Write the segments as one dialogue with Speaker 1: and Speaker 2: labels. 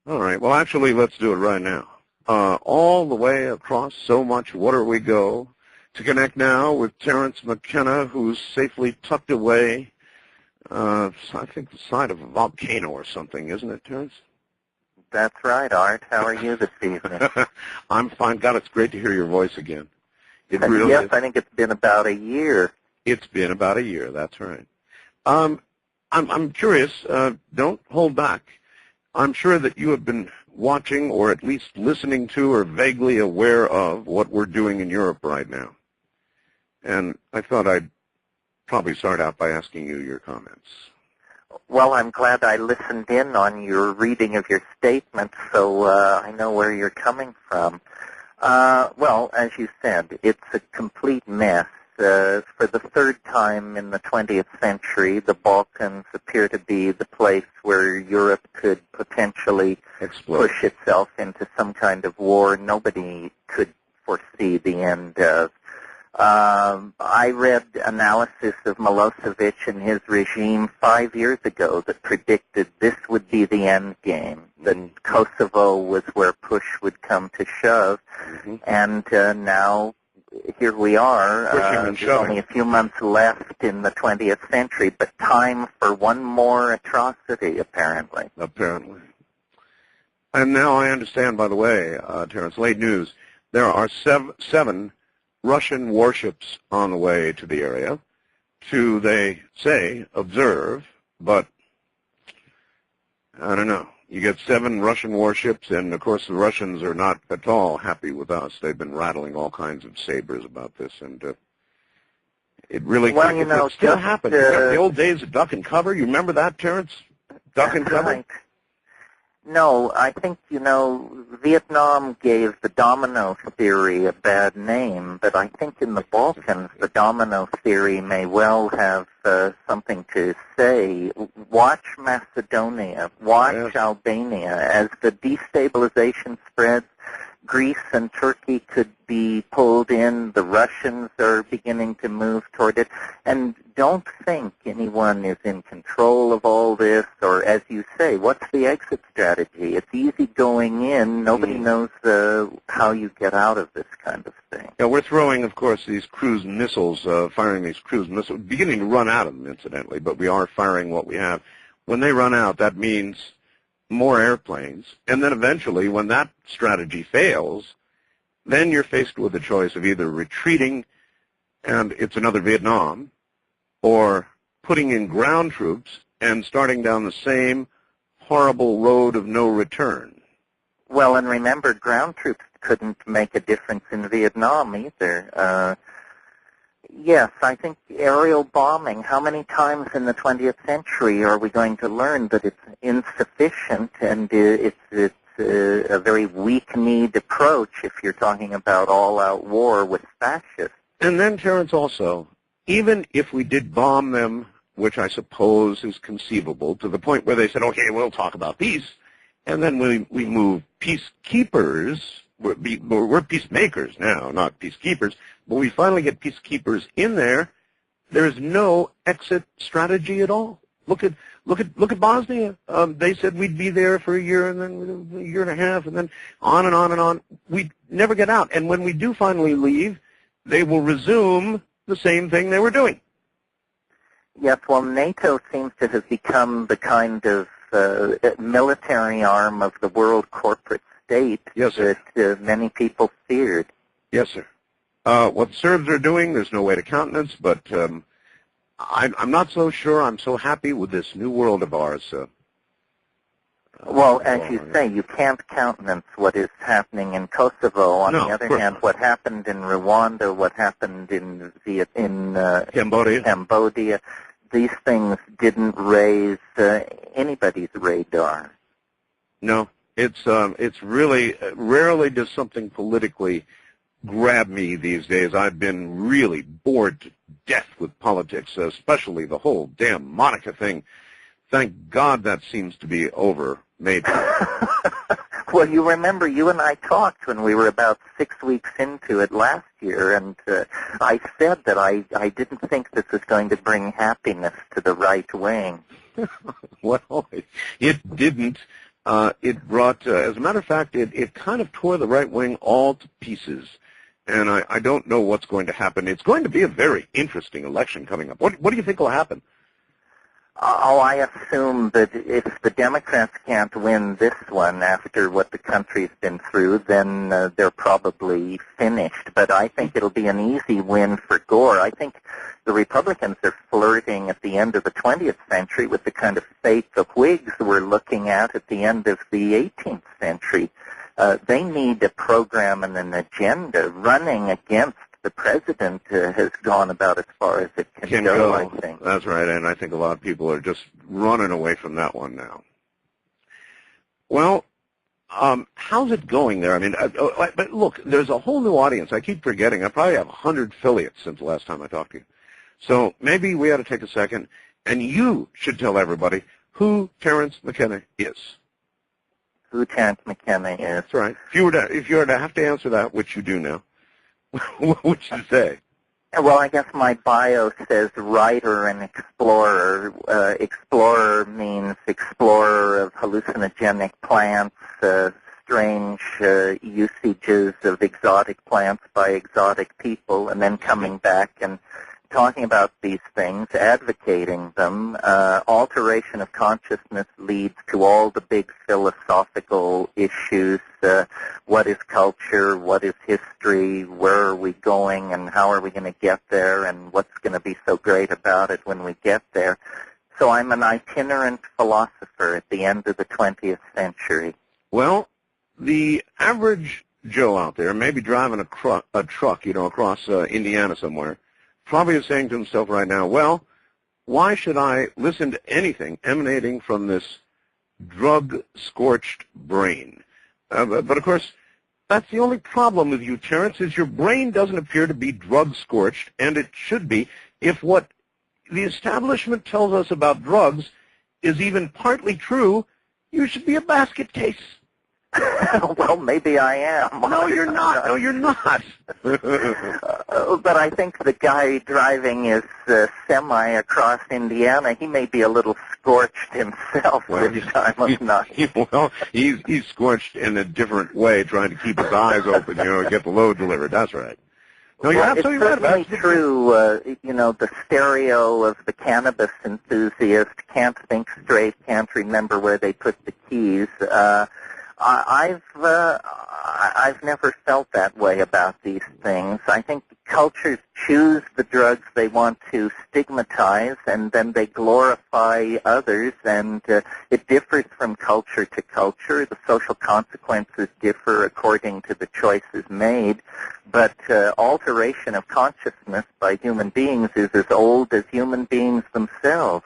Speaker 1: All right. Well, actually, let's do it right now. All the way across so much water we go to connect now with Terence McKenna, who's safely tucked away, I think the side of a volcano or something, isn't it, Terence?
Speaker 2: That's right, Art. How are you this evening?
Speaker 1: I'm fine. God, it's great to hear your voice again. It really
Speaker 2: yes,
Speaker 1: is.
Speaker 2: I think it's been about a year.
Speaker 1: It's been about a year. That's right. I'm curious. Don't hold back. I'm sure that you have been watching or at least listening to or vaguely aware of what we're doing in Europe right now. And I thought I'd probably start out by asking you your comments.
Speaker 2: Well, I'm glad I listened in on your reading of your statement, so I know where you're coming from. Well, as you said, it's a complete mess. For the third time in the 20th century, the Balkans appear to be the place where Europe could potentially push itself into some kind of war nobody could foresee the end of. I read analysis of Milosevic and his regime 5 years ago that predicted this would be the end game, that Kosovo was where push would come to shove, and now here we are. There's only a few months left in the 20th century, but time for one more atrocity, apparently.
Speaker 1: Apparently. And now I understand, by the way, Terence, late news, there are seven Russian warships on the way to the area to, they say, observe, but I don't know. You get 7 Russian warships, and, of course, the Russians are not at all happy with us. They've been rattling all kinds of sabers about this, and it really still happens. The old days of duck and cover, you remember that, Terence? Duck and cover?
Speaker 2: Right. No, I think, Vietnam gave the domino theory a bad name, but I think in the Balkans, the domino theory may well have something to say. Watch Macedonia, watch Albania. As the destabilization spreads, Greece and Turkey could be pulled in. The Russians are beginning to move toward it. And don't think anyone is in control of all this, or as you say, what's the exit strategy? It's easy going in. Nobody knows how you get out of this kind of thing.
Speaker 1: Yeah, we're throwing, of course, these cruise missiles, firing these cruise missiles, beginning to run out of them, incidentally, but we are firing what we have. When they run out, that means more airplanes, and then eventually, when that strategy fails, then you're faced with the choice of either retreating, and it's another Vietnam, or putting in ground troops and starting down the same horrible road of no return.
Speaker 2: Well, and remember, ground troops couldn't make a difference in Vietnam either. Yes, I think aerial bombing, how many times in the 20th century are we going to learn that it's insufficient and it's a very weak-kneed approach if you're talking about all-out war with fascists?
Speaker 1: And then, Terence, also, even if we did bomb them, which I suppose is conceivable, to the point where they said, okay, we'll talk about peace, and then we move peacekeepers. We're peacemakers now, not peacekeepers, but we finally get peacekeepers in there. There's no exit strategy at all. Look at Bosnia. They said we'd be there for a year and then a year and a half, and then on and on and on. We never get out. And when we do finally leave, they will resume the same thing they were doing.
Speaker 2: Yes, well, NATO seems to have become the kind of military arm of the world corporate state that many people feared.
Speaker 1: Yes, sir. What the Serbs are doing, there's no way to countenance, but I'm not so sure I'm so happy with this new world of ours.
Speaker 2: Well, as you say, you can't countenance what is happening in Kosovo. On the other hand, what happened in Rwanda, what happened in Cambodia, these things didn't raise anybody's radar.
Speaker 1: No. It's really, rarely does something politically grab me these days. I've been really bored to death with politics, especially the whole damn Monica thing. Thank God that seems to be over, maybe.
Speaker 2: Well, you remember you and I talked when we were about 6 weeks into it last year, and I said that I didn't think this was going to bring happiness to the right wing.
Speaker 1: Well, it didn't. It brought, as a matter of fact, it kind of tore the right wing all to pieces. And I don't know what's going to happen. It's going to be a very interesting election coming up. What do you think will happen?
Speaker 2: Oh, I assume that if the Democrats can't win this one after what the country's been through, then they're probably finished. But I think it'll be an easy win for Gore. I think the Republicans are flirting at the end of the 20th century with the kind of fate the Whigs were looking at the end of the 18th century. They need a program and an agenda. Running against the president has gone about as far as it can go, I think.
Speaker 1: That's right, and I think a lot of people are just running away from that one now. Well, how's it going there? I mean, but look, there's a whole new audience. I keep forgetting. I probably have 100 affiliates since the last time I talked to you. So maybe we ought to take a second, and you should tell everybody who Terence McKenna is.
Speaker 2: Who Terence McKenna is.
Speaker 1: That's right. If you were to have to answer that, which you do now, what would you say?
Speaker 2: Well, I guess my bio says writer and explorer. Explorer means explorer of hallucinogenic plants, strange usages of exotic plants by exotic people, and then coming back and talking about these things, advocating them. Alteration of consciousness leads to all the big philosophical issues. What is culture? What is history? Where are we going? And how are we going to get there? And what's going to be so great about it when we get there? So I'm an itinerant philosopher at the end of the 20th century.
Speaker 1: Well, the average Joe out there, maybe driving a truck, across Indiana somewhere, probably is saying to himself right now, well, why should I listen to anything emanating from this drug-scorched brain? But of course, that's the only problem with you, Terence, is your brain doesn't appear to be drug-scorched, and it should be. If what the establishment tells us about drugs is even partly true, you should be a basket case.
Speaker 2: Well, maybe I am.
Speaker 1: No, you're not. No, you're not.
Speaker 2: But I think the guy driving his semi across Indiana, he may be a little scorched himself this time of night.
Speaker 1: Well, he's scorched in a different way, trying to keep his eyes open, and get the load delivered. That's right. No, you're absolutely right about it.
Speaker 2: It's true. The stereo of the cannabis enthusiast can't think straight, can't remember where they put the keys. I've never felt that way about these things. I think cultures choose the drugs they want to stigmatize, and then they glorify others, and it differs from culture to culture. The social consequences differ according to the choices made, but alteration of consciousness by human beings is as old as human beings themselves.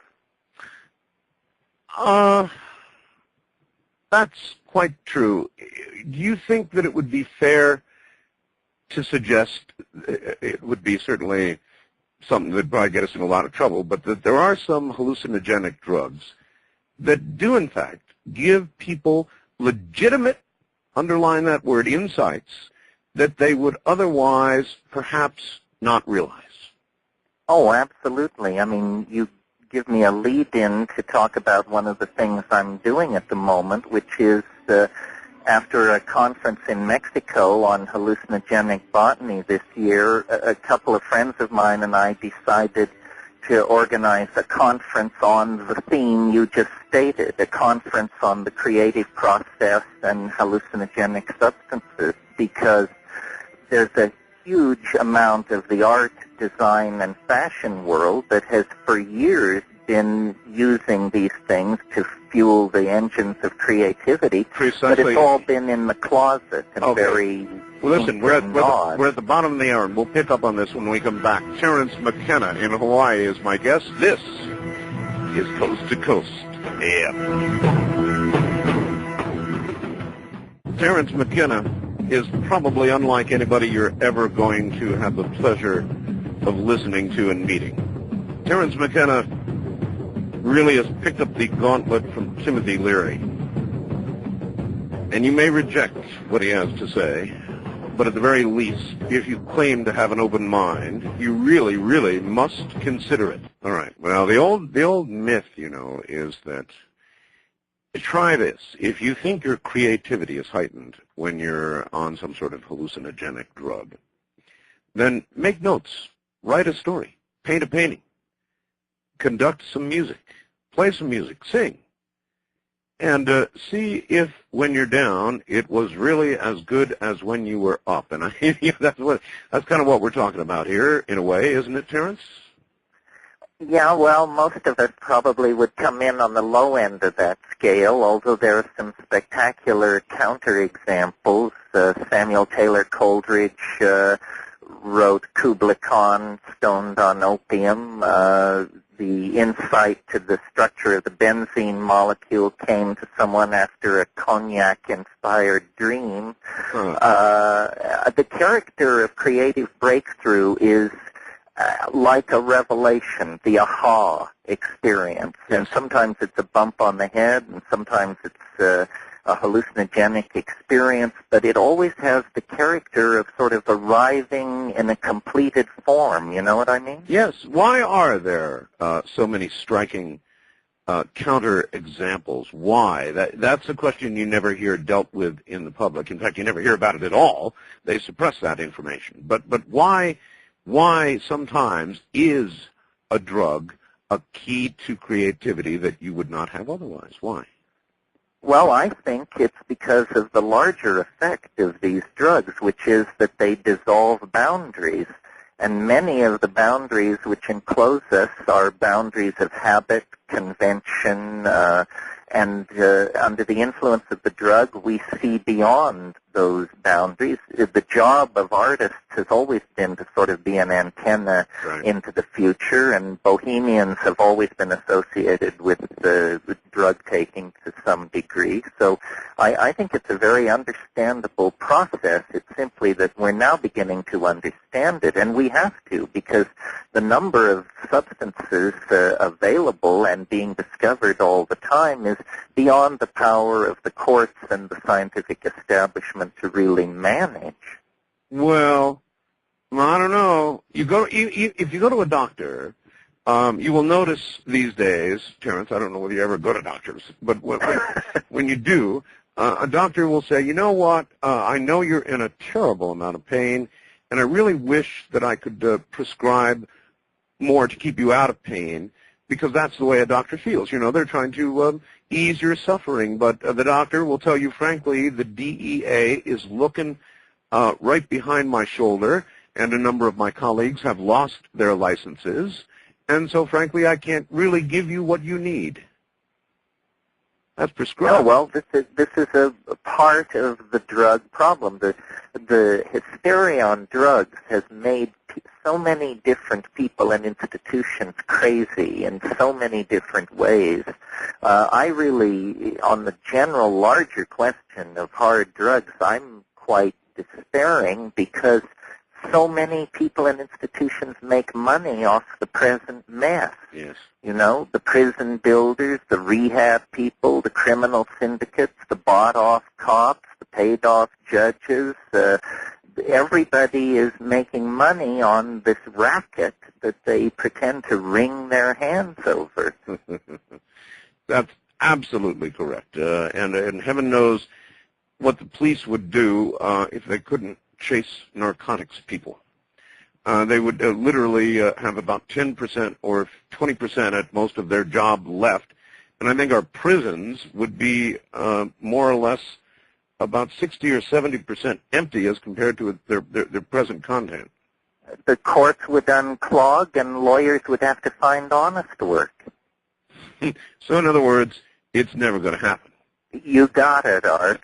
Speaker 1: That's quite true. Do you think that it would be fair to suggest, it would be certainly something that would probably get us in a lot of trouble, but that there are some hallucinogenic drugs that do, in fact, give people legitimate, underline that word, insights that they would otherwise perhaps not realize?
Speaker 2: Oh, absolutely. I mean, you give me a lead-in to talk about one of the things I'm doing at the moment, which is after a conference in Mexico on hallucinogenic botany this year, a couple of friends of mine and I decided to organize a conference on the theme you just stated, a conference on the creative process and hallucinogenic substances, because there's a huge amount of the art, design, and fashion world that has for years been using these things to fuel the engines of creativity.
Speaker 1: Precisely.
Speaker 2: But it's all been in the closet and very...
Speaker 1: Well, listen, we're at the bottom of the hour, and we'll pick up on this when we come back. Terence McKenna in Hawaii is my guest. This is Coast to Coast AM. Terence McKenna is probably unlike anybody you're ever going to have the pleasure of listening to and meeting. Terence McKenna really has picked up the gauntlet from Timothy Leary. And you may reject what he has to say, but at the very least, if you claim to have an open mind, you really, really must consider it. All right. Well, the old myth, is that Try this. If you think your creativity is heightened when you're on some sort of hallucinogenic drug, then make notes, write a story, paint a painting, conduct some music, play some music, sing, and see if when you're down it was really as good as when you were up. And that's kind of what we're talking about here in a way, isn't it, Terence?
Speaker 2: Yeah, well, most of us probably would come in on the low end of that scale, although there are some spectacular counterexamples. Samuel Taylor Coleridge wrote Kubla Khan, Stoned on Opium. The insight to the structure of the benzene molecule came to someone after a cognac-inspired dream. The character of creative breakthrough is like a revelation, the aha experience. And sometimes it's a bump on the head, and sometimes it's a hallucinogenic experience, but it always has the character of sort of arriving in a completed form. You know what I mean?
Speaker 1: Yes. Why are there so many striking counter examples? Why? That's a question you never hear dealt with in the public. In fact, you never hear about it at all. They suppress that information. But why sometimes is a drug a key to creativity that you would not have otherwise? Why?
Speaker 2: Well, I think it's because of the larger effect of these drugs, which is that they dissolve boundaries. And many of the boundaries which enclose us are boundaries of habit, convention, and under the influence of the drug, we see beyond those boundaries. The job of artists has always been to sort of be an antenna into the future, and bohemians have always been associated with drug taking to some degree. So I think it's a very understandable process. It's simply that we're now beginning to understand it, and we have to, because the number of substances available and being discovered all the time is beyond the power of the courts and the scientific establishment to really manage.
Speaker 1: Well, I don't know. If you go to a doctor, you will notice these days, Terence, I don't know whether you ever go to doctors, but when you do, a doctor will say, you know what, I know you're in a terrible amount of pain, and I really wish that I could prescribe more to keep you out of pain, because that's the way a doctor feels. You know, they're trying to ease your suffering, but the doctor will tell you, frankly, the DEA is looking right behind my shoulder, and a number of my colleagues have lost their licenses, and so, frankly, I can't really give you what you need. That's prescribed.
Speaker 2: Oh, well, this is a part of the drug problem. The hysteria on drugs has made so many different people and institutions crazy in so many different ways. I really, on the general larger question of hard drugs, I'm quite despairing because so many people and institutions make money off the present mess.
Speaker 1: Yes.
Speaker 2: You know, the prison builders, the rehab people, the criminal syndicates, the bought-off cops, the paid-off judges. Everybody is making money on this racket that they pretend to wring their hands over.
Speaker 1: That's absolutely correct. And heaven knows what the police would do if they couldn't chase narcotics people. They would literally have about 10% or 20% at most of their job left. And I think our prisons would be more or less about 60 or 70% empty as compared to their present content.
Speaker 2: The courts would unclog and lawyers would have to find honest work.
Speaker 1: So in other words, it's never going to happen.
Speaker 2: You got it, Art.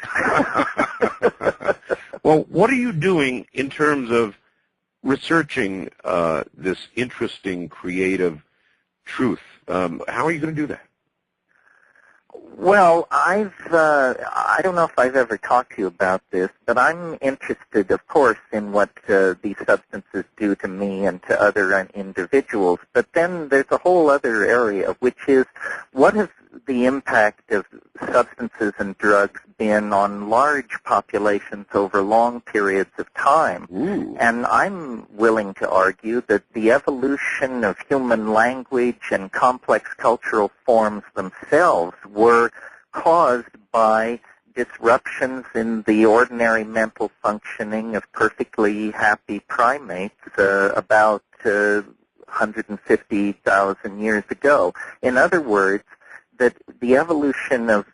Speaker 1: Well, what are you doing in terms of researching this interesting, creative truth? How are you going to do that?
Speaker 2: Well, I don't know if I've ever talked to you about this, but I'm interested, of course, in what these substances do to me and to other individuals. But then there's a whole other area, which is what has the impact of substances and drugs been on large populations over long periods of time.
Speaker 1: Ooh.
Speaker 2: And I'm willing to argue that the evolution of human language and complex cultural forms themselves were caused by disruptions in the ordinary mental functioning of perfectly happy primates about 150,000 years ago. In other words, that the evolution of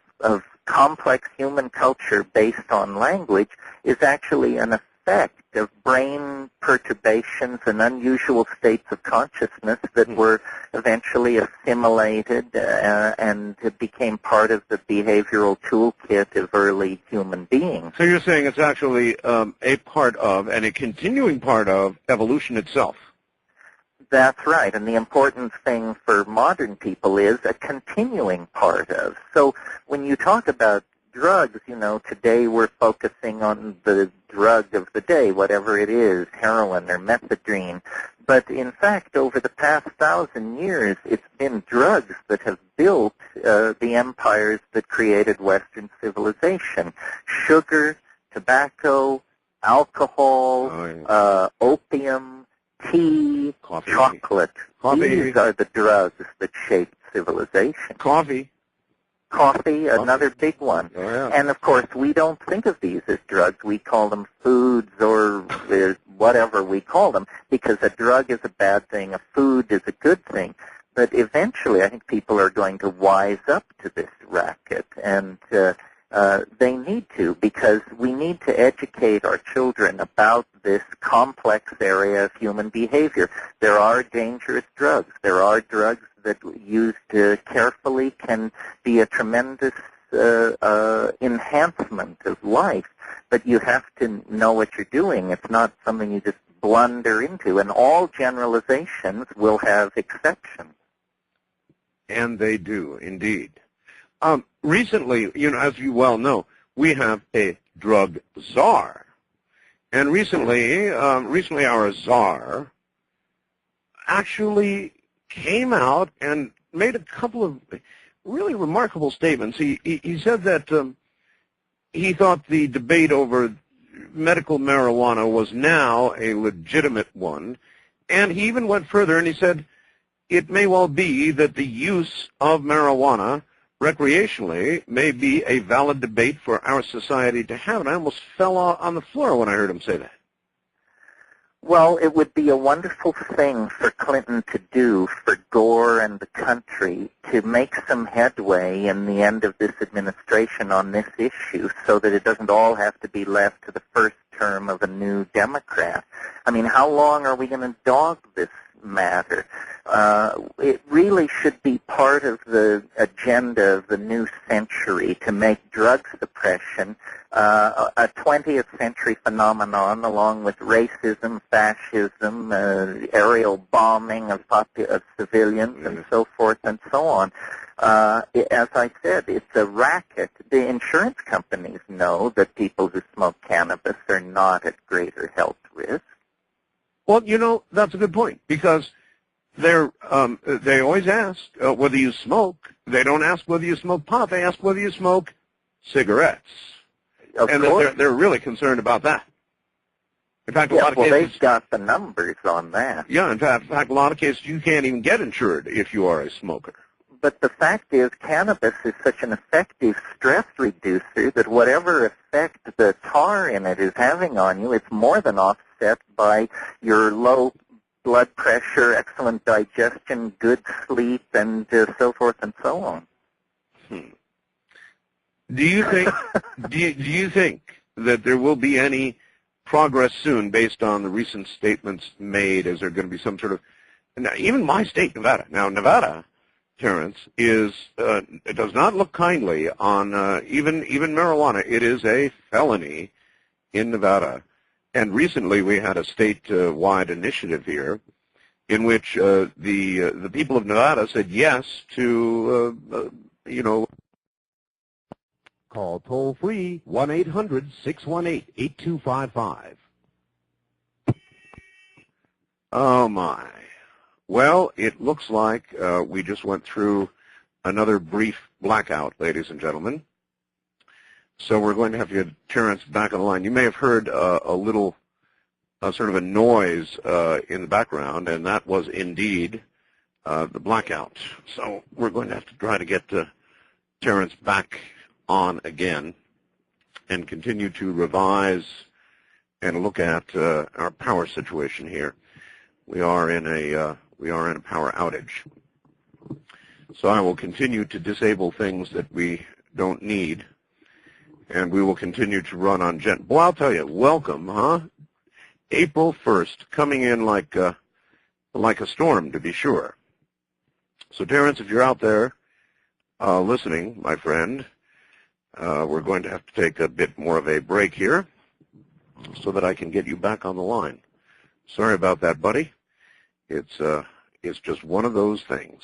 Speaker 2: complex human culture based on language is actually an effect of brain perturbations and unusual states of consciousness that were eventually assimilated and became part of the behavioral toolkit of early human beings.
Speaker 1: So you're saying it's actually a part of and a continuing part of evolution itself.
Speaker 2: That's right, and the important thing for modern people is a continuing part of. So when you talk about drugs, you know, today we're focusing on the drug of the day, whatever it is, heroin or methadone. But in fact, over the past 1,000 years, it's been drugs that have built the empires that created Western civilization. Sugar, tobacco, alcohol, opium, tea,
Speaker 1: coffee,
Speaker 2: chocolate. These are the drugs that shaped civilization. Coffee, another big one.
Speaker 1: Oh, yeah.
Speaker 2: And, of course, we don't think of these as drugs. We call them foods or whatever we call them, because a drug is a bad thing, a food is a good thing. But eventually I think people are going to wise up to this racket, and they need to, because we need to educate our children about this complex area of human behavior. There are dangerous drugs. There are drugs that, used carefully, can be a tremendous enhancement of life. But you have to know what you're doing. It's not something you just blunder into. And all generalizations will have exceptions.
Speaker 1: And they do, indeed. Recently, you know, as you well know, we have a drug czar. And recently our czar actually came out and made a couple of really remarkable statements. He said that he thought the debate over medical marijuana was now a legitimate one. And he even went further and he said it may well be that the use of marijuana recreationally may be a valid debate for our society to have. And I almost fell on the floor when I heard him say that.
Speaker 2: Well, it would be a wonderful thing for Clinton to do for Gore and the country to make some headway in the end of this administration on this issue so that it doesn't all have to be left to the first term of a new Democrat. I mean, how long are we going to dog this matter? It really should be part of the agenda of the new century to make drug suppression a 20th century phenomenon, along with racism, fascism, aerial bombing of civilians, and so forth and so on. As I said, it's a racket. The insurance companies know that people who smoke cannabis are not at greater health risk.
Speaker 1: Well, you know, that's a good point, because they always ask whether you smoke. They don't ask whether you smoke pot. They ask whether you smoke cigarettes.
Speaker 2: Of
Speaker 1: and
Speaker 2: course.
Speaker 1: They're really concerned about that. In fact, a lot of
Speaker 2: well,
Speaker 1: cases,
Speaker 2: they've got the numbers on that.
Speaker 1: Yeah, in fact, a lot of cases you can't even get insured if you are a smoker.
Speaker 2: But the fact is, cannabis is such an effective stress reducer that whatever effect the tar in it is having on you, it's more than offset by your low blood pressure, excellent digestion, good sleep, and so forth and so on.
Speaker 1: Do you think do you think that there will be any progress soon based on the recent statements made? Is there going to be some sort of, even my state, Nevada. Now, Nevada, Terence, is it does not look kindly on even marijuana. It is a felony in Nevada. And recently we had a statewide initiative here in which the people of Nevada said yes to, call toll-free 1-800-618-8255. Oh, my. Well, it looks like we just went through another brief blackout, ladies and gentlemen. So we're going to have to get Terence back on the line. You may have heard a little sort of a noise in the background, and that was indeed the blackout. So we're going to have to try to get Terence back on again and continue to revise and look at our power situation here. We are in a power outage. So I will continue to disable things that we don't need, and we will continue to run on Boy, I'll tell you, welcome, huh? April 1st, coming in like a storm, to be sure. So, Terence, if you're out there listening, my friend, we're going to have to take a bit more of a break here so that I can get you back on the line. Sorry about that, buddy. It's just one of those things.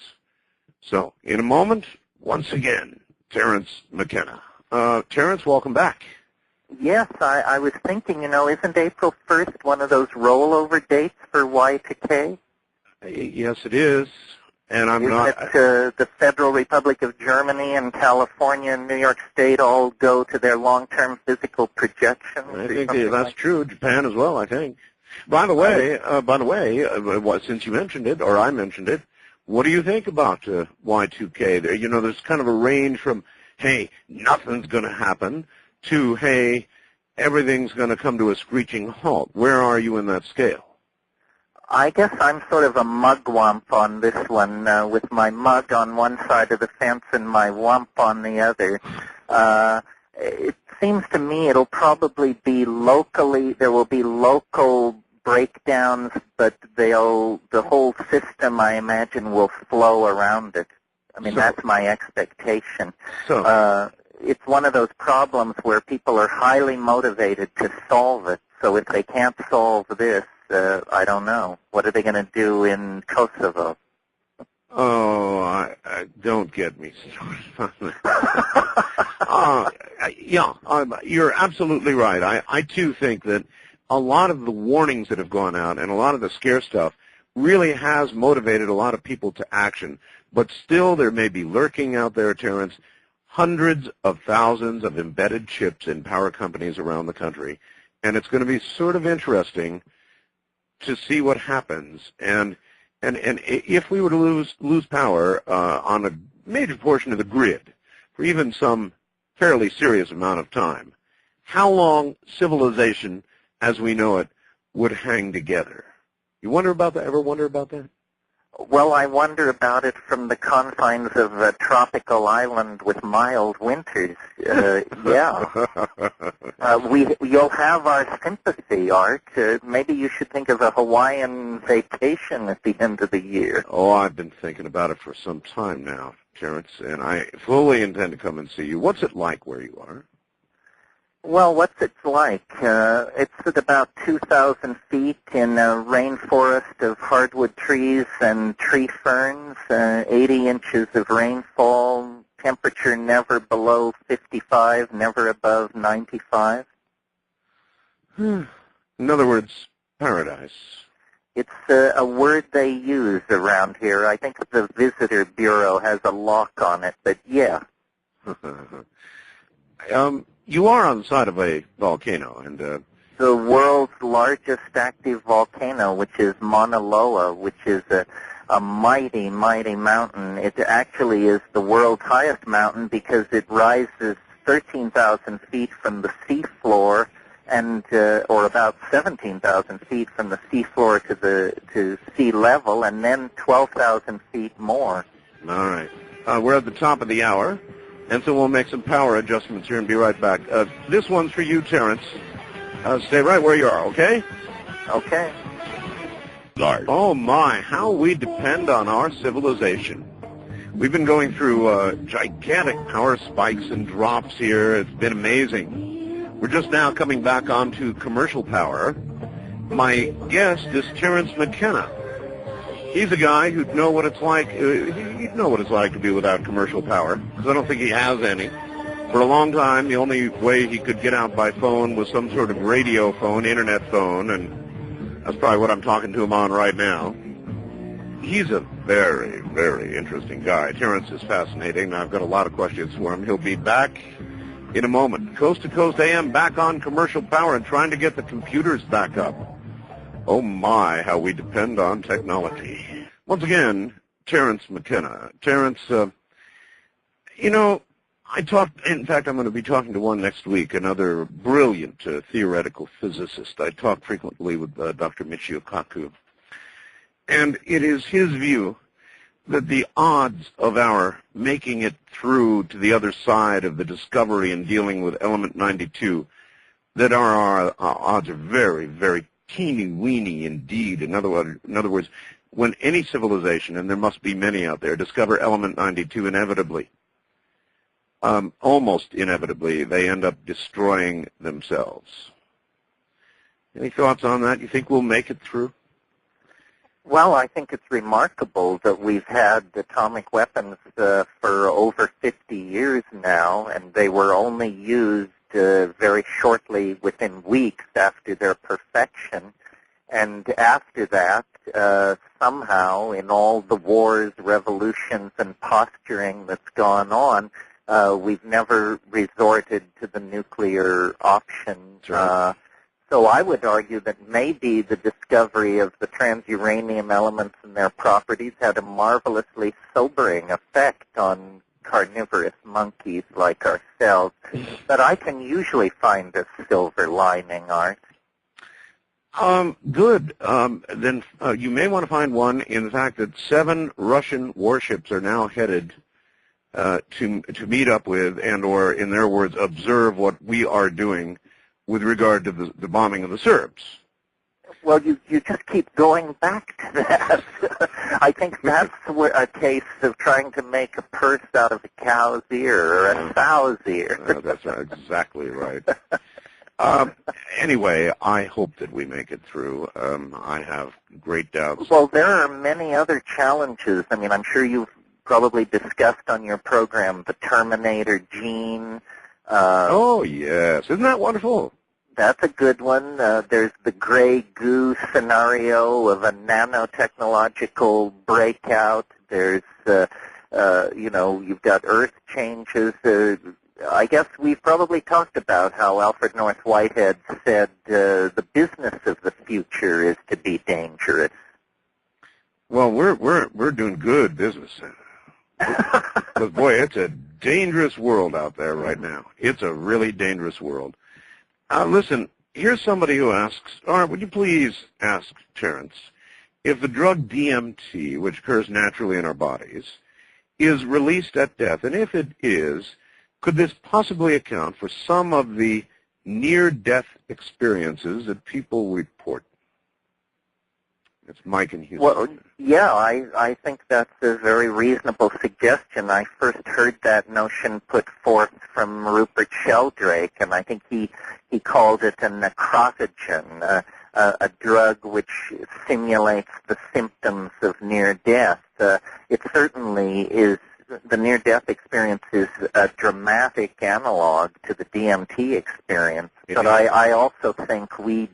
Speaker 1: So, in a moment, once again, Terence McKenna. Terence, welcome back.
Speaker 2: Yes, I was thinking, isn't April 1st one of those rollover dates for Y2K?
Speaker 1: Yes, it is. And I'm
Speaker 2: Isn't
Speaker 1: not.
Speaker 2: It, the Federal Republic of Germany and California and New York State all go to their long-term physical projections?
Speaker 1: I think that's true. Japan as well, I think. By the way, since you mentioned it, or I mentioned it, what do you think about Y2K? There, there's kind of a range from, hey, nothing's going to happen, to, hey, everything's going to come to a screeching halt. Where are you in that scale?
Speaker 2: I guess I'm sort of a mugwump on this one, with my mug on one side of the fence and my wump on the other. It seems to me it'll probably be there will be local breakdowns, but the whole system, I imagine, will flow around it. I mean, that's my expectation. It's one of those problems where people are highly motivated to solve it. So if they can't solve this, I don't know. What are they going to do in Kosovo?
Speaker 1: Oh, I don't get me started on that. You're absolutely right. I too think that a lot of the warnings that have gone out and a lot of the scare stuff really has motivated a lot of people to action. But still, there may be lurking out there, Terence, hundreds of thousands of embedded chips in power companies around the country. And it's going to be sort of interesting to see what happens. And if we were to lose power on a major portion of the grid for even some fairly serious amount of time, how long civilization as we know it would hang together? You wonder about that? Ever wonder about that?
Speaker 2: Well, I wonder about it from the confines of a tropical island with mild winters. Yeah. You'll have our sympathy, Art. Maybe you should think of a Hawaiian vacation at the end of the year.
Speaker 1: Oh, I've been thinking about it for some time now, Terence, and I fully intend to come and see you. What's it like where you are?
Speaker 2: Well, what's it like? It's at about 2,000 feet in a rainforest of hardwood trees and tree ferns, 80 inches of rainfall, temperature never below 55, never above 95.
Speaker 1: In other words, paradise.
Speaker 2: It's a word they use around here. I think the Visitor Bureau has a lock on it, but yeah.
Speaker 1: You are on the side of a volcano, and
Speaker 2: the world's largest active volcano, which is Mauna Loa, which is a mighty, mighty mountain. It actually is the world's highest mountain because it rises 13,000 feet from the seafloor, and or about 17,000 feet from the seafloor to sea level, and then 12,000 feet more.
Speaker 1: All right, we're at the top of the hour. And so we'll make some power adjustments here and be right back. This one's for you, Terence. Stay right where you are, okay?
Speaker 2: Okay.
Speaker 1: Oh, my, how we depend on our civilization. We've been going through gigantic power spikes and drops here. It's been amazing. We're just now coming back onto commercial power. My guest is Terence McKenna. He's a guy who'd know what it's like. He'd know what it's like to be without commercial power, because I don't think he has any. For a long time, the only way he could get out by phone was some sort of radio phone, internet phone, and that's probably what I'm talking to him on right now. He's a very, very interesting guy. Terence is fascinating. I've got a lot of questions for him. He'll be back in a moment. Coast to Coast AM back on commercial power and trying to get the computers back up. Oh, my, how we depend on technology. Once again, Terence McKenna. Terence, In fact, I'm going to be talking to one next week, another brilliant theoretical physicist. I talk frequently with Dr. Michio Kaku. And it is his view that the odds of our making it through to the other side of the discovery and dealing with element 92, that our odds are very, very teeny-weeny indeed. In other words, when any civilization, and there must be many out there, discover element 92 inevitably, almost inevitably, they end up destroying themselves. Any thoughts on that? You think we'll make it through?
Speaker 2: Well, I think it's remarkable that we've had atomic weapons for over 50 years now, and they were only used very shortly, within weeks after their perfection. And after that, somehow, in all the wars, revolutions, and posturing that's gone on, we've never resorted to the nuclear option.
Speaker 1: Right.
Speaker 2: So I would argue that maybe the discovery of the transuranium elements and their properties had a marvelously sobering effect on carnivorous monkeys like ourselves. But I can usually find a silver lining, Art.
Speaker 1: Good. Then you may want to find one in the fact that 7 Russian warships are now headed to meet up with and, or in their words, observe what we are doing with regard to the bombing of the Serbs.
Speaker 2: Well, you just keep going back to that. I think that's a case of trying to make a purse out of a cow's ear or a sow's ear.
Speaker 1: That's exactly right. Anyway, I hope that we make it through. I have great doubts.
Speaker 2: Well, there are many other challenges. I mean, I'm sure you've probably discussed on your program the Terminator gene.
Speaker 1: Oh, yes. Isn't that wonderful?
Speaker 2: That's a good one. There's the gray goo scenario of a nanotechnological breakout. There's, you've got Earth changes. I guess we've probably talked about how Alfred North Whitehead said the business of the future is to be dangerous.
Speaker 1: Well, we're doing good business. Because, boy, it's a dangerous world out there right now. It's a really dangerous world. Listen, here's somebody who asks, all right, would you please ask Terence, if the drug DMT, which occurs naturally in our bodies, is released at death, and if it is, could this possibly account for some of the near-death experiences that people report? It's Mike in Houston.
Speaker 2: Well, yeah, I think that's a very reasonable suggestion. I first heard that notion put forth from Rupert Sheldrake, and I think he called it a necrotogen, a drug which simulates the symptoms of near death. It certainly is. The near-death experience is a dramatic analog to the DMT experience, but I also think we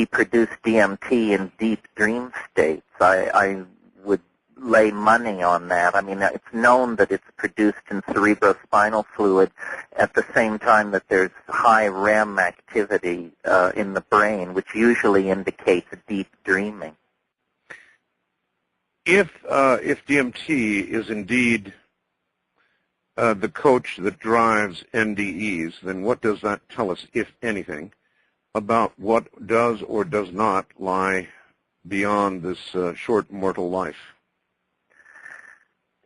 Speaker 2: produce DMT in deep dream states. I would lay money on that. I mean, it's known that it's produced in cerebrospinal fluid at the same time that there's high REM activity in the brain, which usually indicates deep dreaming.
Speaker 1: If DMT is indeed the coach that drives NDEs, then what does that tell us, if anything, about what does or does not lie beyond this short mortal life?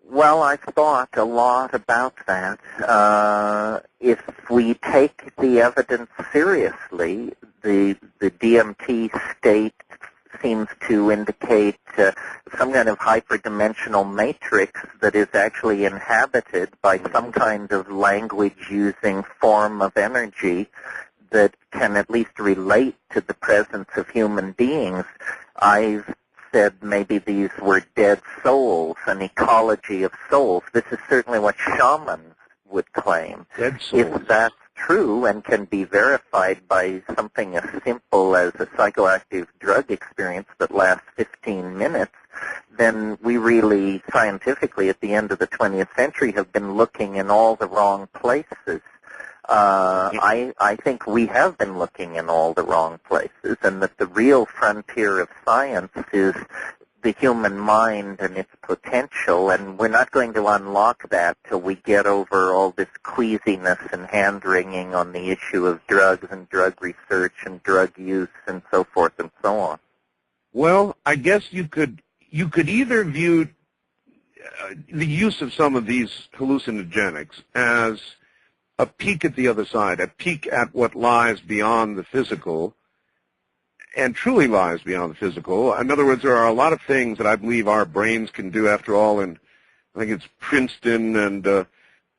Speaker 2: Well, I've thought a lot about that. If we take the evidence seriously, the DMT state seems to indicate some kind of hyperdimensional matrix that is actually inhabited by some kind of language-using form of energy that can at least relate to the presence of human beings. I've said maybe these were dead souls, an ecology of souls. This is certainly what shamans would claim.
Speaker 1: Dead souls.
Speaker 2: If that's true and can be verified by something as simple as a psychoactive drug experience that lasts 15 minutes, then we really, scientifically, at the end of the 20th century, have been looking in all the wrong places. I think we have been looking in all the wrong places, and that the real frontier of science is the human mind and its potential, and we're not going to unlock that till we get over all this queasiness and hand-wringing on the issue of drugs and drug research and drug use and so forth and so on.
Speaker 1: Well, I guess you could either view the use of some of these hallucinogenics as a peek at the other side, a peek at what lies beyond the physical, and truly lies beyond the physical. In other words, there are a lot of things that I believe our brains can do, after all, and I think it's Princeton and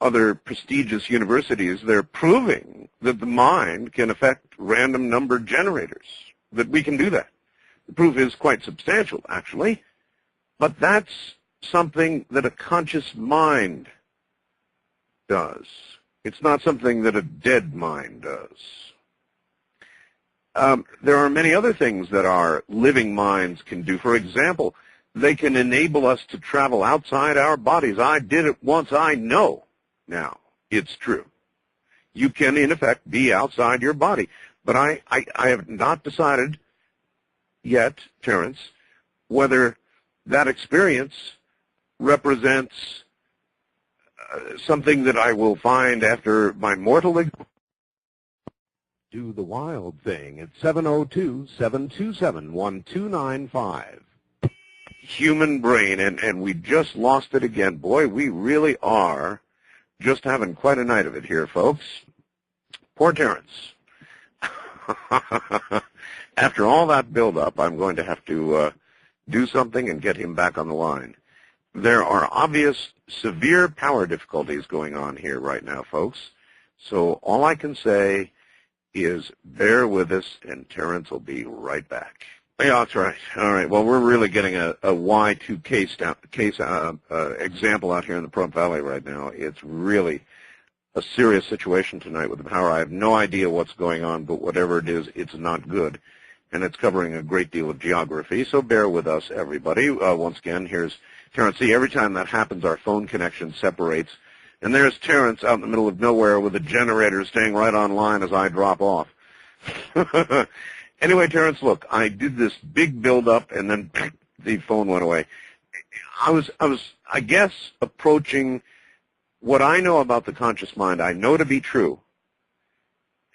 Speaker 1: other prestigious universities. They're proving that the mind can affect random number generators, that we can do that. The proof is quite substantial, actually, but that's something that a conscious mind does. It's not something that a dead mind does. There are many other things that our living minds can do. For example, they can enable us to travel outside our bodies. I did it once. I know now it's true. You can, in effect, be outside your body. But I have not decided yet, Terence, whether that experience represents something that I will find after my mortal existence. Do the wild thing at 702-727-1295. Human brain, and we just lost it again. Boy, we really are just having quite a night of it here, folks. Poor Terence. After all that build-up, I'm going to have to do something and get him back on the line. There are obvious, severe power difficulties going on here right now, folks. So all I can say is bear with us, and Terence will be right back. Yeah, that's right. All right. Well, we're really getting a Y2K case example out here in the Prof Valley right now. It's really a serious situation tonight with the power. I have no idea what's going on, but whatever it is, it's not good. And it's covering a great deal of geography, so bear with us, everybody. Once again, here's Terence. See, every time that happens, our phone connection separates. And there's Terence out in the middle of nowhere with a generator staying right on line as I drop off. Anyway, Terence, look, I did this big build-up, and then the phone went away. I was, I guess, approaching what I know about the conscious mind. I know to be true,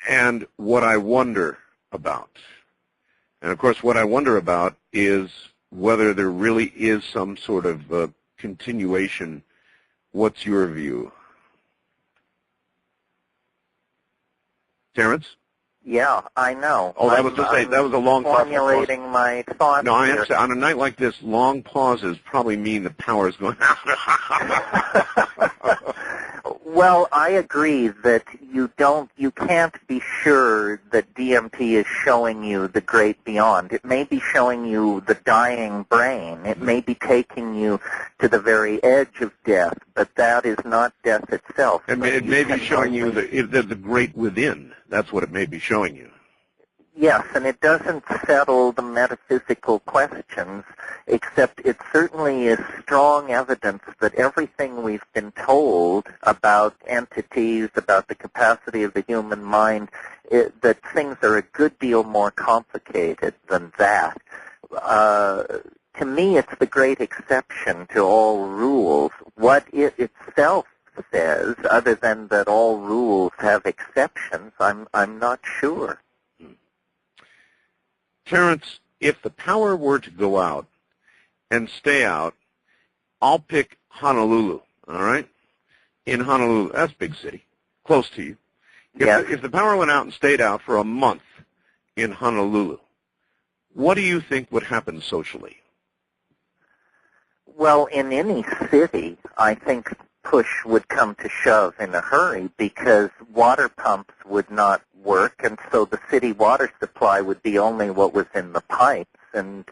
Speaker 1: and what I wonder about. And, of course, what I wonder about is whether there really is some sort of continuation. What's your view? Terence?
Speaker 2: Yeah, I know.
Speaker 1: Oh, that was a long pause.
Speaker 2: Formulating my thoughts.
Speaker 1: No, I understand. On a night like this, long pauses probably mean the power is going out.
Speaker 2: Well, I agree that you can't be sure that DMT is showing you the great beyond. It may be showing you the dying brain. It may be taking you to the very edge of death, but that is not death itself.
Speaker 1: It may be showing you the great within. That's what it may be showing you.
Speaker 2: Yes, and it doesn't settle the metaphysical questions, except it certainly is strong evidence that everything we've been told about entities, about the capacity of the human mind, that things are a good deal more complicated than that. To me, it's the great exception to all rules. What it itself says, other than that all rules have exceptions, I'm not sure.
Speaker 1: Terence, if the power were to go out and stay out, I'll pick Honolulu, all right? In Honolulu, that's a big city, close to you. If the power went out and stayed out for a month in Honolulu, what do you think would happen socially?
Speaker 2: Well, in any city, I think push would come to shove in a hurry because water pumps would not work, and so the city water supply would be only what was in the pipes, and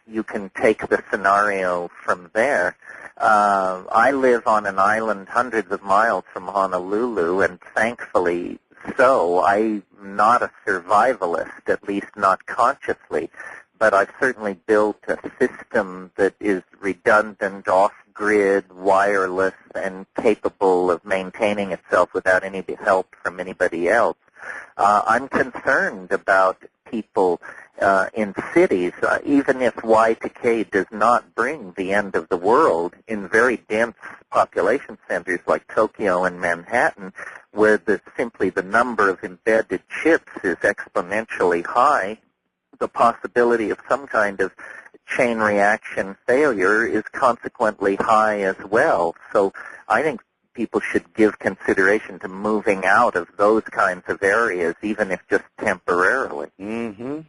Speaker 2: you can take the scenario from there. I live on an island hundreds of miles from Honolulu, and thankfully so. I'm not a survivalist, at least not consciously, but I've certainly built a system that is redundant, off-grid, wireless, and capable of maintaining itself without any help from anybody else. I'm concerned about people in cities, even if Y2K does not bring the end of the world, in very dense population centers like Tokyo and Manhattan, where simply the number of embedded chips is exponentially high, the possibility of some kind of chain reaction failure is consequently high as well. So I think people should give consideration to moving out of those kinds of areas, even if just temporarily.
Speaker 1: Mm-hmm.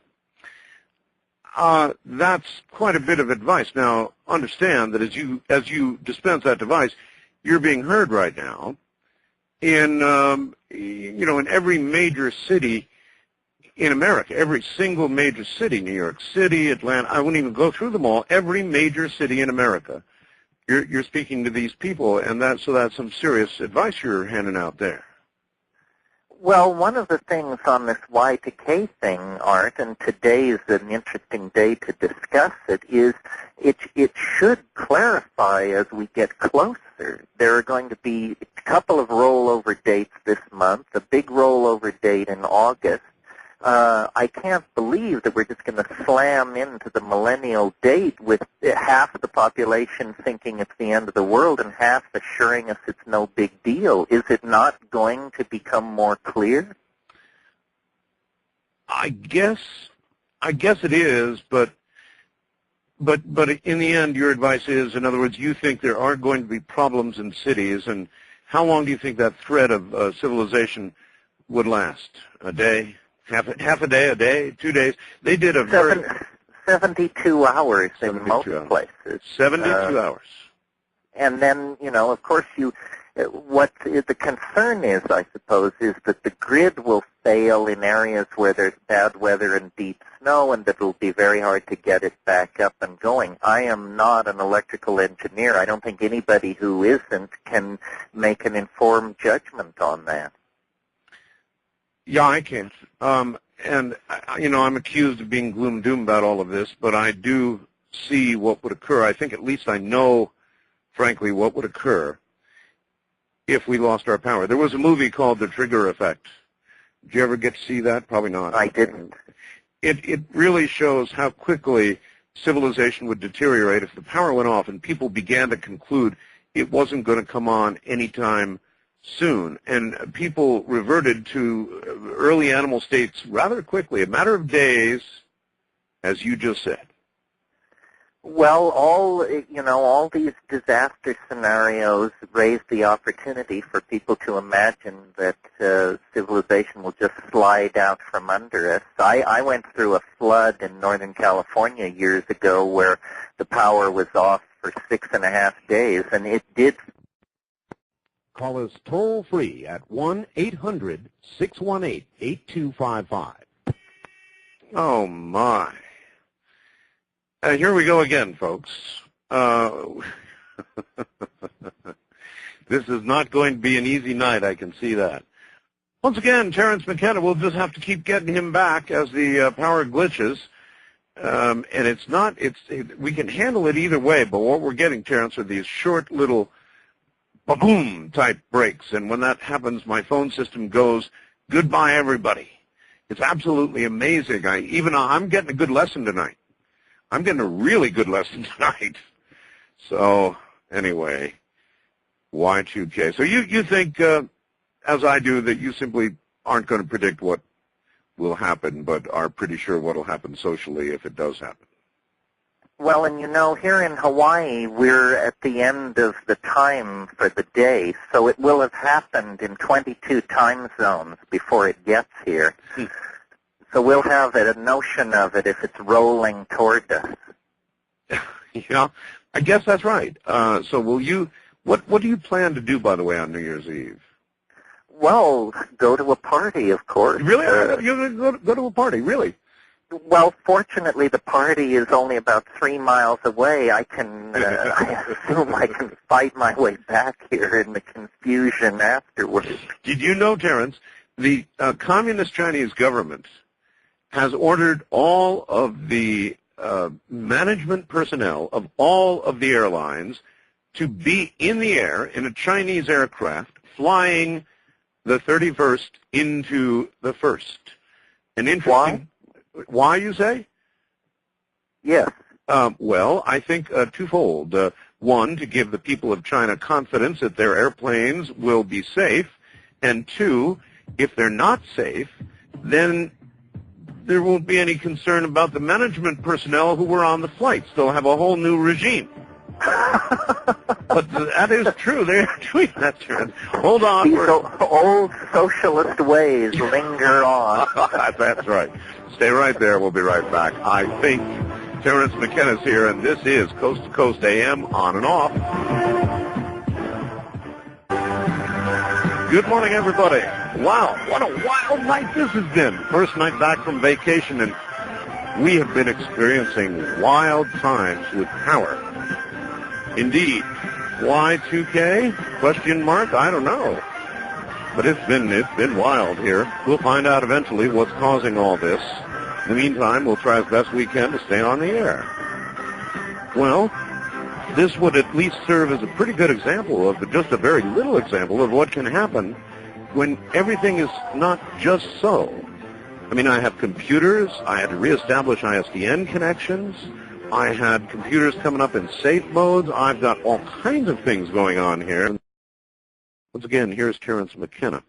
Speaker 1: That's quite a bit of advice. Now, understand that as you dispense that advice, you're being heard right now in in every major city in America, every single major city, New York City, Atlanta. I wouldn't even go through them all. Every major city in America, you're speaking to these people, and that's some serious advice you're handing out there.
Speaker 2: Well, one of the things on this Y2K thing, Art, and today is an interesting day to discuss it, is it should clarify as we get closer. There are going to be a couple of rollover dates this month, a big rollover date in August. I can't believe that we're just going to slam into the millennial date with half of the population thinking it's the end of the world and half assuring us it's no big deal. Is it not going to become more clear?
Speaker 1: I guess it is, but in the end, your advice is, in other words, you think there are going to be problems in cities, and how long do you think that thread of civilization would last? A day? Half a day, 2 days? They did a
Speaker 2: 72 hours in most places.
Speaker 1: 72 hours.
Speaker 2: And then, of course, what the concern is, I suppose, is that the grid will fail in areas where there's bad weather and deep snow, and that it'll be very hard to get it back up and going. I am not an electrical engineer. I don't think anybody who isn't can make an informed judgment on that.
Speaker 1: Yeah, I can't. And I'm accused of being gloom and doom about all of this, but I do see what would occur. I think at least I know, frankly, what would occur if we lost our power. There was a movie called The Trigger Effect. Did you ever get to see that? Probably not.
Speaker 2: I didn't.
Speaker 1: It really shows how quickly civilization would deteriorate if the power went off and people began to conclude it wasn't going to come on anytime soon, and people reverted to early animal states rather quickly, a matter of days, as you just said.
Speaker 2: Well, all these disaster scenarios raise the opportunity for people to imagine that civilization will just slide out from under us. I went through a flood in Northern California years ago where the power was off for 6.5 days, and it did.
Speaker 3: Call us toll-free at 1-800-618-8255.
Speaker 1: Oh, my. Here we go again, folks. This is not going to be an easy night, I can see that. Once again, Terence McKenna, we'll just have to keep getting him back as the power glitches. And we can handle it either way, but what we're getting, Terence, are these short little ba-boom type breaks, and when that happens, my phone system goes, goodbye, everybody. It's absolutely amazing. I'm getting a good lesson tonight. I'm getting a really good lesson tonight. So, anyway, Y2K. So you think, as I do, that you simply aren't going to predict what will happen, but are pretty sure what will happen socially if it does happen.
Speaker 2: Well, and here in Hawaii, we're at the end of the time for the day, so it will have happened in 22 time zones before it gets here. So we'll have a notion of it if it's rolling toward us.
Speaker 1: I guess that's right. So what do you plan to do, by the way, on New Year's Eve?
Speaker 2: Well, go to a party, of course.
Speaker 1: Really? You're going to go to a party, really?
Speaker 2: Well, fortunately, the party is only about 3 miles away. I assume I can fight my way back here in the confusion afterwards.
Speaker 1: Did you know, Terence, the Communist Chinese government has ordered all of the management personnel of all of the airlines to be in the air in a Chinese aircraft flying the 31st into the 1st. An interesting.
Speaker 2: Why?
Speaker 1: Why, you say?
Speaker 2: Yes.
Speaker 1: Well, I think twofold. One, to give the people of China confidence that their airplanes will be safe, and two, if they're not safe, then there won't be any concern about the management personnel who were on the flights. They'll have a whole new regime. But that is true. They're doing that. Hold on.
Speaker 2: These old socialist ways linger on.
Speaker 1: That's right. Stay right there. We'll be right back. I think Terence McKenna's here, and this is Coast to Coast AM on and off. Good morning, everybody. Wow, what a wild night this has been. First night back from vacation, and we have been experiencing wild times with power. Indeed. Y2K? Question mark? I don't know. But it's been wild here. We'll find out eventually what's causing all this. In the meantime, we'll try as best we can to stay on the air. Well, this would at least serve as a pretty good example of just a very little example of what can happen when everything is not just so. I mean, I have computers. I had to reestablish ISDN connections. I had computers coming up in safe modes. I've got all kinds of things going on here. Once again, here's Terence McKenna.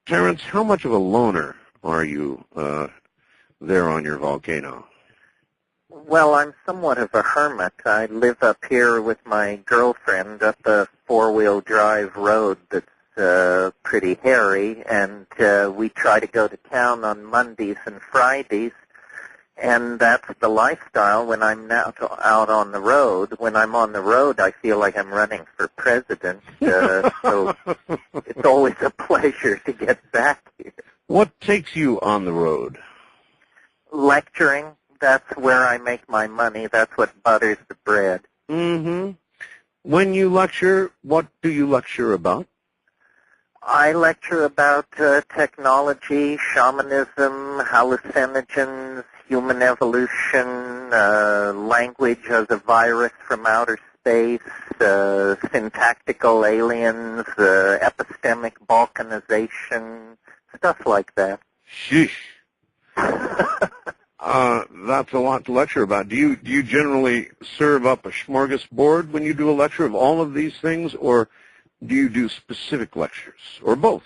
Speaker 1: Terence, how much of a loner are you there on your volcano?
Speaker 2: Well, I'm somewhat of a hermit. I live up here with my girlfriend up a four-wheel drive road that's pretty hairy, and we try to go to town on Mondays and Fridays. And that's the lifestyle when I'm now out on the road. When I'm on the road, I feel like I'm running for president. So it's always a pleasure to get back here.
Speaker 1: What takes you on the road?
Speaker 2: Lecturing. That's where I make my money. That's what butters the bread.
Speaker 1: Mm-hmm. When you lecture, what do you lecture about?
Speaker 2: I lecture about technology, shamanism, hallucinogens, human evolution, language as a virus from outer space, syntactical aliens, epistemic balkanization, stuff like that.
Speaker 1: Sheesh. That's a lot to lecture about. Do you generally serve up a smorgasbord when you do a lecture of all of these things, or do you do specific lectures, or both?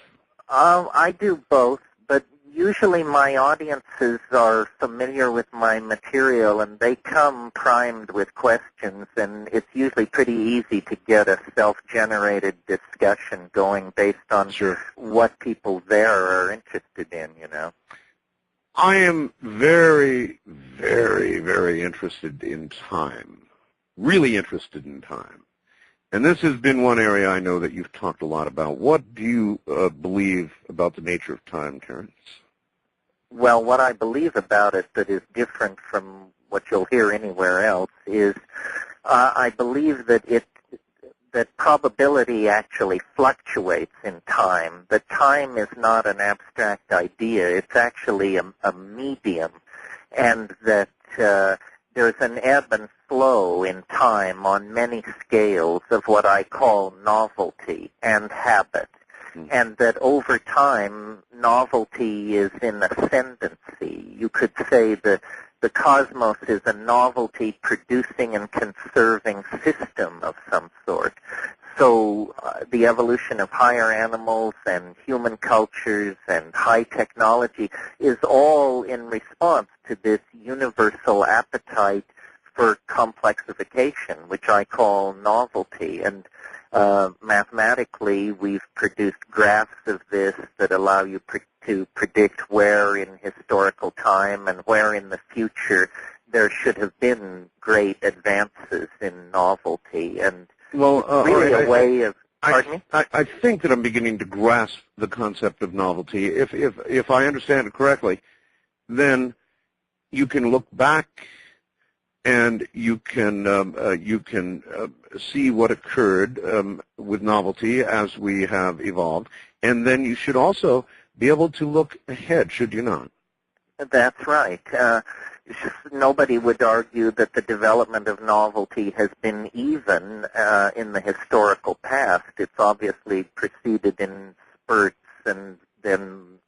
Speaker 2: I do both, but usually my audiences are familiar with my material, and they come primed with questions, and it's usually pretty easy to get a self-generated discussion going based on what people there are interested in, you know.
Speaker 1: I am very, very, very interested in time, really interested in time. And this has been one area I know that you've talked a lot about. What do you believe about the nature of time, Terence?
Speaker 2: Well, what I believe about it that is different from what you'll hear anywhere else is I believe that that probability actually fluctuates in time. That time is not an abstract idea. It's actually a medium, and that there's an ebb and flow in time on many scales of what I call novelty and habit, and that over time, novelty is in ascendancy. You could say the cosmos is a novelty-producing and conserving system of some sort. So the evolution of higher animals and human cultures and high technology is all in response to this universal appetite for complexification, which I call novelty. And mathematically, we've produced graphs of this that allow you to predict where in historical time and where in the future there should have been great advances in novelty. And
Speaker 1: well,
Speaker 2: really a way of... Pardon me?
Speaker 1: I think that I'm beginning to grasp the concept of novelty. If I understand it correctly, then you can look back and you can see what occurred with novelty as we have evolved, and then you should also be able to look ahead, should you not?
Speaker 2: That's right. Nobody would argue that the development of novelty has been even in the historical past. It's obviously proceeded in spurts and then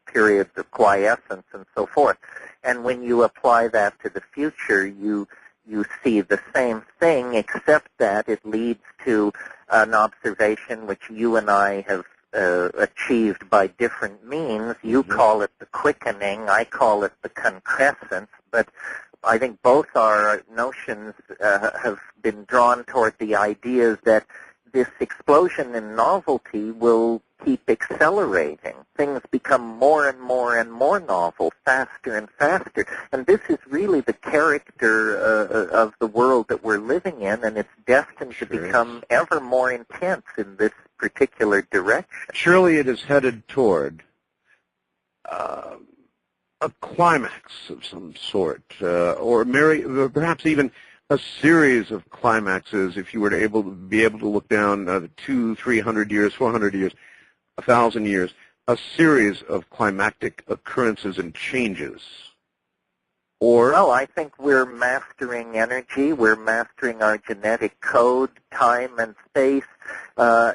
Speaker 2: periods of quiescence and so forth. And when you apply that to the future, you see the same thing, except that it leads to an observation which you and I have achieved by different means. You call it the quickening, I call it the concrescence, but I think both our notions have been drawn toward the ideas that this explosion in novelty will keep accelerating. Things become more and more and more novel, faster and faster. And this is really the character of the world that we're living in, and it's destined to become ever more intense in this particular direction.
Speaker 1: Surely it is headed toward a climax of some sort, or perhaps even a series of climaxes. If you were to be able to look down 200, 300 years, 400 years, 1,000 years, a series of climactic occurrences and changes. Or,
Speaker 2: well, I think we're mastering energy. We're mastering our genetic code, time and space.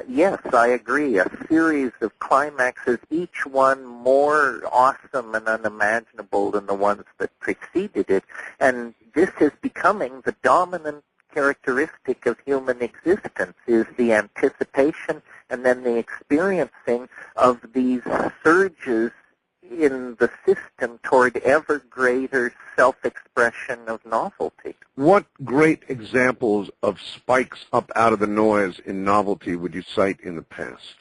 Speaker 2: Yes, I agree. A series of climaxes, each one more awesome and unimaginable than the ones that preceded it. And this is becoming the dominant characteristic of human existence, is the anticipation and then the experiencing of these surges in the system toward ever greater self-expression of novelty.
Speaker 1: What great examples of spikes up out of the noise in novelty would you cite in the past?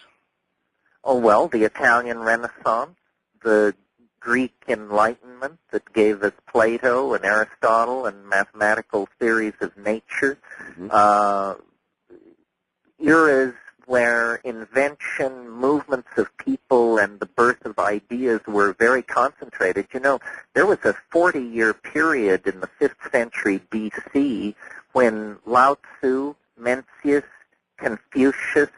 Speaker 2: Oh, well, the Italian Renaissance, the Greek Enlightenment that gave us Plato and Aristotle and mathematical theories of nature, eras where invention, movements of people, and the birth of ideas were very concentrated. You know, there was a 40-year period in the 5th century B.C. when Lao Tzu, Mencius, Confucius,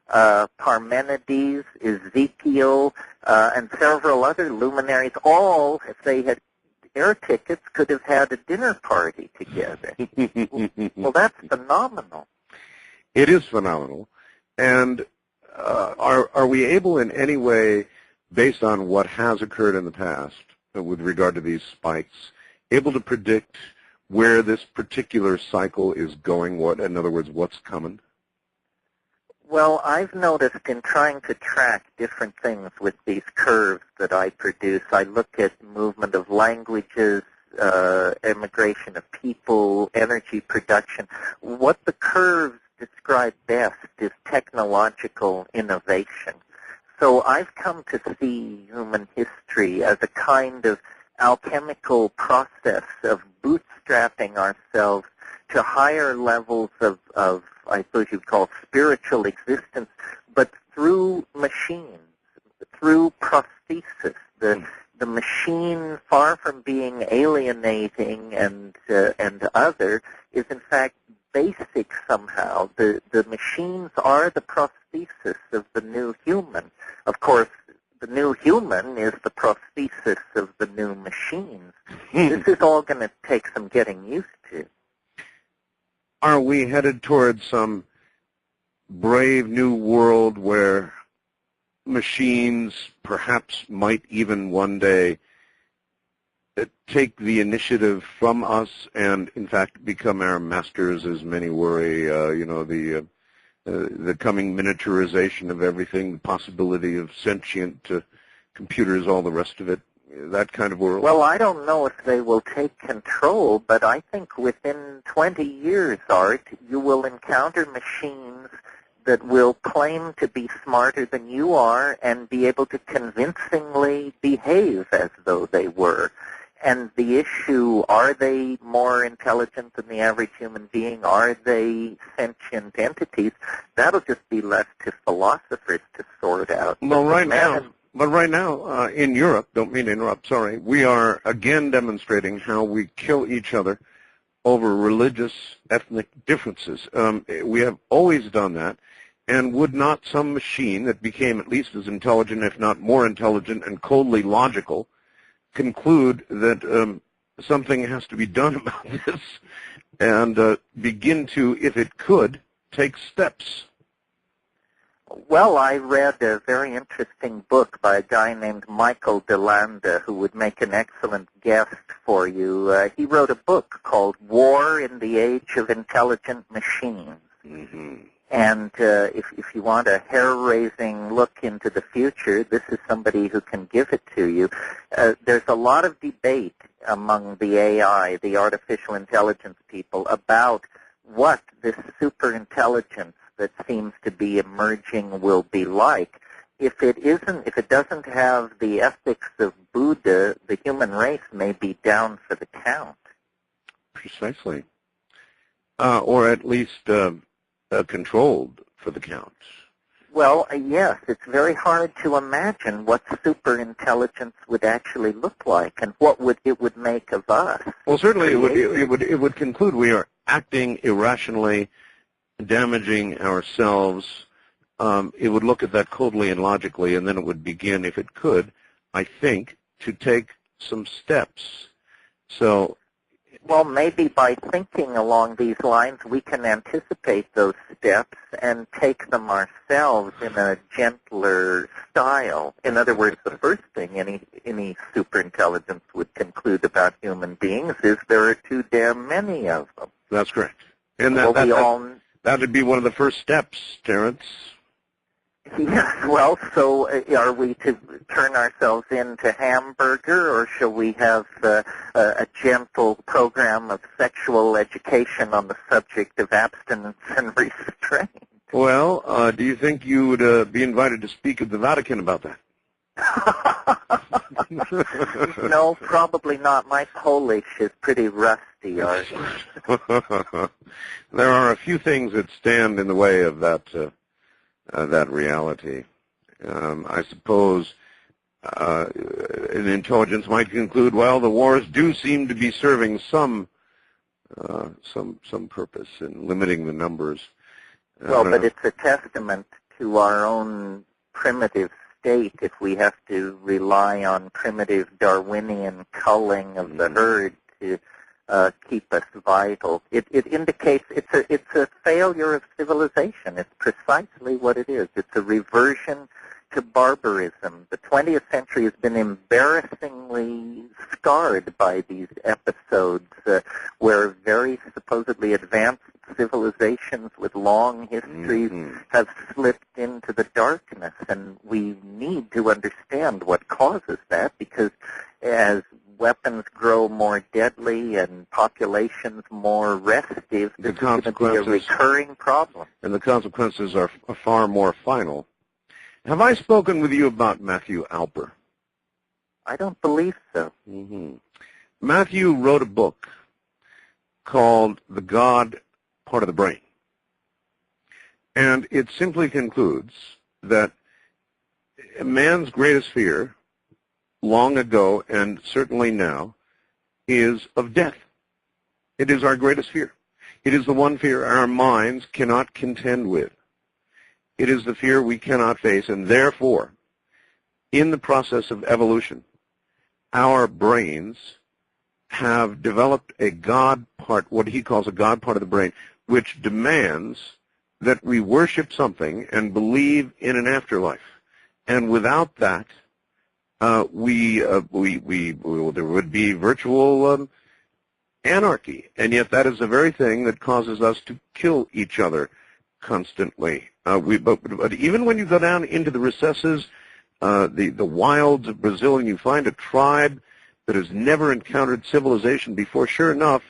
Speaker 2: Parmenides, Ezekiel, and several other luminaries, all, if they had air tickets, could have had a dinner party together. Well, that's phenomenal.
Speaker 1: It is phenomenal. And are we able in any way, based on what has occurred in the past with regard to these spikes, able to predict where this particular cycle is going? In other words, what's coming?
Speaker 2: Well, I've noticed in trying to track different things with these curves that I produce, I look at movement of languages, immigration of people, energy production. What the curves describe best is technological innovation. So I've come to see human history as a kind of alchemical process of bootstrapping ourselves to higher levels of I suppose you'd call spiritual existence, but through machines, through prosthesis. The machine, far from being alienating and other, is in fact basic somehow. The machines are the prosthesis of the new human. Of course, the new human is the prosthesis of the new machines. This is all going to take some getting used to.
Speaker 1: Are we headed towards some brave new world where machines perhaps might even one day take the initiative from us and, in fact, become our masters, as many worry, the coming miniaturization of everything, the possibility of sentient computers, all the rest of it, that kind of world?
Speaker 2: Well, I don't know if they will take control, but I think within 20 years, Art, you will encounter machines that will claim to be smarter than you are and be able to convincingly behave as though they were. And the issue, are they more intelligent than the average human being? Are they sentient entities? That'll just be left to philosophers to sort out.
Speaker 1: Well, right now, in Europe, don't mean to interrupt, sorry, we are again demonstrating how we kill each other over religious, ethnic differences. We have always done that, and would not some machine that became at least as intelligent, if not more intelligent and coldly logical, conclude that something has to be done about this and begin to, if it could, take steps?
Speaker 2: Well, I read a very interesting book by a guy named Michael DeLanda, who would make an excellent guest for you. He wrote a book called War in the Age of Intelligent Machines.
Speaker 1: Mm-hmm.
Speaker 2: And if you want a hair-raising look into the future, this is somebody who can give it to you. There's a lot of debate among the AI, the artificial intelligence people, about what this superintelligence that seems to be emerging will be like. If it doesn't have the ethics of Buddha, the human race may be down for the count.
Speaker 1: Precisely. Or at least controlled for the count.
Speaker 2: Well, yes, it's very hard to imagine what superintelligence would actually look like and what it would make of us.
Speaker 1: Well, certainly it would conclude we are acting irrationally, damaging ourselves. It would look at that coldly and logically, and then it would begin, if it could, I think, to take some steps. So,
Speaker 2: well, maybe by thinking along these lines, we can anticipate those steps and take them ourselves in a gentler style. In other words, the first thing any superintelligence would conclude about human beings is there are too damn many of them.
Speaker 1: That's correct. And that would be one of the first steps, Terence.
Speaker 2: Yes, well, so are we to turn ourselves into hamburger, or shall we have a gentle program of sexual education on the subject of abstinence and restraint?
Speaker 1: Well, do you think you would be invited to speak at the Vatican about that?
Speaker 2: No, probably not. My Polish is pretty rusty.
Speaker 1: There are a few things that stand in the way of that reality. I suppose an intelligence might conclude, well, the wars do seem to be serving some purpose in limiting the numbers.
Speaker 2: Well, but it's a testament to our own primitive state if we have to rely on primitive Darwinian culling of the herd to keep us vital. It indicates it's a failure of civilization. It's precisely what it is. It's a reversion to barbarism. The 20th century has been embarrassingly scarred by these episodes where very supposedly advanced civilizations with long histories have slipped into the darkness, and we need to understand what causes that, because as weapons grow more deadly and populations more restive, this is going to be a recurring problem.
Speaker 1: And the consequences are far more final. Have I spoken with you about Matthew Alper?
Speaker 2: I don't believe so.
Speaker 1: Matthew wrote a book called The God Part of the Brain. And it simply concludes that man's greatest fear, long ago and certainly now, is of death. It is our greatest fear. It is the one fear our minds cannot contend with. It is the fear we cannot face, and therefore, in the process of evolution, our brains have developed a God part, what he calls a God part of the brain, which demands that we worship something and believe in an afterlife. And without that, there would be virtual anarchy. And yet that is the very thing that causes us to kill each other constantly. But even when you go down into the recesses, the wilds of Brazil, and you find a tribe that has never encountered civilization before, sure enough,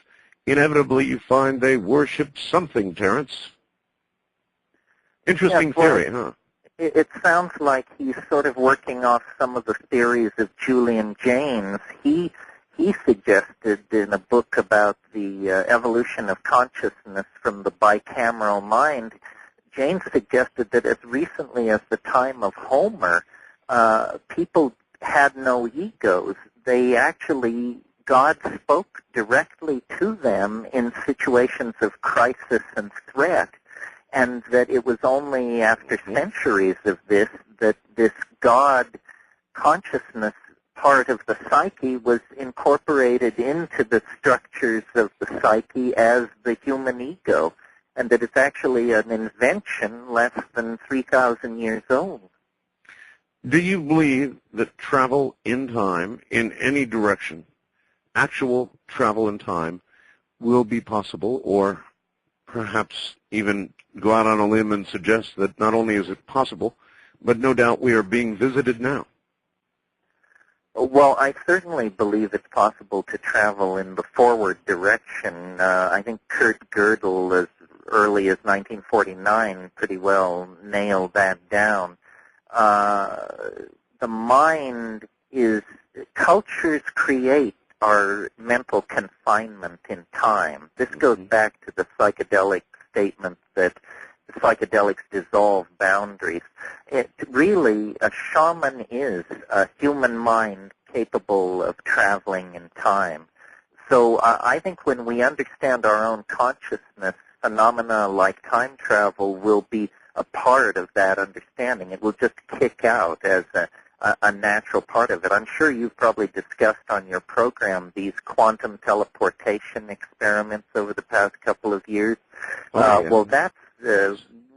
Speaker 1: inevitably you find they worship something, Terence. Interesting theory, huh?
Speaker 2: It sounds like he's sort of working off some of the theories of Julian Jaynes. He suggested in a book about the evolution of consciousness from the bicameral mind, Jaynes suggested that as recently as the time of Homer, people had no egos. They actually, God spoke directly to them in situations of crisis and threat, and that it was only after centuries of this that this God consciousness part of the psyche was incorporated into the structures of the psyche as the human ego. and that it's actually an invention less than 3,000 years old.
Speaker 1: Do you believe that travel in time, in any direction, actual travel in time, will be possible, or perhaps even go out on a limb and suggest that not only is it possible, but no doubt we are being visited now?
Speaker 2: Well, I certainly believe it's possible to travel in the forward direction. I think Kurt Gödel, as early as 1949, pretty well nailed that down. The mind is, cultures create our mental confinement in time. This goes back to the psychedelic statement that psychedelics dissolve boundaries. It really, a shaman is a human mind capable of traveling in time. So I think when we understand our own consciousness, phenomena like time travel will be a part of that understanding. It will just kick out as a natural part of it. I'm sure you've probably discussed on your program these quantum teleportation experiments over the past couple of years. Well, that's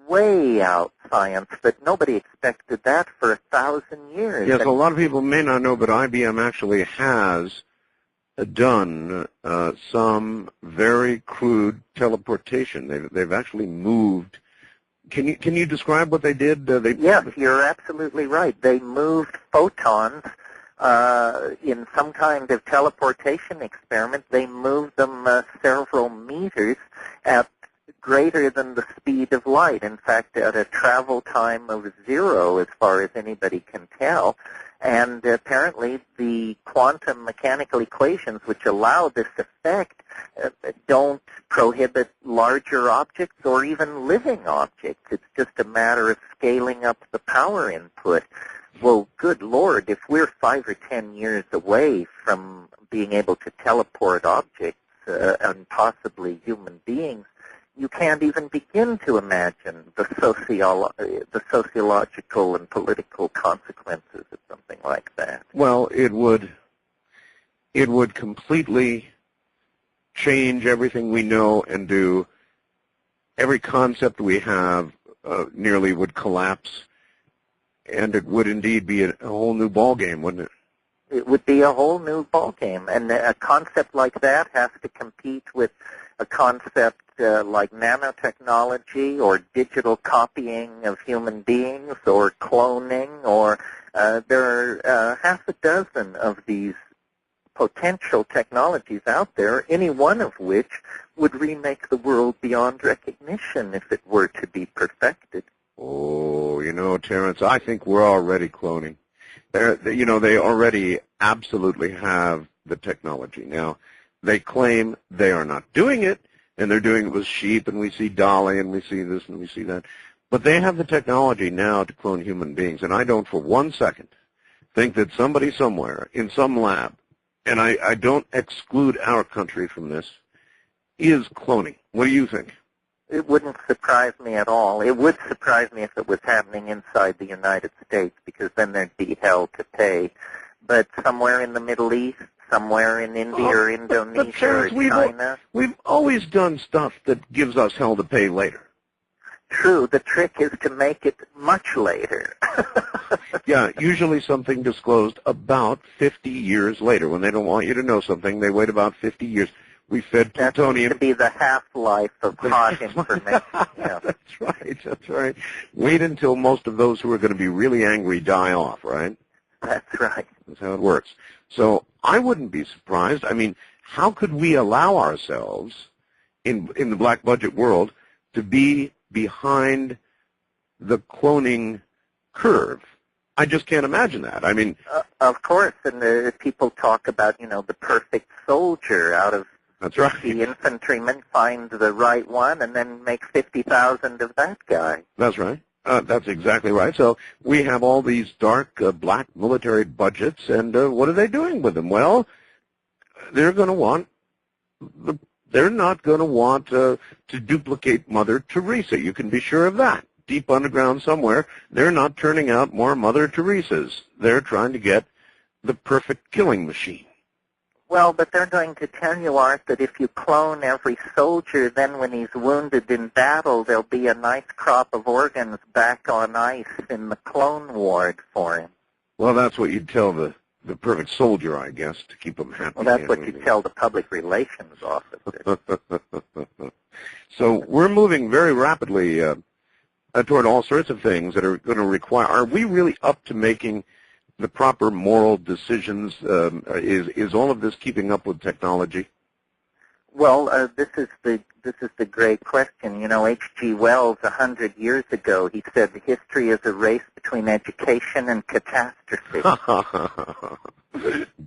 Speaker 2: way out science, but nobody expected that for 1,000 years.
Speaker 1: Yes, a lot of people may not know, but IBM actually has done some very crude teleportation. They've actually moved. Can you describe what they did?
Speaker 2: Yes, you're absolutely right. They moved photons in some kind of teleportation experiment. They moved them several meters at greater than the speed of light. In fact, at a travel time of 0, as far as anybody can tell. And apparently the quantum mechanical equations which allow this effect don't prohibit larger objects or even living objects. It's just a matter of scaling up the power input. Well, good Lord, if we're 5 or 10 years away from being able to teleport objects and possibly human beings, you can't even begin to imagine the sociological and political consequences of something like that.
Speaker 1: Well, it would completely change everything we know and do. Every concept we have nearly would collapse, and it would indeed be a whole new ballgame, wouldn't it?
Speaker 2: It would be a whole new ballgame, and a concept like that has to compete with a concept like nanotechnology or digital copying of human beings or cloning, or there are half a dozen of these potential technologies out there, any one of which would remake the world beyond recognition if it were to be perfected.
Speaker 1: Oh, Terence, I think we're already cloning. They already absolutely have the technology. Now, they claim they are not doing it, and they're doing it with sheep, and we see Dolly, and we see this, and we see that. But they have the technology now to clone human beings, and I don't for 1 second think that somebody somewhere in some lab, and I don't exclude our country from this, is cloning. What do you think?
Speaker 2: It wouldn't surprise me at all. It would surprise me if it was happening inside the United States, because then there'd be hell to pay. But somewhere in the Middle East, somewhere in India or Indonesia or China.
Speaker 1: We've always done stuff that gives us hell to pay later.
Speaker 2: True. The trick is to make it much later.
Speaker 1: Yeah, usually something disclosed about 50 years later. When they don't want you to know something, they wait about 50 years. We fed plutonium.
Speaker 2: That seems to be the half-life of hot information. Yeah.
Speaker 1: That's right. Wait until most of those who are going to be really angry die off, right?
Speaker 2: That's right.
Speaker 1: That's how it works. So I wouldn't be surprised. I mean, how could we allow ourselves in the black budget world to be behind the cloning curve? I just can't imagine that. I mean,
Speaker 2: of course, and people talk about, the perfect soldier out of
Speaker 1: that's right.
Speaker 2: The infantryman finds the right one and then make 50,000 of that guy.
Speaker 1: That's right. That's exactly right. So we have all these dark black military budgets, and what are they doing with them? Well, they're going to want they're not going to want to duplicate Mother Teresa. You can be sure of that. Deep underground somewhere, they're not turning out more Mother Teresas. They're trying to get the perfect killing machine.
Speaker 2: Well, but they're going to tell you, Art, that if you clone every soldier, then when he's wounded in battle, there'll be a nice crop of organs back on ice in the clone ward for him.
Speaker 1: Well, that's what you'd tell the perfect soldier, I guess, to keep him happy.
Speaker 2: Well, that's what you tell the public relations officer.
Speaker 1: So we're moving very rapidly toward all sorts of things that are going to require. Are we really up to making the proper moral decisions? Is all of this keeping up with technology?
Speaker 2: Well, this is the great question. You know, H.G. Wells 100 years ago, he said history is a race between education and catastrophe.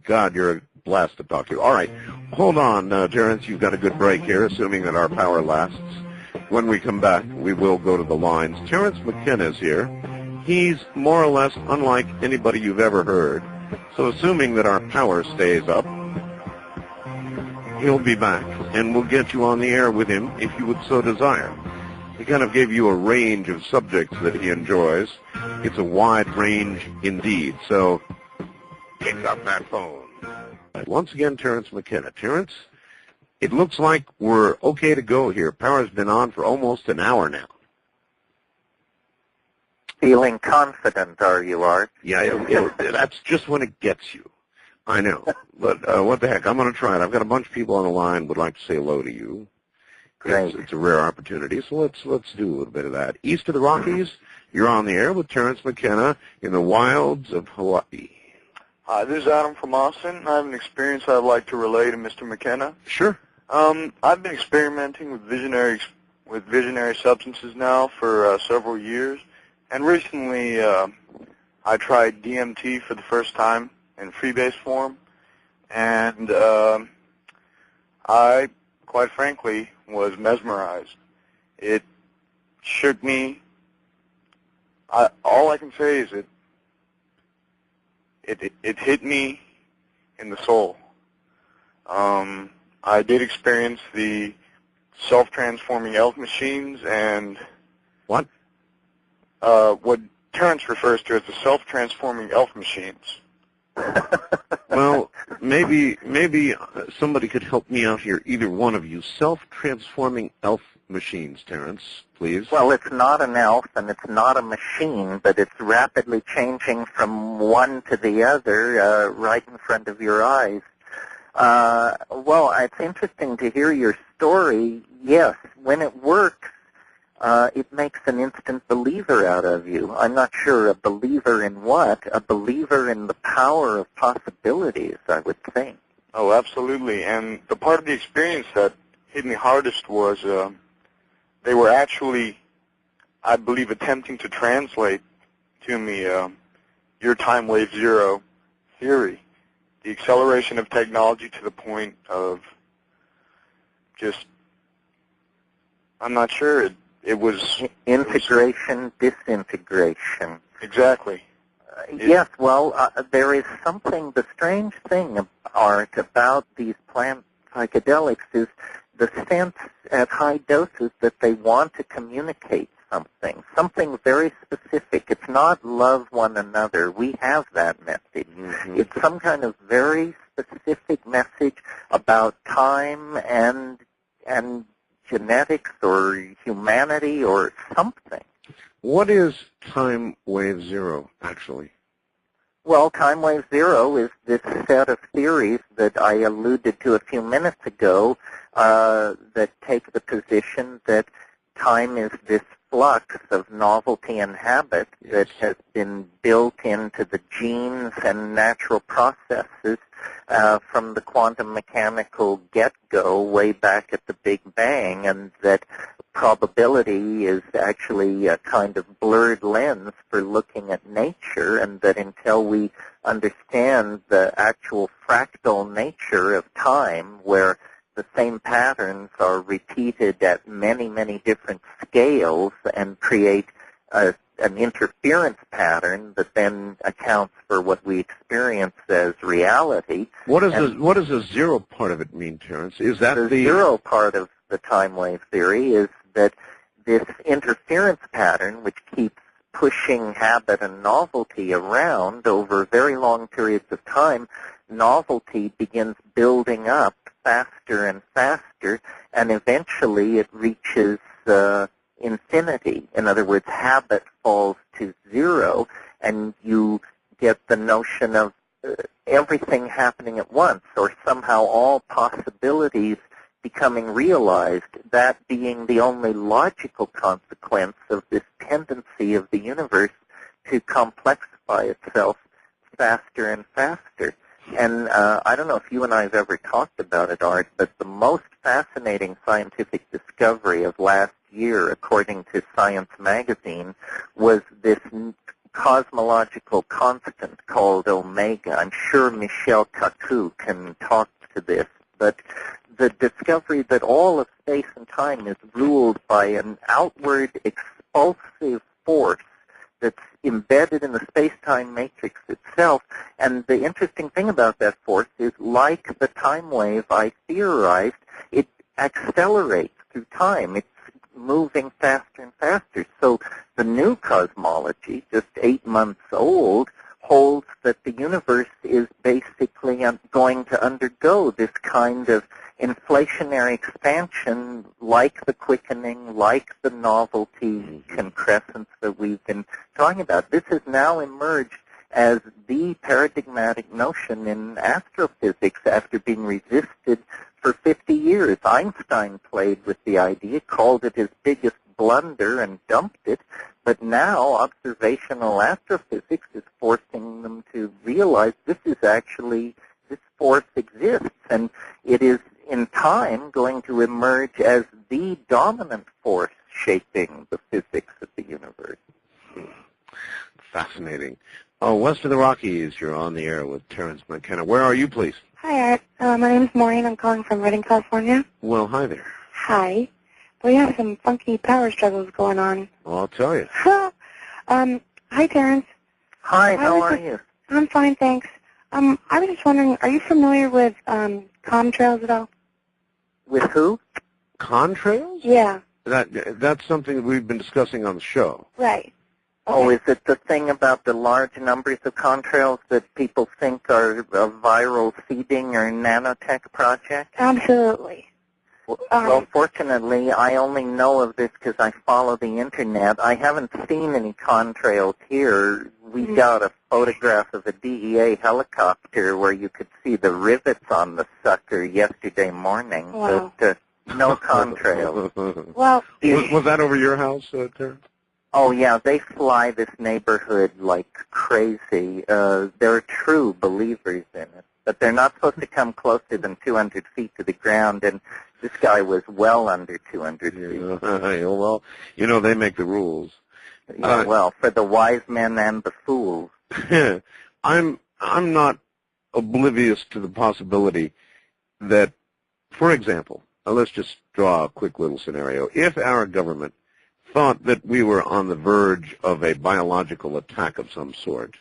Speaker 1: God, you're a blast to talk to. All right, hold on, Terence. You've got a good break here, assuming that our power lasts. When we come back, we will go to the lines. Terence McKenna is here. He's more or less unlike anybody you've ever heard. So assuming that our power stays up, he'll be back, and we'll get you on the air with him if you would so desire. He kind of gave you a range of subjects that he enjoys. It's a wide range indeed, so pick up that phone. Once again, Terence McKenna. Terence, it looks like we're okay to go here. Power's been on for almost an hour now.
Speaker 2: Feeling confident, are you, Art?
Speaker 1: Yeah, that's just when it gets you. I know, but what the heck, I'm going to try it. I've got a bunch of people on the line would like to say hello to you.
Speaker 2: Great.
Speaker 1: It's a rare opportunity, so let's do a little bit of that. East of the Rockies, you're on the air with Terence McKenna in the wilds of Hawaii.
Speaker 4: Hi, this is Adam from Austin. I have an experience I'd like to relay to Mr. McKenna.
Speaker 1: Sure.
Speaker 4: I've been experimenting with visionary substances now for several years, and recently I tried DMT for the first time in freebase form, and I, quite frankly, was mesmerized. It shook me. All I can say is it hit me in the soul. I did experience the self-transforming elf machines and
Speaker 1: what
Speaker 4: Terence refers to as the self-transforming elf machines.
Speaker 1: Well, maybe somebody could help me out here, either one of you. Self-transforming elf machines, Terence, please.
Speaker 2: Well, it's not an elf and it's not a machine, but it's rapidly changing from one to the other right in front of your eyes. Well, it's interesting to hear your story. Yes, when it works, it makes an instant believer out of you. I'm not sure a believer in what, a believer in the power of possibilities, I would think.
Speaker 4: Oh, absolutely. And the part of the experience that hit me hardest was they were actually, I believe, attempting to translate to me your time wave zero theory, the acceleration of technology to the point of just, I'm not sure, it was
Speaker 2: integration, disintegration.
Speaker 4: Exactly.
Speaker 2: Yes, well, there is something, the strange thing, Art, about these plant psychedelics is the sense at high doses that they want to communicate something very specific. It's not love one another. We have that message. Mm-hmm. It's some kind of very specific message about time and genetics or humanity or something.
Speaker 1: What is time wave zero, actually?
Speaker 2: Well, time wave zero is this set of theories that I alluded to a few minutes ago that take the position that time is this flux of novelty and habit that has been built into the genes and natural processes from the quantum mechanical get-go way back at the Big Bang, and that probability is actually a kind of blurred lens for looking at nature, and that until we understand the actual fractal nature of time, where the same patterns are repeated at many, many different scales and create an interference pattern that then accounts for what we experience as reality.
Speaker 1: What does the zero part of it mean, Terence? Is that
Speaker 2: the zero part of the time wave theory is that this interference pattern, which keeps pushing habit and novelty around over very long periods of time, novelty begins building up faster and faster, and eventually it reaches infinity. In other words, habit falls to zero, and you get the notion of everything happening at once, or somehow all possibilities becoming realized, that being the only logical consequence of this tendency of the universe to complexify itself faster and faster. And I don't know if you and I have ever talked about it, Art, but the most fascinating scientific discovery of last year, according to Science magazine, was this cosmological constant called omega. I'm sure Michel Kaku can talk to this, but the discovery that all of space and time is ruled by an outward expulsive force that's embedded in the space-time matrix itself. And the interesting thing about that force is, like the time wave I theorized, it accelerates through time. It's moving faster and faster. So the new cosmology, just 8 months old, holds that the universe is basically going to undergo this kind of inflationary expansion, like the quickening, like the novelty concrescence that we've been talking about. This has now emerged as the paradigmatic notion in astrophysics after being resisted for 50 years. Einstein played with the idea, called it his biggest blunder, and dumped it. But now observational astrophysics is forcing them to realize this force exists, and it is in time going to emerge as the dominant force shaping the physics of the universe.
Speaker 1: Fascinating. Oh, west of the Rockies, you're on the air with Terence McKenna. Where are you, please?
Speaker 5: Hi, Art. My name is Maureen. I'm calling from Redding, California.
Speaker 1: Well, hi there.
Speaker 5: Hi. We have some funky power struggles going on.
Speaker 1: Well, I'll tell you.
Speaker 5: Hi, Terence.
Speaker 2: Hi, how are you?
Speaker 5: I'm fine, thanks. I was just wondering, are you familiar with contrails at all?
Speaker 2: With who?
Speaker 1: Contrails?
Speaker 5: Yeah.
Speaker 1: That's something we've been discussing on the show.
Speaker 5: Right.
Speaker 2: Oh, is it the thing about the large numbers of contrails that people think are a viral seeding or nanotech project?
Speaker 5: Absolutely.
Speaker 2: Well, fortunately, I only know of this because I follow the Internet. I haven't seen any contrails here. We got a photograph of a DEA helicopter where you could see the rivets on the sucker yesterday morning.
Speaker 5: Wow.
Speaker 2: But no contrails.
Speaker 5: Well,
Speaker 1: was that over your house, Terence?
Speaker 2: Oh, yeah, they fly this neighborhood like crazy. They're true believers in it. But they're not supposed to come closer than 200 feet to the ground, and this guy was well under 200 feet.
Speaker 1: Well, they make the rules.
Speaker 2: Yeah, well, for the wise men and the fools.
Speaker 1: I'm not oblivious to the possibility that, for example, let's just draw a quick little scenario. If our government thought that we were on the verge of a biological attack of some sort,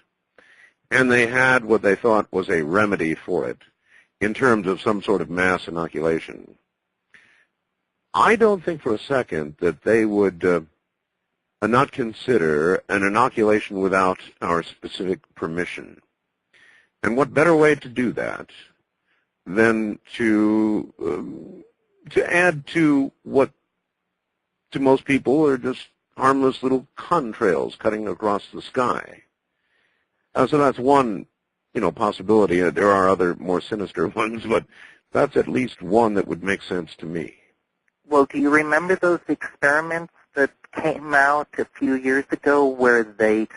Speaker 1: and they had what they thought was a remedy for it in terms of some sort of mass inoculation, I don't think for a second that they would not consider an inoculation without our specific permission. And what better way to do that than to add to what to most people are just harmless little contrails cutting across the sky. So that's one, possibility. There are other more sinister ones, but that's at least one that would make sense to me.
Speaker 2: Well, do you remember those experiments that came out a few years ago where they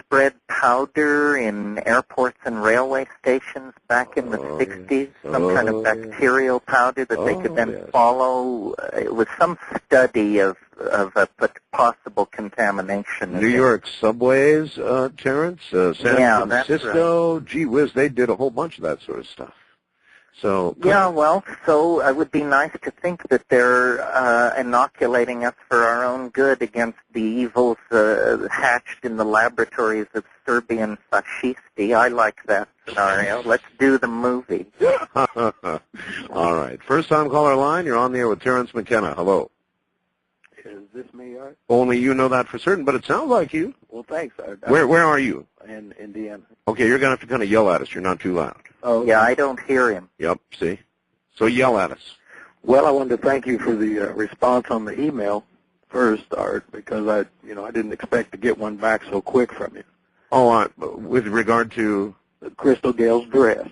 Speaker 2: spread powder in airports and railway stations back in the 60s, some kind of bacterial powder that they could then follow? It was some study of a possible contamination.
Speaker 1: New York subways, Terence, San Francisco,
Speaker 2: right.
Speaker 1: Gee whiz, they did a whole bunch of that sort of stuff. So
Speaker 2: yeah, well, so it would be nice to think that they're inoculating us for our own good against the evils hatched in the laboratories of Serbian fascisti. I like that scenario. Let's do the movie.
Speaker 1: All right. First time caller line, you're on the air with Terence McKenna. Hello.
Speaker 6: Is this me, Art?
Speaker 1: Only you know that for certain, but it sounds like you.
Speaker 6: Well, thanks, Art.
Speaker 1: Where are you?
Speaker 6: In Indiana.
Speaker 1: Okay, you're going to have to kind of yell at us. You're not too loud.
Speaker 6: Oh,
Speaker 2: Yeah, I don't hear him.
Speaker 1: Yep, see? So yell at us.
Speaker 6: well, I wanted to thank you for the response on the email first, Art, because I didn't expect to get one back so quick from you.
Speaker 1: Oh, with regard to...
Speaker 6: Crystal Gale's dress.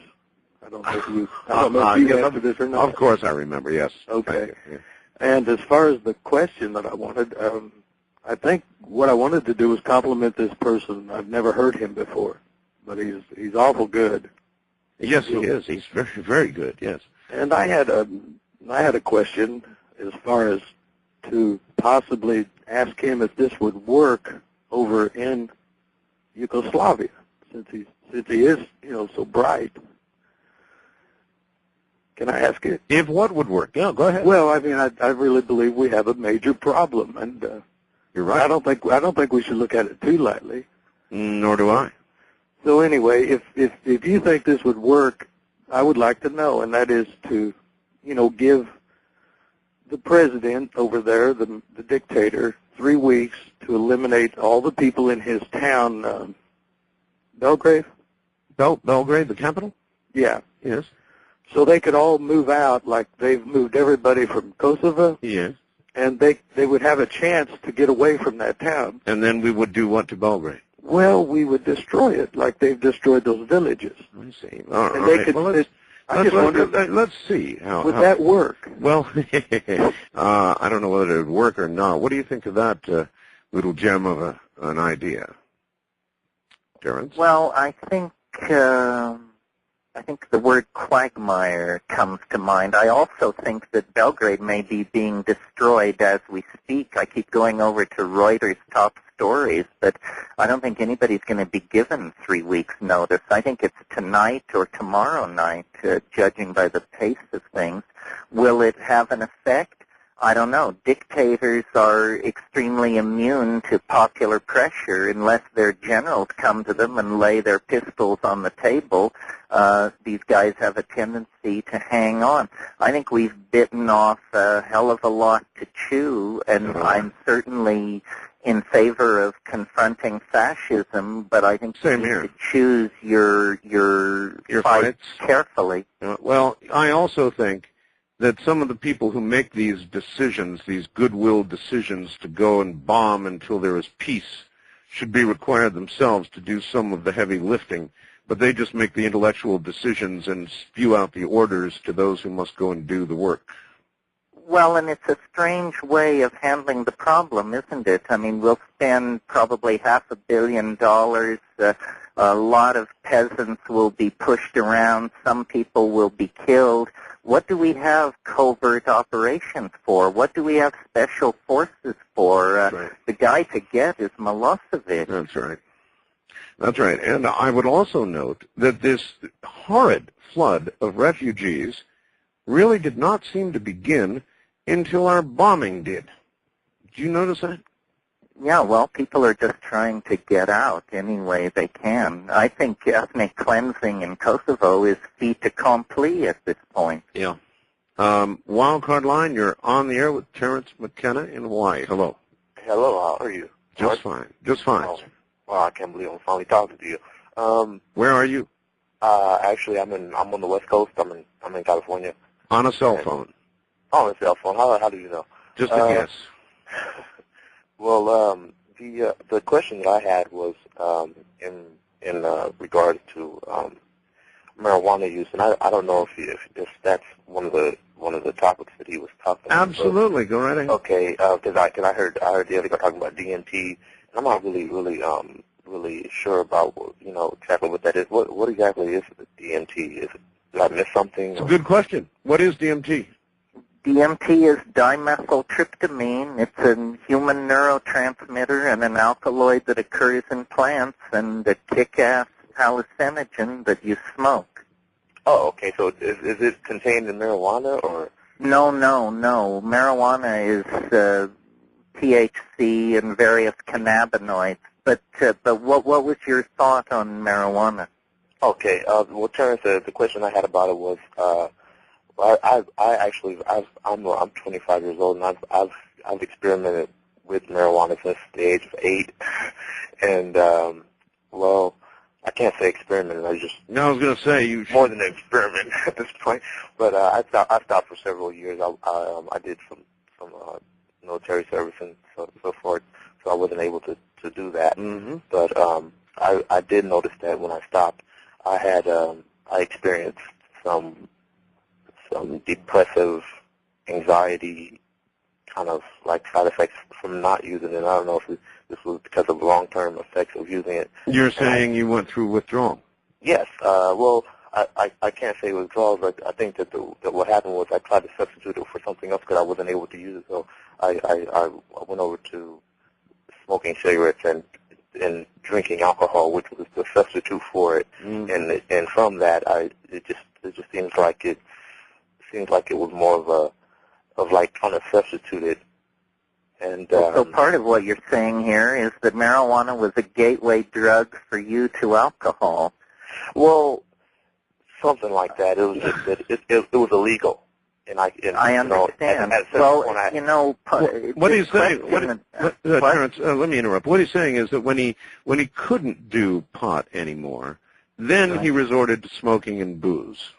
Speaker 6: I don't know if you answered this or not.
Speaker 1: Of course I remember, yes.
Speaker 6: Okay.
Speaker 1: Yeah.
Speaker 6: And as far as the question that I wanted, I think what I wanted to do was compliment this person. I've never heard him before, but he's awful good.
Speaker 1: Yes, he is. He's very, very good, yes.
Speaker 6: And I had a question as far as to possibly ask him if this would work over in Yugoslavia, since he is, so bright. Can I ask it?
Speaker 1: If what would work? Yeah, go ahead.
Speaker 6: Well, I mean, I really believe we have a major problem, and
Speaker 1: you're right.
Speaker 6: I don't think we should look at it too lightly.
Speaker 1: Nor do I.
Speaker 6: So anyway, if you think this would work, I would like to know, and that is to, give the president over there, the dictator, 3 weeks to eliminate all the people in his town, Belgrade?
Speaker 1: Belgrade, the capital?
Speaker 6: Yeah.
Speaker 1: Yes.
Speaker 6: So they could all move out like they've moved everybody from Kosovo.
Speaker 1: Yes.
Speaker 6: And they would have a chance to get away from that town.
Speaker 1: And then we would do what to Belgrade?
Speaker 6: Well, we would destroy it like they've destroyed those villages.
Speaker 1: I see. All
Speaker 6: and
Speaker 1: right.
Speaker 6: they could,
Speaker 1: well, let's see.
Speaker 6: Would that work?
Speaker 1: Well, I don't know whether it would work or not. What do you think of that little gem of an idea, Terence?
Speaker 2: Well, I think the word quagmire comes to mind. I also think that Belgrade may be being destroyed as we speak. I keep going over to Reuters' top stories, but I don't think anybody's going to be given 3 weeks' notice. I think it's tonight or tomorrow night, judging by the pace of things. Will it have an effect? I don't know. Dictators are extremely immune to popular pressure unless their generals come to them and lay their pistols on the table. These guys have a tendency to hang on. I think we've bitten off a hell of a lot to chew, and I'm certainly in favor of confronting fascism, but I think you need to choose your fights carefully.
Speaker 1: Well, I also think that some of the people who make these decisions, these goodwill decisions to go and bomb until there is peace, should be required themselves to do some of the heavy lifting, but they just make the intellectual decisions and spew out the orders to those who must go and do the work.
Speaker 2: Well, and it's a strange way of handling the problem, isn't it? I mean, we'll spend probably $500 million. A lot of peasants will be pushed around. Some people will be killed. What do we have covert operations for? What do we have special forces for?
Speaker 1: Right.
Speaker 2: The guy to get is Milosevic.
Speaker 1: That's right. That's right. And I would also note that this horrid flood of refugees really did not seem to begin until our bombing did. Did you notice that?
Speaker 2: Yeah, well, people are just trying to get out any way they can. I think ethnic cleansing in Kosovo is fait accompli at this point.
Speaker 1: Yeah. Wildcard line, you're on the air with Terence McKenna in Hawaii. Hello.
Speaker 7: Hello, how are you?
Speaker 1: Just fine. Just fine.
Speaker 7: Oh, well, I can't believe I'm finally talking to you.
Speaker 1: Where are you?
Speaker 7: Actually, I'm on the West Coast. I'm in California.
Speaker 1: On a cell phone.
Speaker 7: On a cell phone. How do you know?
Speaker 1: Just a guess.
Speaker 7: Well, the question that I had was in regards to marijuana use, and I don't know if that's one of the topics that he was talking about.
Speaker 1: Absolutely, go right ahead.
Speaker 7: Okay, because I heard the other guy talking about DMT, and I'm not really sure about exactly what that is. What exactly is the DMT? Did I miss something?
Speaker 1: It's a good question. What is DMT?
Speaker 2: DMT is dimethyltryptamine. It's a human neurotransmitter and an alkaloid that occurs in plants and a kick-ass hallucinogen that you smoke.
Speaker 7: Oh, okay. So is it contained in marijuana or?
Speaker 2: No. Marijuana is THC and various cannabinoids. But what was your thought on marijuana?
Speaker 7: Okay. Well, Terence, the question I had about it was, I'm 25 years old, and I've experimented with marijuana since the age of 8, and I can't say experiment. I
Speaker 1: was going to say you should.
Speaker 7: More than an experiment at this point. But I stopped for several years. I did some military service and so forth, so I wasn't able to do that.
Speaker 1: Mm-hmm.
Speaker 7: But I did notice that when I stopped, I experienced some depressive anxiety kind of like side effects from not using it. I don't know if this was because of long-term effects of using it.
Speaker 1: You're saying you went through withdrawal?
Speaker 7: Yes. Well, I can't say withdrawal, but I think that what happened was I tried to substitute it for something else because I wasn't able to use it. So I went over to smoking cigarettes and drinking alcohol, which was the substitute for it. Mm. And from that, it just seems like it was more of like trying to substitute it. And
Speaker 2: so part of what you're saying here is that marijuana was a gateway drug for you to alcohol.
Speaker 7: Well, something like that. It was just that it was illegal, and I
Speaker 2: understand.
Speaker 1: What he's saying, Terence, let me interrupt. What he's saying is that when he couldn't do pot anymore, then he resorted to smoking and booze.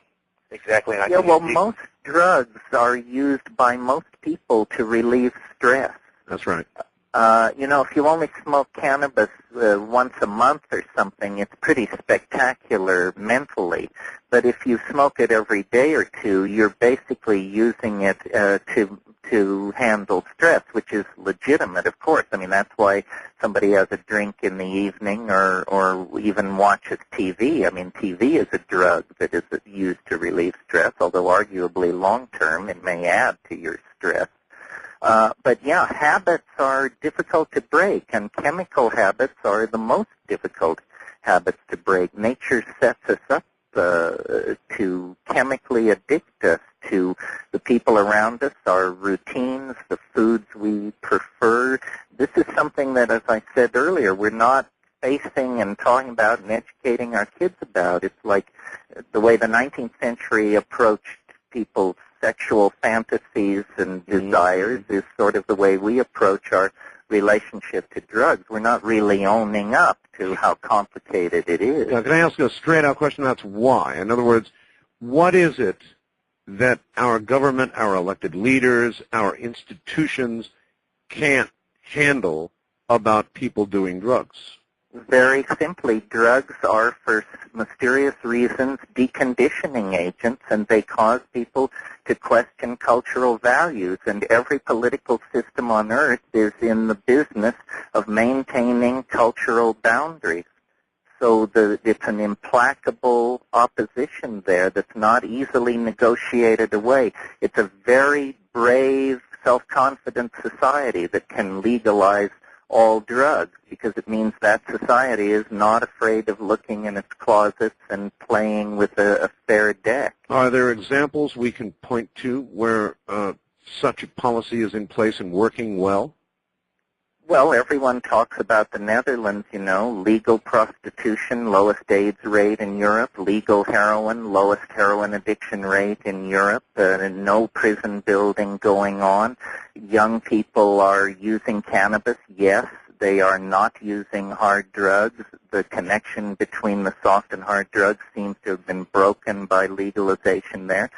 Speaker 7: Exactly.
Speaker 2: Most drugs are used by most people to relieve stress.
Speaker 1: That's right.
Speaker 2: If you only smoke cannabis once a month or something, it's pretty spectacular mentally. But if you smoke it every day or two, you're basically using it to handle stress, which is legitimate, of course. I mean, that's why somebody has a drink in the evening or even watches TV. I mean, TV is a drug that is used to relieve stress, although arguably long-term it may add to your stress. But yeah, habits are difficult to break, and chemical habits are the most difficult habits to break. Nature sets us up to chemically addict us to the people around us, our routines, the foods we prefer. This is something that, as I said earlier, we're not facing and talking about and educating our kids about. It's like the way the 19th century approached people's sexual fantasies and desires is sort of the way we approach our relationship to drugs. We're not really owning up to how complicated it is.
Speaker 1: Now, can I ask a straight-out question? That's why. In other words, what is it that our government, our elected leaders, our institutions can't handle about people doing drugs?
Speaker 2: Very simply, drugs are, for mysterious reasons, deconditioning agents, and they cause people to question cultural values. And every political system on earth is in the business of maintaining cultural boundaries. So it's an implacable opposition there that's not easily negotiated away. It's a very brave, self-confident society that can legalize all drugs, because it means that society is not afraid of looking in its closets and playing with a fair deck.
Speaker 1: Are there examples we can point to where such a policy is in place and working well?
Speaker 2: Well, everyone talks about the Netherlands, legal prostitution, lowest AIDS rate in Europe, legal heroin, lowest heroin addiction rate in Europe, no prison building going on. Young people are using cannabis, yes. They are not using hard drugs. The connection between the soft and hard drugs seems to have been broken by legalization there.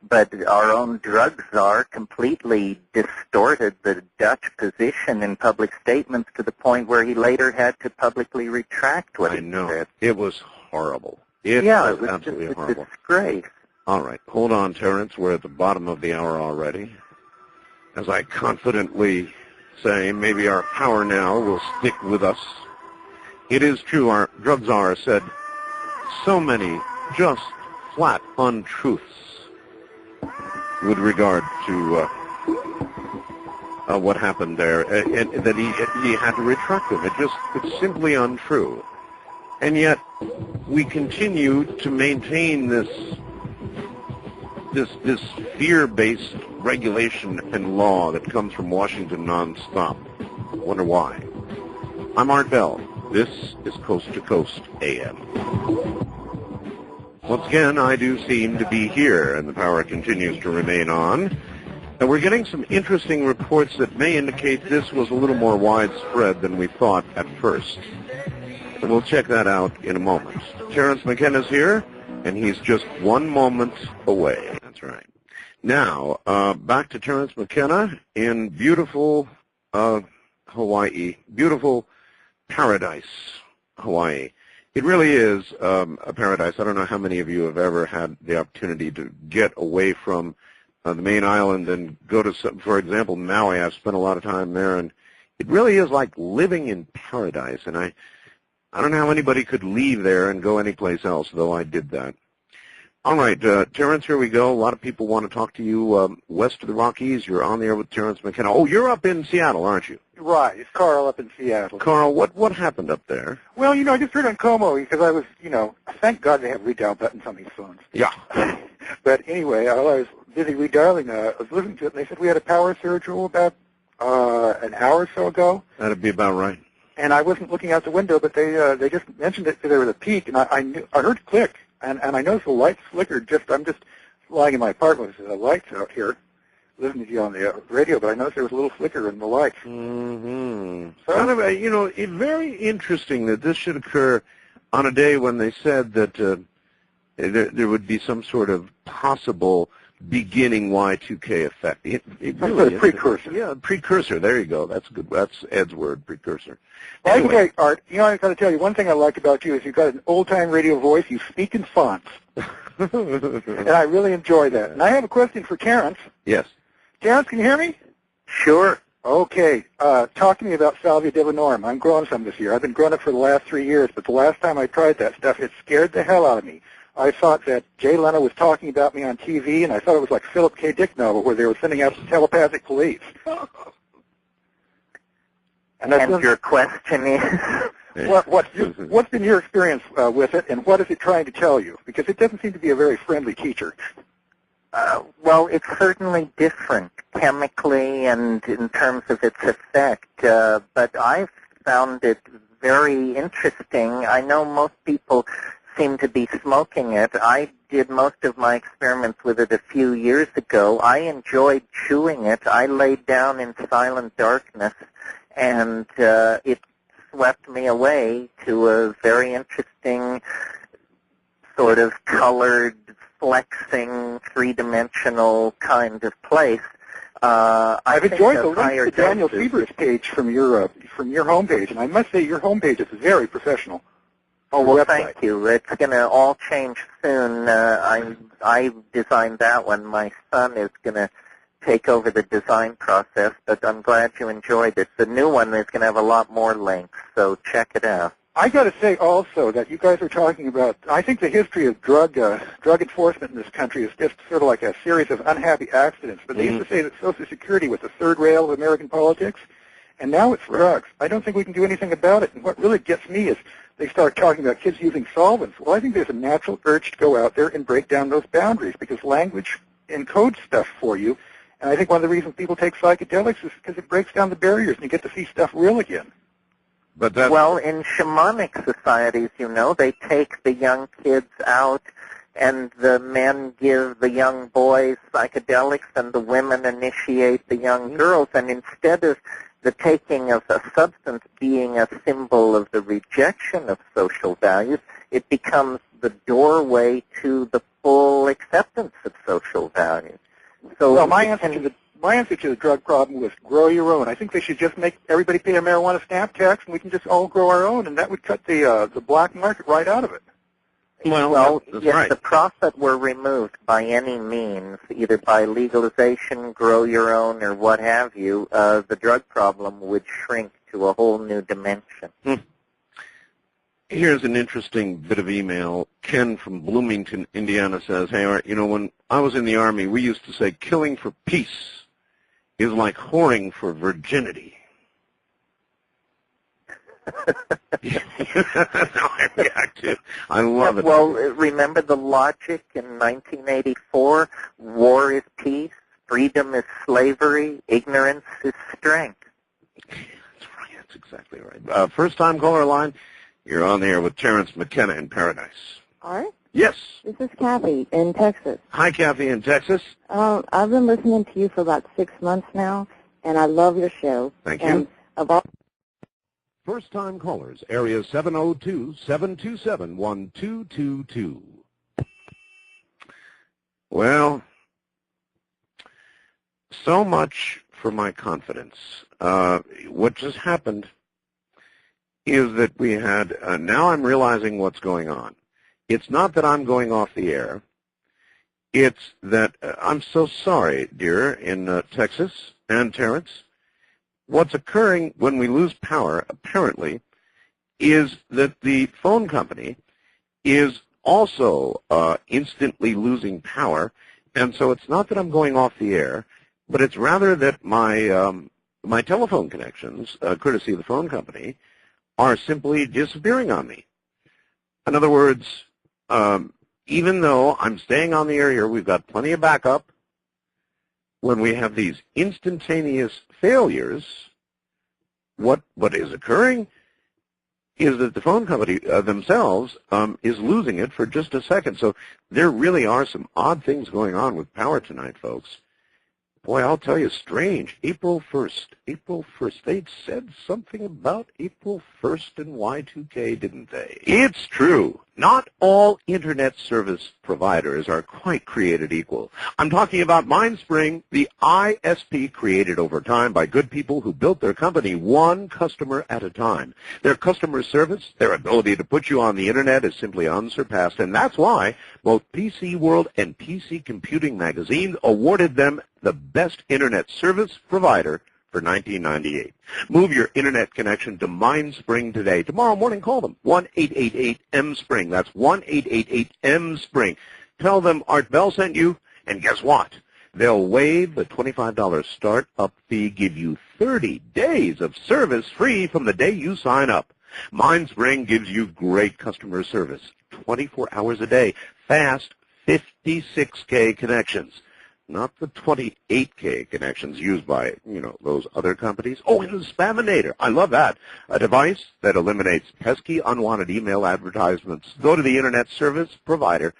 Speaker 2: But our own drug czar completely distorted the Dutch position in public statements to the point where he later had to publicly retract what he said.
Speaker 1: It was horrible. It was absolutely horrible.
Speaker 2: A disgrace.
Speaker 1: All right. Hold on, Terence. We're at the bottom of the hour already. As I confidently say, maybe our power now will stick with us. It is true, our drug czar said so many just flat untruths with regard to what happened there, and that he had to retract them. It's simply untrue. And yet we continue to maintain this fear-based regulation and law that comes from Washington nonstop. I wonder why. I'm Art Bell. This is Coast to Coast AM. Once again, I do seem to be here, and the power continues to remain on. And we're getting some interesting reports that may indicate this was a little more widespread than we thought at first. We'll check that out in a moment. Terence McKenna's here, and he's just 1 moment away. That's right. Now, back to Terence McKenna in beautiful Hawaii, beautiful Paradise, Hawaii. It really is a paradise. I don't know how many of you have ever had the opportunity to get away from the main island and go to, for example, Maui. I've spent a lot of time there, and it really is like living in paradise. And I don't know how anybody could leave there and go anyplace else, though I did that. All right, Terence, here we go. A lot of people want to talk to you west of the Rockies. You're on the air with Terence McKenna. Oh, you're up in Seattle, aren't you?
Speaker 8: Right. It's Carl up in Seattle.
Speaker 1: Carl, what happened up there?
Speaker 8: Well, I just heard on Como because I was, thank God they have redial buttons on these phones.
Speaker 1: Yeah.
Speaker 8: But anyway, while I was busy redialing, I was listening to it, and they said we had a power surge about an hour or so ago.
Speaker 1: That'd be about right.
Speaker 8: And I wasn't looking out the window, but they just mentioned it because there was a peak, and I heard it click, and I noticed the lights flickered. I'm just lying in my apartment with the lights out here, listening to you on the radio, but I noticed there was a little flicker in the lights.
Speaker 1: Mm-hmm. So, kind of, it's very interesting that this should occur on a day when they said that there would be some sort of possible beginning Y2K effect. It really is.
Speaker 8: Precursor.
Speaker 1: Yeah, precursor. There you go. That's good. That's Ed's word, precursor.
Speaker 8: Well,
Speaker 1: Anyway.
Speaker 8: Art, I got to tell you, one thing I like about you is you've got an old-time radio voice. You speak in fonts. And I really enjoy that. And I have a question for Terence.
Speaker 1: Yes.
Speaker 8: Terence, can you hear me?
Speaker 2: Sure.
Speaker 8: Okay. Talk to me about Salvia divinorum. I'm growing some this year. I've been growing it for the last 3 years, but the last time I tried that stuff, it scared the hell out of me. I thought that Jay Leno was talking about me on TV, and I thought it was like Philip K. Dick novel where they were sending out telepathic police.
Speaker 2: And your question is?
Speaker 8: What's been your experience with it, and what is it trying to tell you? Because it doesn't seem to be a very friendly teacher.
Speaker 2: Well, it's certainly different chemically and in terms of its effect, but I've found it very interesting. I know most people seem to be smoking it. I did most of my experiments with it a few years ago. I enjoyed chewing it. I laid down in silent darkness, and it swept me away to a very interesting sort of colored, flexing, three-dimensional kind of place.
Speaker 8: I've enjoyed the link to Daniel Siebert's page from your homepage, and I must say your homepage is very professional.
Speaker 2: Oh, well, thank you. It's going to all change soon. I designed that one. My son is going to take over the design process, but I'm glad you enjoyed it. The new one is going to have a lot more links, so check it out.
Speaker 8: I got to say also that you guys are talking about, I think the history of drug enforcement in this country is just sort of like a series of unhappy accidents. But they used to say that Social Security was the third rail of American politics, and now it's drugs. I don't think we can do anything about it. And what really gets me is they start talking about kids using solvents. Well, I think there's a natural urge to go out there and break down those boundaries because language encodes stuff for you. And I think one of the reasons people take psychedelics is because it breaks down the barriers and you get to see stuff real again.
Speaker 1: But that's...
Speaker 2: Well, in shamanic societies, they take the young kids out and the men give the young boys psychedelics and the women initiate the young girls. And instead of the taking of a substance being a symbol of the rejection of social values, it becomes the doorway to the full acceptance of social values. So
Speaker 8: well, my answer to the drug problem was grow your own. I think they should just make everybody pay a marijuana stamp tax, and we can just all grow our own, and that would cut the black market right out of it.
Speaker 2: Well,
Speaker 1: that's
Speaker 2: if
Speaker 1: right.
Speaker 2: the profit were removed by any means, either by legalization, grow your own, or what have you, the drug problem would shrink to a whole new dimension.
Speaker 1: Here's an interesting bit of email. Ken from Bloomington, Indiana says, hey, Art, when I was in the Army, we used to say killing for peace is like whoring for virginity. I react to. I love it.
Speaker 2: Well, remember the logic in 1984? War is peace, freedom is slavery, ignorance is strength.
Speaker 1: That's right. That's exactly right. First-time caller line. You're on the air with Terence McKenna in Paradise.
Speaker 9: Art?
Speaker 1: Yes.
Speaker 9: This is Kathy in Texas.
Speaker 1: Hi, Kathy in Texas.
Speaker 9: I've been listening to you for about 6 months now, and I love your show.
Speaker 1: Thank
Speaker 9: and
Speaker 1: you.
Speaker 9: Of all
Speaker 3: First-time callers, area 702-727-1222.
Speaker 1: Well, so much for my confidence. What just happened is that we had, now I'm realizing what's going on. It's not that I'm going off the air. It's that, I'm so sorry, dear, in Texas and Terrence. What's occurring when we lose power, apparently, is that the phone company is also instantly losing power, and so it's not that I'm going off the air, but it's rather that my my telephone connections, courtesy of the phone company, are simply disappearing on me. In other words, even though I'm staying on the air here, we've got plenty of backup. When we have these instantaneous failures, what is occurring is that the phone company themselves is losing it for just a second. So there really are some odd things going on with power tonight, folks. Boy, I'll tell you, strange. April 1st. They said something about April 1st and Y2K, didn't they? It's true. Not all Internet service providers are quite created equal. I'm talking about MindSpring, the ISP created over time by good people who built their company one customer at a time. Their customer service, their ability to put you on the Internet is simply unsurpassed, and that's why both PC World and PC Computing magazine awarded them the best Internet service provider for 1998. Move your Internet connection to MindSpring today. Tomorrow morning, call them, 1-888-M-SPRING. That's 1-888-M-SPRING. Tell them Art Bell sent you, and guess what? They'll waive the $25 startup fee, give you 30 days of service free from the day you sign up. MindSpring gives you great customer service, 24 hours a day, fast 56K connections. Not the 28K connections used by, those other companies. Oh, and a Spaminator. I love that. A device that eliminates pesky, unwanted email advertisements. Go to the Internet service provider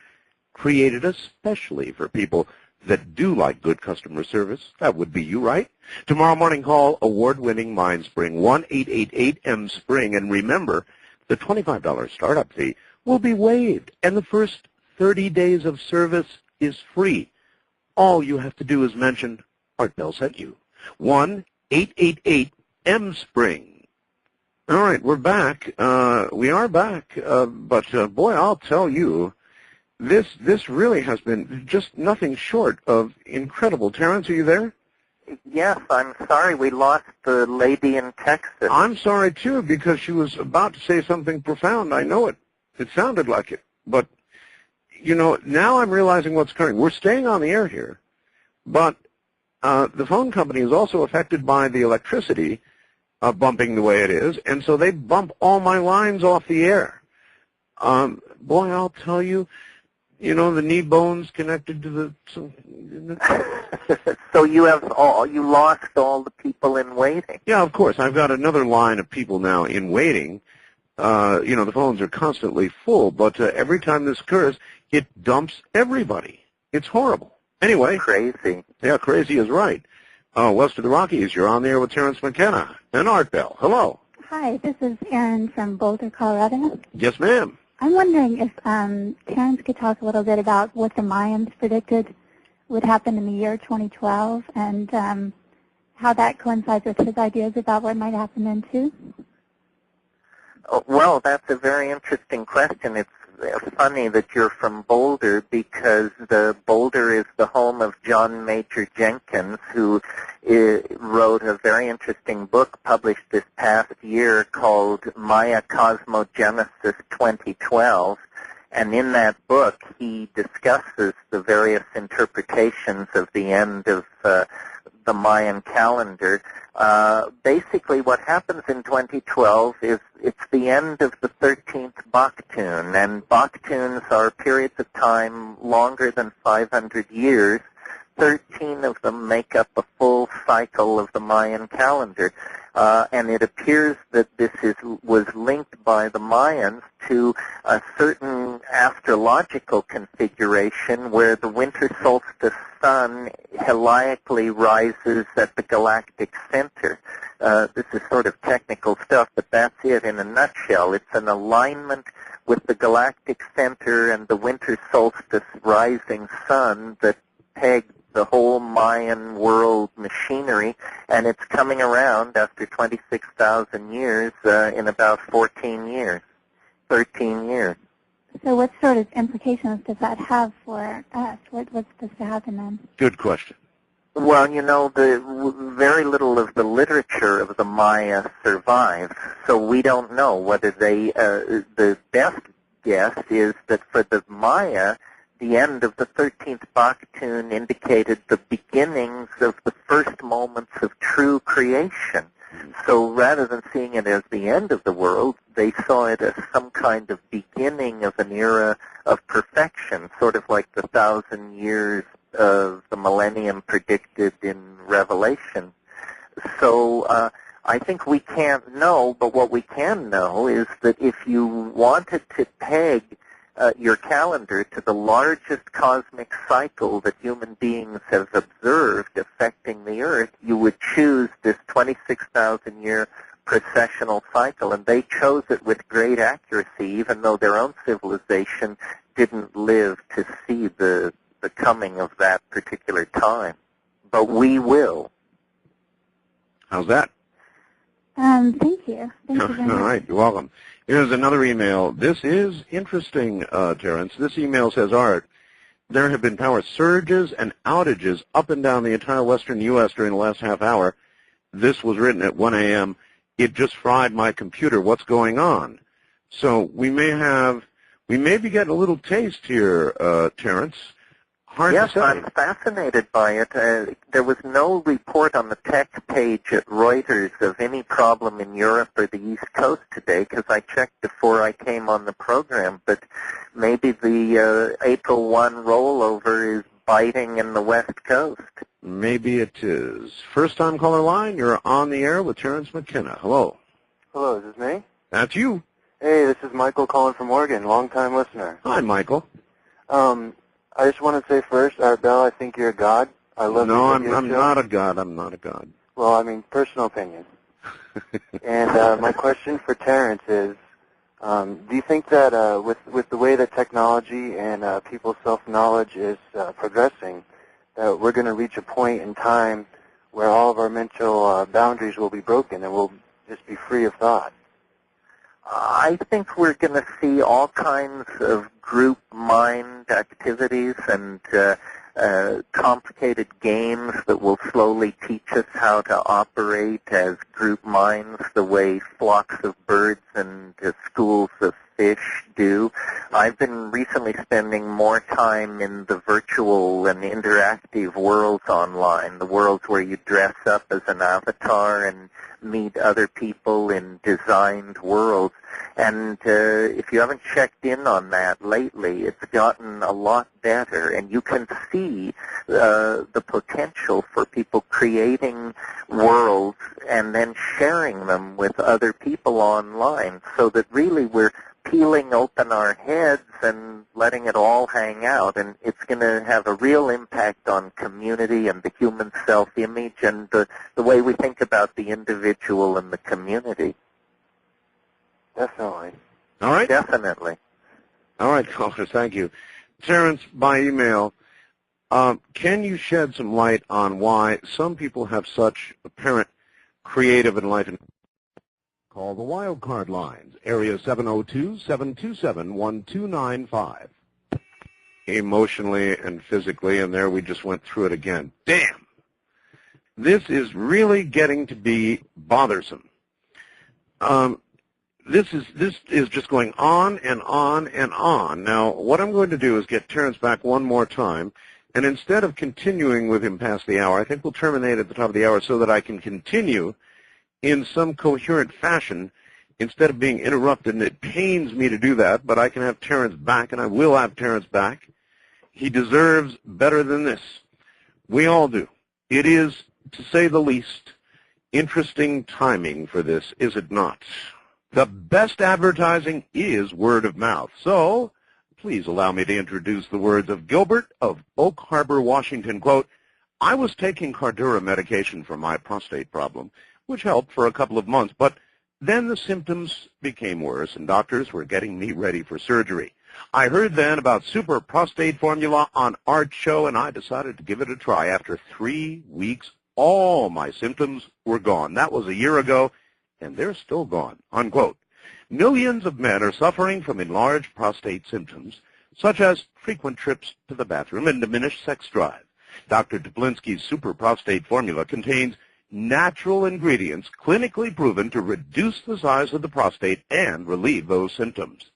Speaker 1: created especially for people that do like good customer service. That would be you, right? Tomorrow morning, call award-winning MindSpring, 1-888-M-SPRING. And remember, the $25 startup fee will be waived, and the first 30 days of service is free. All you have to do is mention Art Bell sent you. 1-888-M-SPRING. All right, we're back. We are back. But boy, I'll tell you, this really has been just nothing short of incredible. Terrence, are you there?
Speaker 2: Yes, I'm sorry we lost the lady in Texas.
Speaker 1: I'm sorry, too, because she was about to say something profound. I know it. It sounded like it. But now I'm realizing what's occurring. We're staying on the air here, but the phone company is also affected by the electricity bumping the way it is, and so they bump all my lines off the air. Boy, I'll tell you, the knee bones connected to the...
Speaker 2: So you lost all the people in waiting.
Speaker 1: Yeah, of course. I've got another line of people now in waiting. The phones are constantly full, but every time this occurs, it dumps everybody. It's horrible. Anyway.
Speaker 2: Crazy.
Speaker 1: Yeah, crazy is right. West of the Rockies, you're on the air with Terence McKenna and Art Bell. Hello.
Speaker 10: Hi, this is Erin from Boulder, Colorado.
Speaker 1: Yes, ma'am.
Speaker 10: I'm wondering if Terence could talk a little bit about what the Mayans predicted would happen in the year 2012 and how that coincides with his ideas about what might happen then, too.
Speaker 2: Well, that's a very interesting question. It's funny that you're from Boulder because Boulder is the home of John Major Jenkins, who wrote a very interesting book published this past year called Maya Cosmogenesis 2012. And in that book, he discusses the various interpretations of the end of the Mayan calendar. Basically, what happens in 2012 is it's the end of the 13th Baktun, and Baktuns are periods of time longer than 500 years. 13 of them make up a full cycle of the Mayan calendar. And it appears that this was linked by the Mayans to a certain astrological configuration where the winter solstice sun heliacally rises at the galactic center. This is sort of technical stuff, but that's it in a nutshell. It's an alignment with the galactic center and the winter solstice rising sun that pegged the whole Mayan world machinery, and it's coming around after 26,000 years in about 13 years.
Speaker 10: So what sort of implications does that have for us? What's supposed to happen then?
Speaker 1: Good question.
Speaker 2: Well, very little of the literature of the Maya survives, so we don't know whether they, the best guess is that for the Maya, the end of the 13th Baktun indicated the beginnings of the first moments of true creation. So rather than seeing it as the end of the world, they saw it as some kind of beginning of an era of perfection, sort of like the 1,000 years of the millennium predicted in Revelation. So I think we can't know, but what we can know is that if you wanted to peg your calendar to the largest cosmic cycle that human beings have observed affecting the Earth, you would choose this 26,000-year precessional cycle, and they chose it with great accuracy, even though their own civilization didn't live to see the coming of that particular time. But we will.
Speaker 1: How's that?
Speaker 10: Thank you. Thank you very much.
Speaker 1: All right, you're welcome. Here's another email. This is interesting, Terence. This email says, Art, there have been power surges and outages up and down the entire western U.S. during the last half hour. This was written at 1 a.m. It just fried my computer. What's going on? So we may be getting a little taste here, Terence. Hard
Speaker 2: yes,
Speaker 1: to say.
Speaker 2: I'm fascinated by it. There was no report on the tech page at Reuters of any problem in Europe or the East Coast today, because I checked before I came on the program. But maybe the April 1 rollover is biting in the West Coast.
Speaker 1: Maybe it is. First-time caller line, you're on the air with Terence McKenna. Hello.
Speaker 11: Hello, is this me?
Speaker 1: That's you.
Speaker 11: Hey, this is Michael calling from Oregon, long-time listener.
Speaker 1: Hi, Michael.
Speaker 11: I just want to say first, Art Bell, I think you're a god. I love
Speaker 1: No,
Speaker 11: your
Speaker 1: I'm
Speaker 11: video show.
Speaker 1: not a god. I'm not a god.
Speaker 11: Well, I mean, personal opinion. And my question for Terence is, do you think that with the way that technology and people's self-knowledge is progressing, that we're going to reach a point in time where all of our mental boundaries will be broken and we'll just be free of thought?
Speaker 2: I think we're going to see all kinds of group mind activities and complicated games that will slowly teach us how to operate as group minds the way flocks of birds and schools of fish do. I've been recently spending more time in the virtual and interactive worlds online, the worlds where you dress up as an avatar and meet other people in designed worlds. And if you haven't checked in on that lately, it's gotten a lot better. And you can see the potential for people creating worlds and then sharing them with other people online, so that really we're peeling open our heads and letting it all hang out. And it's going to have a real impact on community and the human self-image and the way we think about the individual and the community.
Speaker 11: Definitely.
Speaker 1: All right?
Speaker 2: Definitely.
Speaker 1: All right, callers, thank you. Terence, by email, can you shed some light on why some people have such apparent creative enlightenment?
Speaker 3: Call the wildcard lines, area 702-727-1295.
Speaker 1: Emotionally and physically, and there we just went through it again. Damn! This is really getting to be bothersome. This is just going on and on and on. Now, what I'm going to do is get Terence back one more time, and instead of continuing with him past the hour, I think we'll terminate at the top of the hour so that I can continue in some coherent fashion instead of being interrupted, and it pains me to do that, but I can have Terence back, and I will have Terence back. He deserves better than this. We all do. It is, to say the least, interesting timing for this, is it not? The best advertising is word of mouth. So please allow me to introduce the words of Gilbert of Oak Harbor, Washington. Quote, I was taking Cardura medication for my prostate problem which helped for a couple of months. But then the symptoms became worse, and doctors were getting me ready for surgery. I heard then about super prostate formula on Art's show, and I decided to give it a try. After 3 weeks, all my symptoms were gone. That was a year ago, and they're still gone, unquote. Millions of men are suffering from enlarged prostate symptoms, such as frequent trips to the bathroom and diminished sex drive. Dr. Duplinsky's super prostate formula contains natural ingredients clinically proven to reduce the size of the prostate and relieve those symptoms.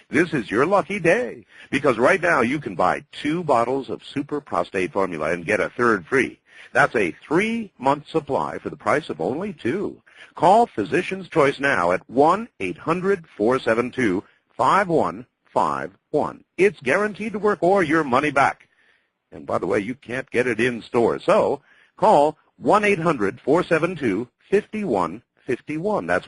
Speaker 1: This is your lucky day, because right now you can buy 2 bottles of super prostate formula and get a third free. That's a 3-month supply for the price of only 2. Call Physician's Choice now at 1-800-472-5151. It's guaranteed to work or your money back. And by the way, you can't get it in stores. So call 1-800-472-5151. That's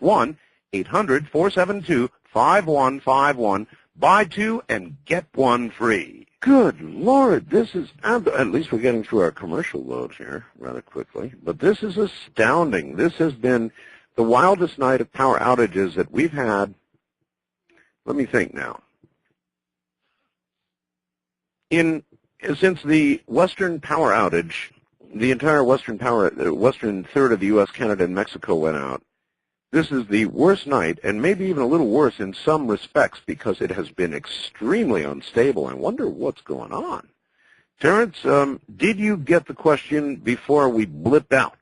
Speaker 1: 1-800-472-5151. Buy 2 and get 1 free. Good Lord, this is, at least we're getting through our commercial load here rather quickly, but this is astounding. This has been the wildest night of power outages that we've had. Let me think now. Since the Western power outage, the entire Western third of the U.S., Canada, and Mexico went out. This is the worst night, and maybe even a little worse in some respects because it has been extremely unstable. I wonder what's going on. Terence, did you get the question before we blipped out?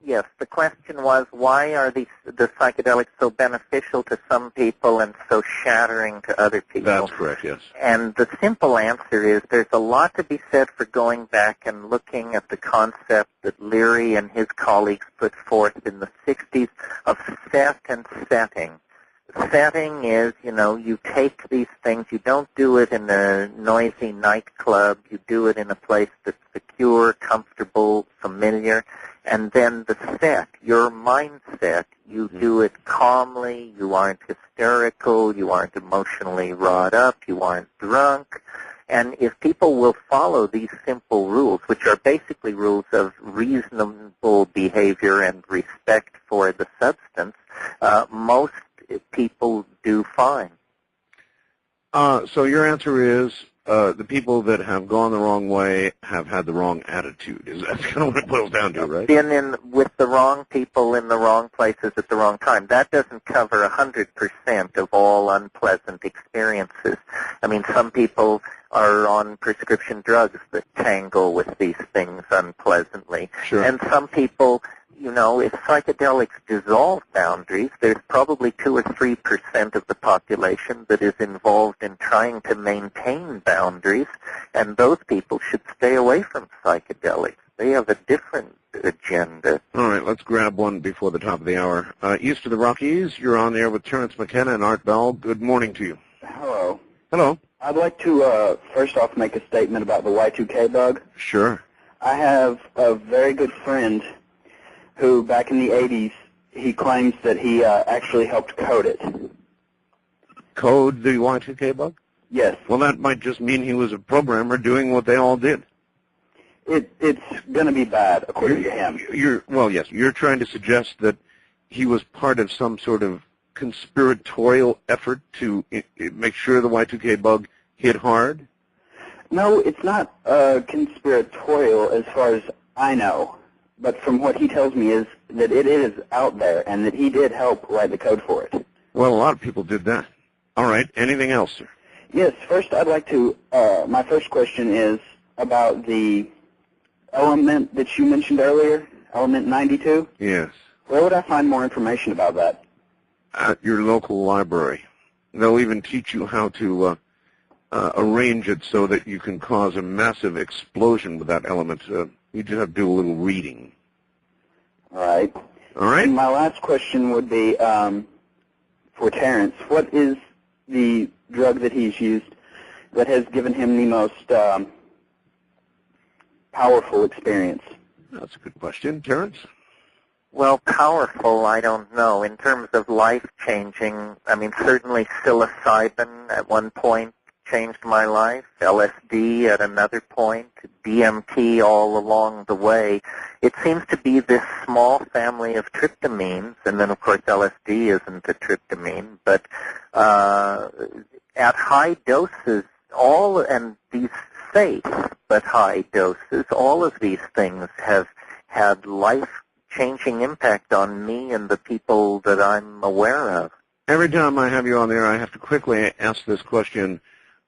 Speaker 2: Yes, the question was, why are the psychedelics so beneficial to some people and so shattering to other people?
Speaker 1: That's correct, yes.
Speaker 2: And the simple answer is there's a lot to be said for going back and looking at the concept that Leary and his colleagues put forth in the 60s of set and setting. Setting is, you take these things, you don't do it in a noisy nightclub, you do it in a place that's secure, comfortable, familiar. And then the set, your mindset, you do it calmly, you aren't hysterical, you aren't emotionally wrought up, you aren't drunk. And if people will follow these simple rules, which are basically rules of reasonable behavior and respect for the substance, most people do fine.
Speaker 1: So your answer is the people that have gone the wrong way have had the wrong attitude. That's kind of what it boils down to, right?
Speaker 2: Been in with the wrong people in the wrong places at the wrong time. That doesn't cover 100% of all unpleasant experiences. I mean, some people are on prescription drugs that tangle with these things unpleasantly.
Speaker 1: Sure.
Speaker 2: And some people, if psychedelics dissolve boundaries, there's probably 2 or 3% of the population that is involved in trying to maintain boundaries, and those people should stay away from psychedelics. They have a different agenda.
Speaker 1: All right, let's grab one before the top of the hour. East of the Rockies, you're on there with Terence McKenna and Art Bell. Good morning to you.
Speaker 12: Hello.
Speaker 1: Hello.
Speaker 12: I'd like to first off make a statement about the Y2K bug.
Speaker 1: Sure.
Speaker 12: I have a very good friend who, back in the 80s, he claims that he actually helped code it.
Speaker 1: Code the Y2K bug?
Speaker 12: Yes.
Speaker 1: Well, that might just mean he was a programmer doing what they all did.
Speaker 12: It's going to be bad, according to him.
Speaker 1: Yes, you're trying to suggest that he was part of some sort of conspiratorial effort to make sure the Y2K bug hit hard?
Speaker 12: No, it's not conspiratorial as far as I know. But from what he tells me is that it is out there and that he did help write the code for it.
Speaker 1: Well, a lot of people did that. All right. Anything else, sir?
Speaker 12: Yes. First, I'd like to, my first question is about the element that you mentioned earlier, element 92.
Speaker 1: Yes.
Speaker 12: Where would I find more information about that?
Speaker 1: At your local library. They'll even teach you how to arrange it so that you can cause a massive explosion with that element. You just have to do a little reading.
Speaker 12: All right.
Speaker 1: All right.
Speaker 12: And my last question would be for Terence. What is the drug that he's used that has given him the most powerful experience?
Speaker 1: That's a good question. Terence?
Speaker 2: Well, powerful, I don't know. In terms of life-changing, I mean, certainly psilocybin at one point changed my life, LSD at another point, DMT all along the way. It seems to be this small family of tryptamines, and then of course LSD isn't a tryptamine, but at high doses, and these safe but high doses, all of these things have had life-changing impact on me and the people that I'm aware of.
Speaker 1: Every time I have you on there, I have to quickly ask this question: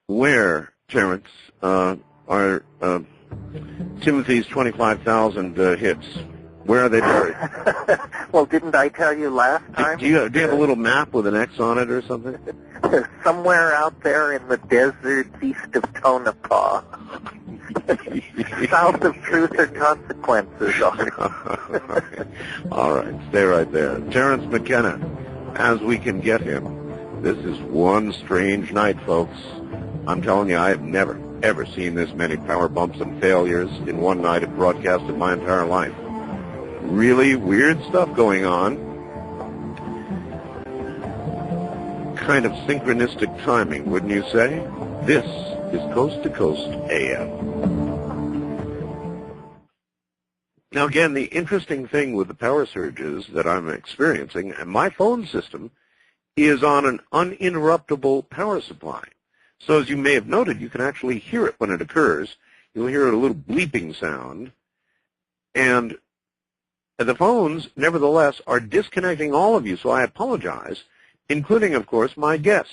Speaker 1: where, Terence, are Timothy's 25,000 hits? Where are they buried?
Speaker 2: Well, didn't I tell you last time?
Speaker 1: Do you have a little map with an X on it or something?
Speaker 2: Somewhere out there in the desert east of Tonopah. South of Truth or Consequences.
Speaker 1: All right, stay right there. Terence McKenna, as we can get him. This is one strange night, folks. I'm telling you, I have never, ever seen this many power bumps and failures in one night of broadcast in my entire life. Really weird stuff going on. Kind of synchronistic timing, wouldn't you say? This is Coast to Coast AM. Now again, the interesting thing with the power surges that I'm experiencing, and my phone system is on an uninterruptible power supply. So as you may have noted, you can actually hear it when it occurs. You'll hear a little bleeping sound. And the phones, nevertheless, are disconnecting all of you, so I apologize, including, of course, my guest.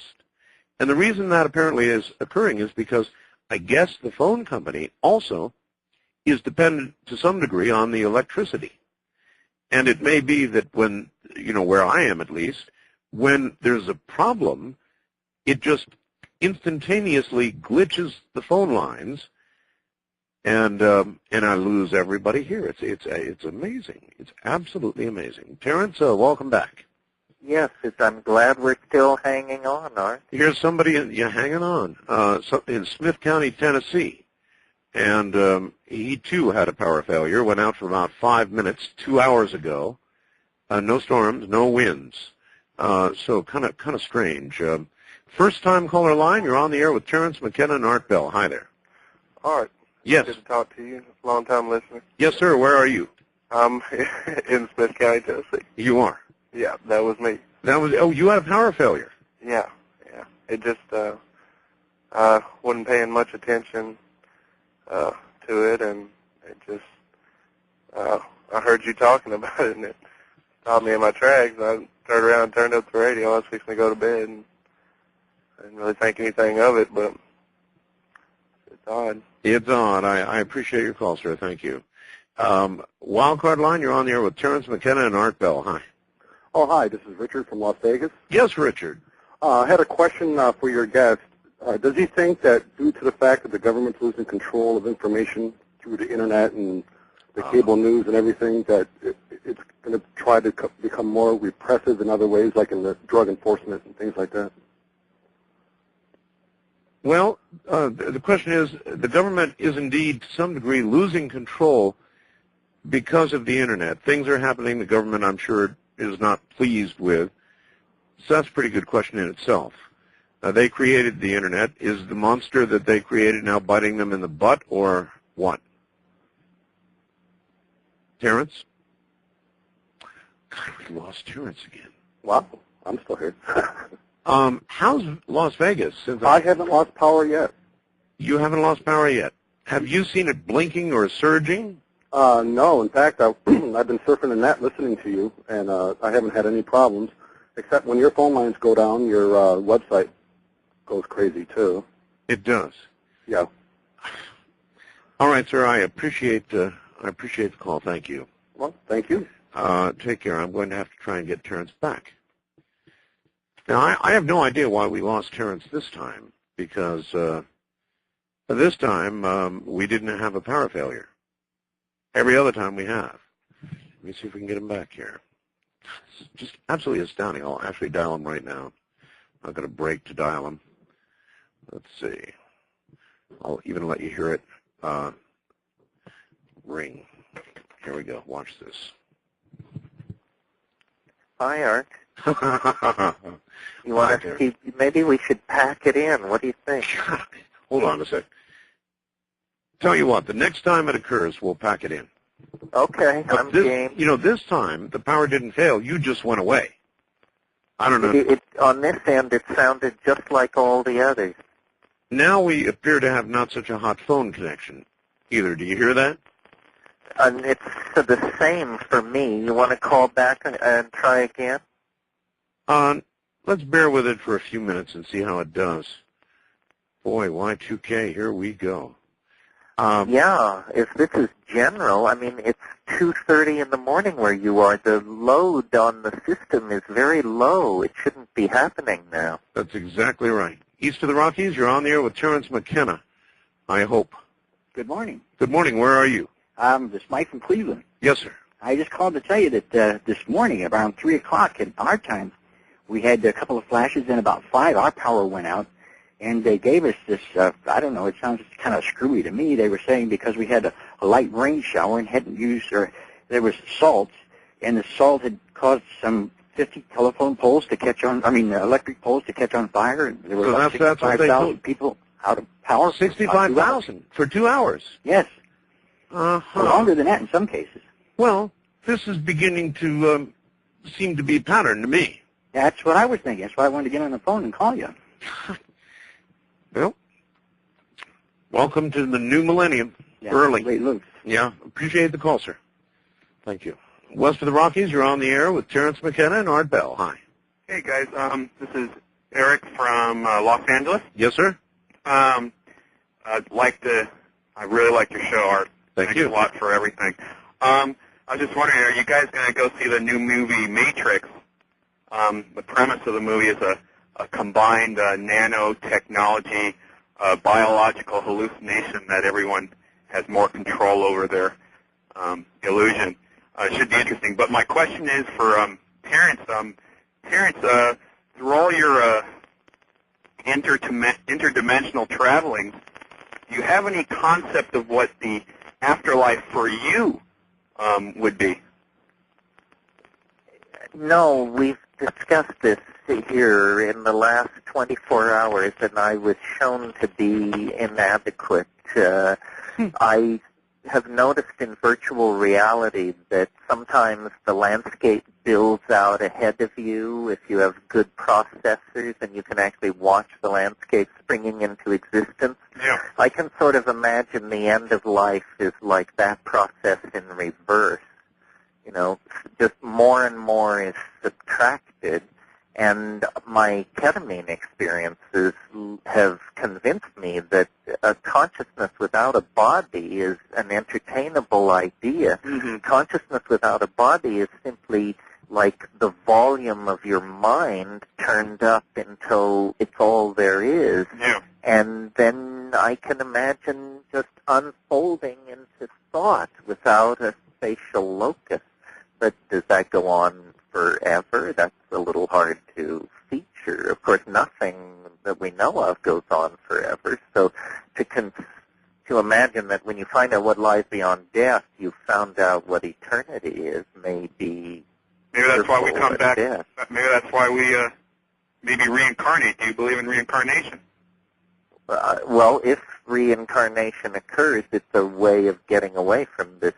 Speaker 1: And the reason that apparently is occurring is because I guess the phone company also is dependent to some degree on the electricity. And it may be that when, where I am at least, when there's a problem, it just instantaneously glitches the phone lines, and I lose everybody here. It's amazing. It's absolutely amazing. Terence, welcome back.
Speaker 2: Yes, I'm glad we're still hanging on, Art.
Speaker 1: Here's somebody hanging on in Smith County, Tennessee, and he too had a power failure. Went out for about 5 minutes 2 hours ago. No storms, no winds. So kind of strange. First time caller line. You're on the air with Terence McKenna and Art Bell. Hi there.
Speaker 13: Art.
Speaker 1: Yes.
Speaker 13: Good to talk to you. Long time listener.
Speaker 1: Yes, sir. Where are you?
Speaker 13: I'm in Smith County, Tennessee.
Speaker 1: You are?
Speaker 13: Yeah, that was me.
Speaker 1: You had a power failure?
Speaker 13: Yeah. It just, wasn't paying much attention to it, and it just, I heard you talking about it, and it stopped me in my tracks. I turned around and turned up the radio. I was fixing to go to bed, and I didn't really think anything of it, but it's odd.
Speaker 1: It's odd. I appreciate your call, sir. Thank you. Wildcard line, you're on the air with Terence McKenna and Art Bell. Hi.
Speaker 14: Oh, hi. This is Richard from Las Vegas.
Speaker 1: Yes, Richard.
Speaker 14: I had a question for your guest. Does he think that due to the fact that the government's losing control of information through the Internet and the cable news and everything, that it's going to try to become more repressive in other ways, like in the drug enforcement and things like that?
Speaker 1: Well, the question is, the government is indeed to some degree losing control because of the Internet. Things are happening the government, I'm sure, is not pleased with. So that's a pretty good question in itself. They created the Internet. Is the monster that they created now biting them in the butt, or what? Terence? God, we lost Terence again.
Speaker 14: Wow, I'm still here.
Speaker 1: How's Las Vegas?
Speaker 14: I haven't lost power yet.
Speaker 1: You haven't lost power yet. Have you seen it blinking or surging?
Speaker 14: No. In fact, I've been surfing the net listening to you, and I haven't had any problems, except when your phone lines go down, your website goes crazy, too.
Speaker 1: It does?
Speaker 14: Yeah.
Speaker 1: All right, sir. I appreciate the call. Thank you.
Speaker 14: Well, thank you.
Speaker 1: Take care. I'm going to have to try and get Terence back. Now, I have no idea why we lost Terence this time, because this time we didn't have a power failure. Every other time we have. Let me see if we can get him back here. It's just absolutely astounding. I'll actually dial him right now. I'm not going to break to dial him. Let's see. I'll even let you hear it ring. Here we go. Watch this.
Speaker 2: Hi, Art. You want to see? Maybe we should pack it in. What do you think?
Speaker 1: Hold on a sec. Tell you what, the next time it occurs, we'll pack it in.
Speaker 2: Okay,
Speaker 1: But
Speaker 2: I'm
Speaker 1: this,
Speaker 2: game.
Speaker 1: You know, this time the power didn't fail. You just went away. I don't know.
Speaker 2: On this end, it sounded just like all the others.
Speaker 1: Now we appear to have not such a hot phone connection either. Do you hear that?
Speaker 2: And it's the same for me. You want to call back and try again?
Speaker 1: Let's bear with it for a few minutes and see how it does. Boy, Y2K, here we go.
Speaker 2: Yeah, if this is general, I mean, it's 2:30 in the morning where you are. The load on the system is very low. It shouldn't be happening now.
Speaker 1: That's exactly right. East of the Rockies, you're on the air with Terence McKenna, I hope.
Speaker 15: Good morning.
Speaker 1: Good morning. Where are you?
Speaker 15: This is Mike from Cleveland.
Speaker 1: Yes, sir.
Speaker 15: I just called to tell you that this morning, around 3 o'clock in our time, we had a couple of flashes, and about 5, our power went out. And they gave us this, I don't know, it sounds kind of screwy to me. They were saying because we had a light rain shower and hadn't used, or there was salt, and the salt had caused some 50 telephone poles to catch on, electric poles to catch on fire. And there were
Speaker 1: So
Speaker 15: about
Speaker 1: that's what they
Speaker 15: 65,000 people out of power.
Speaker 1: 65,000 for 2 hours?
Speaker 15: Yes.
Speaker 1: Uh-huh.
Speaker 15: Longer than that in some cases.
Speaker 1: Well, this is beginning to seem to be a pattern to me.
Speaker 15: That's what I was thinking. That's why I wanted to get on the phone and call you.
Speaker 1: Well, welcome to the new millennium.
Speaker 15: Yeah,
Speaker 1: early.
Speaker 15: Late loose.
Speaker 1: Yeah, appreciate the call, sir. Thank you. West of the Rockies, you're on the air with Terence McKenna and Art Bell. Hi.
Speaker 16: Hey, guys. This is Eric from Los Angeles.
Speaker 1: Yes, sir.
Speaker 16: I really like your show, Art.
Speaker 1: Thank you.
Speaker 16: Thanks a lot for everything. I was just wondering, are you guys going to go see the new movie Matrix? The premise of the movie is a combined nanotechnology, biological hallucination that everyone has more control over their illusion. It should be interesting. But my question is for Terence. Terence, through all your interdimensional traveling, do you have any concept of what the afterlife for you would be?
Speaker 2: No, we've discussed this here in the last 24 hours, and I was shown to be inadequate. I have noticed in virtual reality that sometimes the landscape builds out ahead of you if you have good processors and you can actually watch the landscape springing into existence.
Speaker 16: Yeah.
Speaker 2: I can sort of imagine the end of life is like that process in reverse. You know, just more and more is subtracted, and my ketamine experiences have convinced me that a consciousness without a body is an entertainable idea.
Speaker 16: Mm-hmm.
Speaker 2: Consciousness without a body is simply like the volume of your mind turned up until it's all there is.
Speaker 16: Yeah.
Speaker 2: And then I can imagine just unfolding into thought without a spatial locus. But does that go on forever? That's a little hard to feature. Of course, nothing that we know of goes on forever. So to imagine that when you find out what lies beyond death, you found out what eternity is, maybe
Speaker 16: that's why we come back.
Speaker 2: Death.
Speaker 16: Maybe that's why we maybe reincarnate. Do you believe in reincarnation?
Speaker 2: Well, if reincarnation occurs, it's a way of getting away from this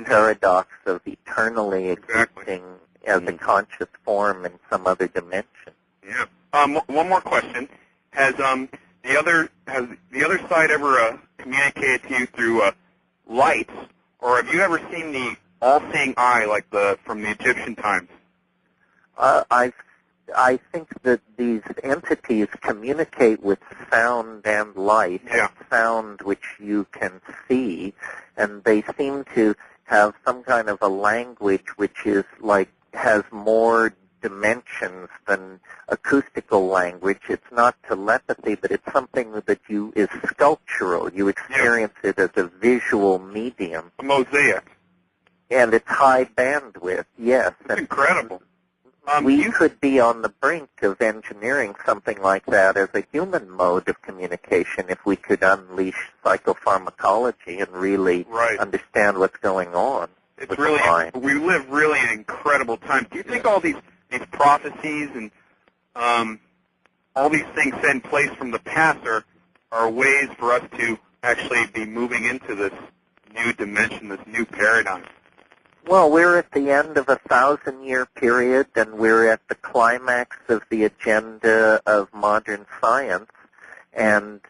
Speaker 2: paradox of eternally existing as a conscious form in some other dimension.
Speaker 16: Yeah. One more question: Has the other side ever communicated to you through lights, or have you ever seen the all-seeing eye like from the Egyptian times?
Speaker 2: I think that these entities communicate with sound and light, and sound which you can see, and they seem to have some kind of a language which is has more dimensions than acoustical language. It's not telepathy, but it's something that is sculptural. You experience it as a visual medium.
Speaker 16: A mosaic.
Speaker 2: And it's high bandwidth, yes.
Speaker 16: It's incredible.
Speaker 2: We could be on the brink of engineering something like that as a human mode of communication if we could unleash psychopharmacology and really understand what's going on.
Speaker 16: It's really, we live really in incredible times. Do you think all these these prophecies and all these things set in place from the past are ways for us to actually be moving into this new dimension, this new paradigm.
Speaker 2: Well, we're at the end of a 1,000-year period, and we're at the climax of the agenda of modern science, and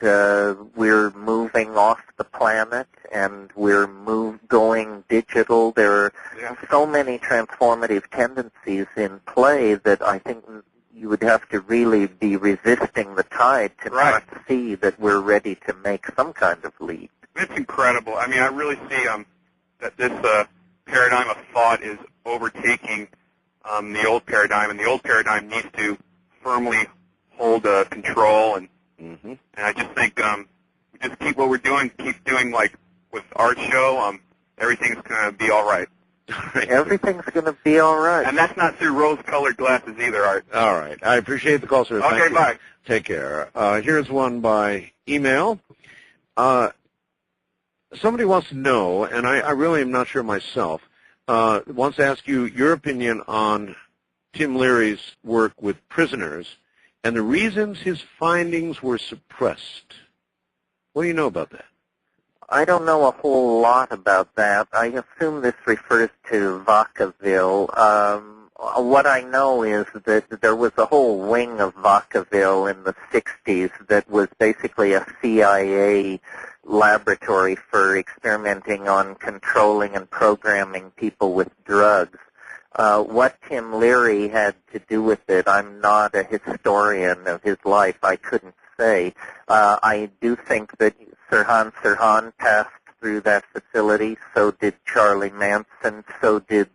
Speaker 2: we're moving off the planet, and we're going digital. There are so many transformative tendencies in play that I think you would have to really be resisting the tide to not see that we're ready to make some kind of leap.
Speaker 16: It's incredible. I mean, I really see that this paradigm of thought is overtaking the old paradigm, and the old paradigm needs to firmly hold control. And I just think we just keep what we're doing, keep doing like with our show. Everything's going to be all right.
Speaker 2: Everything's going to be all right.
Speaker 16: And that's not through rose-colored glasses either, Art.
Speaker 1: All right. I appreciate the call, sir.
Speaker 16: Okay,
Speaker 1: Thank you.
Speaker 16: bye.
Speaker 1: Take care. Here's one by email. Somebody wants to know, and I really am not sure myself, wants to ask you your opinion on Tim Leary's work with prisoners and the reasons his findings were suppressed. What do you know about that?
Speaker 2: I don't know a whole lot about that. I assume this refers to Vacaville. What I know is that there was a whole wing of Vacaville in the 60s that was basically a CIA laboratory for experimenting on controlling and programming people with drugs. What Tim Leary had to do with it, I'm not a historian of his life. I couldn't say. I do think that Sirhan passed through that facility. So did Charlie Manson. So did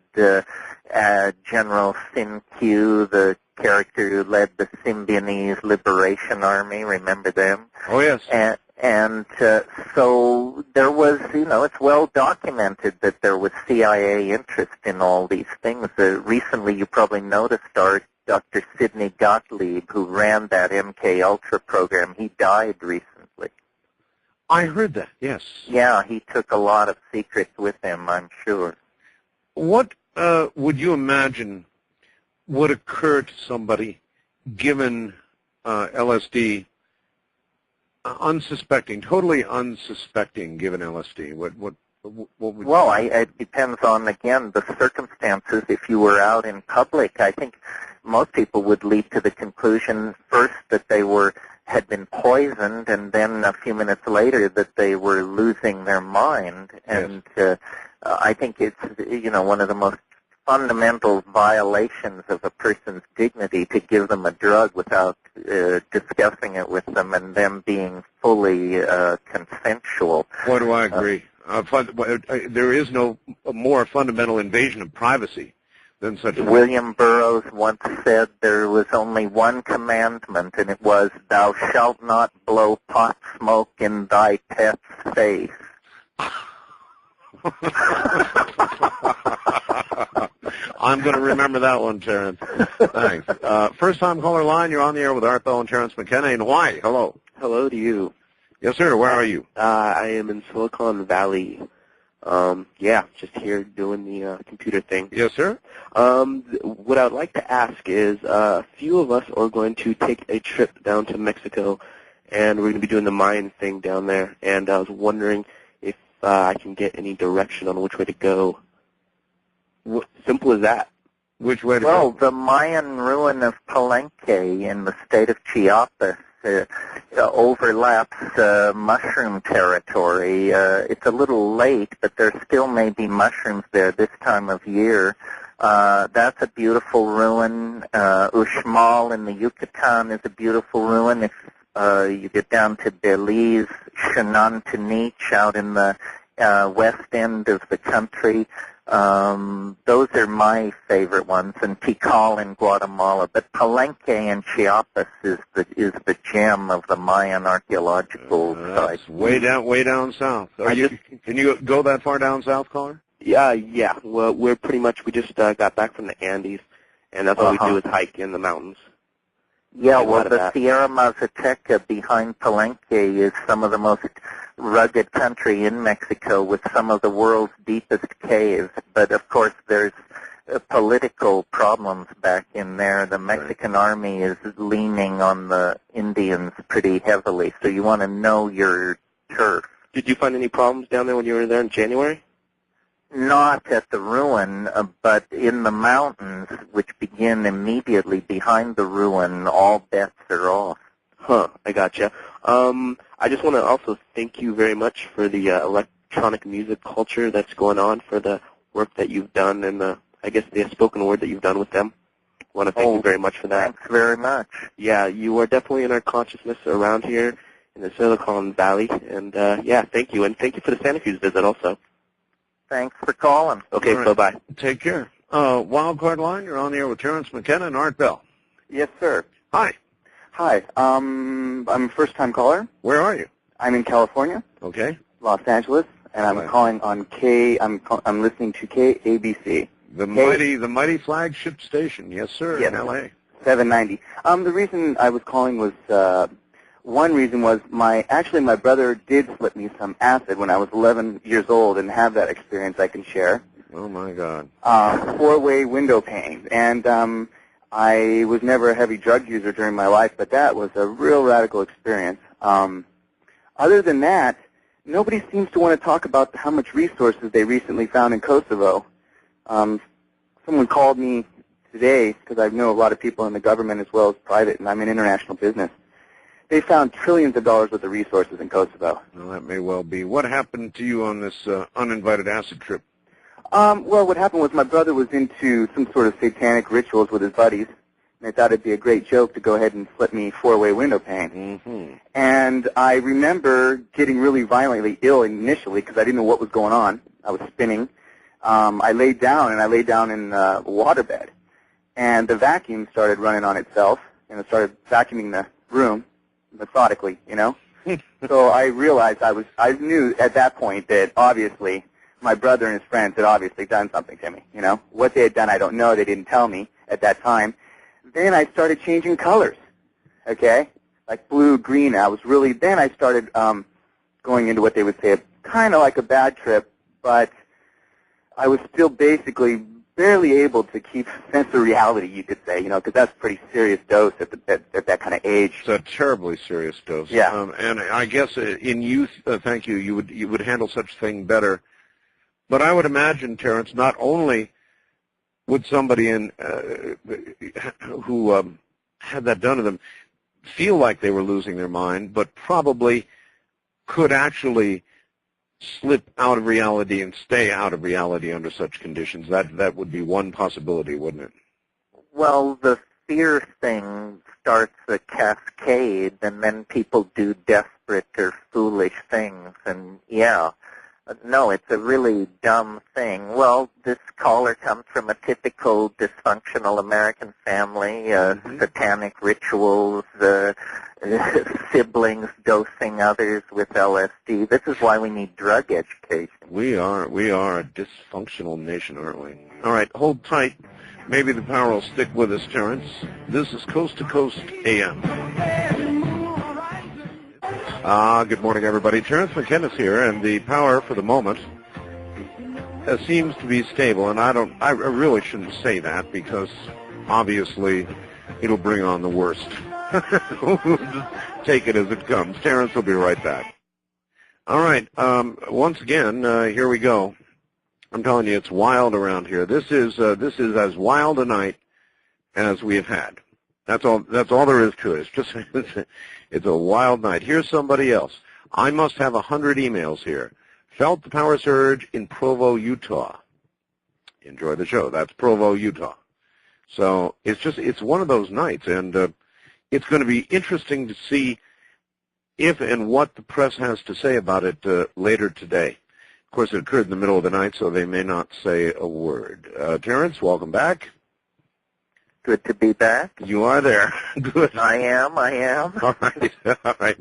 Speaker 2: General Sin Q, the character who led the Symbionese Liberation Army. Remember them?
Speaker 1: Oh, yes.
Speaker 2: And so there was, it's well documented that there was CIA interest in all these things. Recently, you probably noticed Dr. Sidney Gottlieb, who ran that MK-Ultra program, he died recently.
Speaker 1: I heard that, yes.
Speaker 2: Yeah, he took a lot of secrets with him, I'm sure.
Speaker 1: What would you imagine would occur to somebody given LSD, unsuspecting, totally unsuspecting given LSD? What would
Speaker 2: Well, it depends on, again, the circumstances. If you were out in public, I think most people would lead to the conclusion first that they had been poisoned, and then a few minutes later that they were losing their mind. And I think it's, one of the most fundamental violations of a person's dignity to give them a drug without discussing it with them and them being fully consensual.
Speaker 1: Boy, do I agree. There is no more fundamental invasion of privacy than such a thing.
Speaker 2: William Burroughs once said there was only one commandment, and it was, "Thou shalt not blow pot smoke in thy pet's face."
Speaker 1: I'm going to remember that one, Terence. Thanks. First-time caller line, you're on the air with Art Bell and Terence McKenna in Hawaii. Hello.
Speaker 17: Hello to you.
Speaker 1: Yes, sir. Where are you?
Speaker 17: I am in Silicon Valley. Just here doing the computer thing.
Speaker 1: Yes, sir.
Speaker 17: What I would like to ask is a few of us are going to take a trip down to Mexico, and we're going to be doing the Mayan thing down there. And I was wondering if I can get any direction on which way to go. Simple as that.
Speaker 1: Which way to go?
Speaker 2: Well, the Mayan ruin of Palenque in the state of Chiapas overlaps mushroom territory. It's a little late, but there still may be mushrooms there this time of year. That's a beautiful ruin. Uxmal in the Yucatan is a beautiful ruin. If you get down to Belize, Xanantanich out in the west end of the country, those are my favorite ones, and Tikal in Guatemala. But Palenque in Chiapas is the gem of the Mayan archaeological site.
Speaker 1: Way down south. Can you go that far down south, caller?
Speaker 17: Yeah. Well, we just got back from the Andes, and that's all we do is hike in the mountains.
Speaker 2: Yeah, well, the Sierra Mazateca behind Palenque is some of the most rugged country in Mexico with some of the world's deepest caves. But, of course, there's political problems back in Mexican army is leaning on the Indians pretty heavily, so you want to know your turf.
Speaker 17: Did you find any problems down there when you were there in January?
Speaker 2: Not at the ruin, but in the mountains, which begin immediately behind the ruin, all bets are off.
Speaker 17: Huh, I gotcha. I just want to also thank you very much for the electronic music culture that's going on, for the work that you've done and the spoken word that you've done with them. I want to thank you very much for that.
Speaker 2: Thanks very much.
Speaker 17: Yeah, you are definitely in our consciousness around here in the Silicon Valley, and thank you. And thank you for the Santa Cruz visit also.
Speaker 2: Thanks for calling.
Speaker 17: Okay,
Speaker 1: Right.
Speaker 17: bye-bye.
Speaker 1: Take care. Wildcard Line, you're on the air with Terence McKenna and Art Bell.
Speaker 11: Yes, sir.
Speaker 1: Hi.
Speaker 11: Hi. I'm a first-time caller.
Speaker 1: Where are you?
Speaker 11: I'm in California,
Speaker 1: Okay.
Speaker 11: Los Angeles, and I'm
Speaker 1: Right.
Speaker 11: calling on I'm listening to KABC.
Speaker 1: The mighty flagship station. Yes, sir,
Speaker 11: Yes.
Speaker 1: in L.A.
Speaker 11: 790. The reason I was calling was, one reason was my brother did slip me some acid when I was 11 years old, and have that experience I can share.
Speaker 1: Oh, my God.
Speaker 11: Four-way window panes. And I was never a heavy drug user during my life, but that was a real radical experience. Other than that, nobody seems to want to talk about how much resources they recently found in Kosovo. Someone called me today, because I know a lot of people in the government as well as private, and I'm in international business. They found trillions of dollars worth of resources in Kosovo.
Speaker 1: Well, that may well be. What happened to you on this uninvited acid trip?
Speaker 11: Well, what happened was my brother was into some sort of satanic rituals with his buddies, and they thought it'd be a great joke to go ahead and slip me four-way window pane.
Speaker 1: Mm-hmm.
Speaker 11: And I remember getting really violently ill initially because I didn't know what was going on. I was spinning. I laid down in a waterbed, and the vacuum started running on itself, and it started vacuuming the room methodically, you know. So I realized I knew at that point that obviously my brother and his friends had obviously done something to me, you know. What they had done, I don't know. They didn't tell me at that time. Then I started changing colors, okay, like blue, green. Then I started going into what they would say kind of like a bad trip, but I was still basically barely able to keep sense of reality, you could say, you know, because that's a pretty serious dose at that kind of age.
Speaker 1: It's a terribly serious dose.
Speaker 11: Yeah.
Speaker 1: And I guess in youth, thank you, you would handle such thing better. But I would imagine, Terence, not only would somebody who had that done to them feel like they were losing their mind, but probably could actually slip out of reality and stay out of reality under such conditions. That would be one possibility, wouldn't it?
Speaker 2: Well, the fear thing starts a cascade, and then people do desperate or foolish things, and yeah. No, it's a really dumb thing. Well, this caller comes from a typical dysfunctional American family, satanic rituals, siblings dosing others with LSD. This is why we need drug education.
Speaker 1: We are a dysfunctional nation, aren't we? All right, hold tight. Maybe the power will stick with us, Terence. This is Coast to Coast AM. Good morning, everybody. Terence McKenna's here, and the power for the moment seems to be stable. And I really shouldn't say that because obviously it'll bring on the worst. Just take it as it comes. Terence will be right back. All right. Once again, here we go. I'm telling you, it's wild around here. This is as wild a night as we have had. That's all there is to it. It's a wild night. Here's somebody else. I must have 100 emails here. Felt the power surge in Provo, Utah. Enjoy the show. That's Provo, Utah. So it's one of those nights, and it's going to be interesting to see if and what the press has to say about it later today. Of course, it occurred in the middle of the night, so they may not say a word. Terence, welcome back.
Speaker 2: Good to be back.
Speaker 1: You are there. Good.
Speaker 2: I am.
Speaker 1: All right.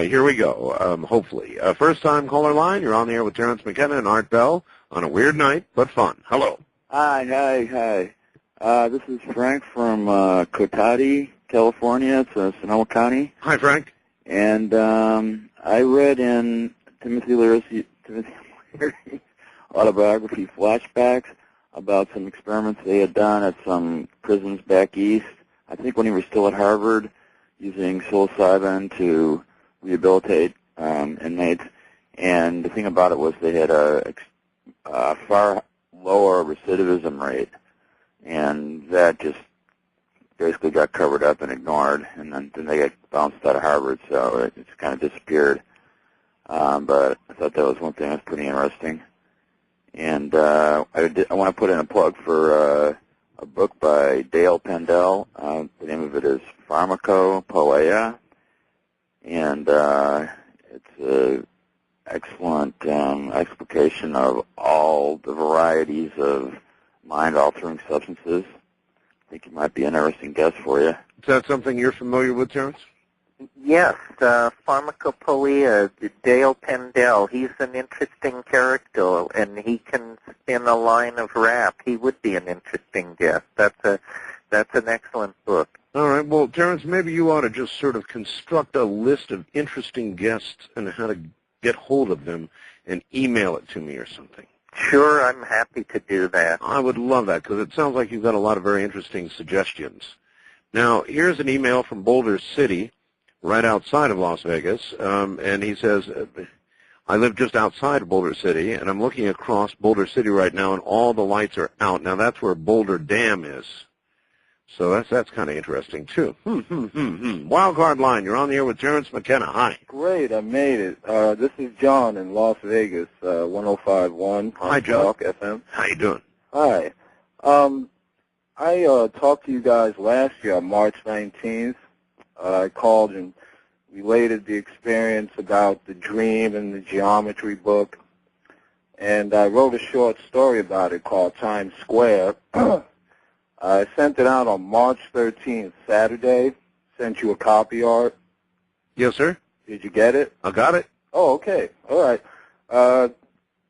Speaker 1: Here we go, hopefully. First-time caller line, you're on the air with Terence McKenna and Art Bell on a weird night, but fun. Hello.
Speaker 18: Hi. This is Frank from Cotati, California. It's Sonoma County.
Speaker 1: Hi, Frank.
Speaker 18: And I read in Timothy Leary's autobiography, Flashbacks, about some experiments they had done at some prisons back east I think when he was still at Harvard, using psilocybin to rehabilitate inmates. And the thing about it was they had a far lower recidivism rate, and that just basically got covered up and ignored, and then they got bounced out of Harvard, so it just kind of disappeared. But I thought that was one thing that was pretty interesting. And I want to put in a plug for a book by Dale Pendell. The name of it is Pharmacopoeia, and it's an excellent explication of all the varieties of mind-altering substances. I think it might be an interesting guest for you.
Speaker 1: Is that something you're familiar with, Terence?
Speaker 2: Yes, Pharmacopoeia, Dale Pendell. He's an interesting character, and he can spin a line of rap. He would be an interesting guest. That's an excellent book.
Speaker 1: All right. Well, Terence, maybe you ought to just sort of construct a list of interesting guests and how to get hold of them and email it to me or something.
Speaker 2: Sure, I'm happy to do that.
Speaker 1: I would love that because it sounds like you've got a lot of very interesting suggestions. Now, here's an email from Boulder City, right outside of Las Vegas, and he says, I live just outside of Boulder City, and I'm looking across Boulder City right now, and all the lights are out. Now, that's where Boulder Dam is. So that's kind of interesting, too. Wild Card Line, you're on the air with Terence McKenna. Hi.
Speaker 19: Great, I made it. This is John in Las Vegas, 105.1
Speaker 1: Hi, John.
Speaker 19: Talk FM.
Speaker 1: How you doing?
Speaker 19: Hi. I talked to you guys last year on March 19th. I called and related the experience about the dream and the geometry book, and I wrote a short story about it called Times Square. I sent it out on March 13th, Saturday. Sent you a copy, Art.
Speaker 1: Yes, sir.
Speaker 19: Did you get it?
Speaker 1: I got it.
Speaker 19: Oh, okay. All right.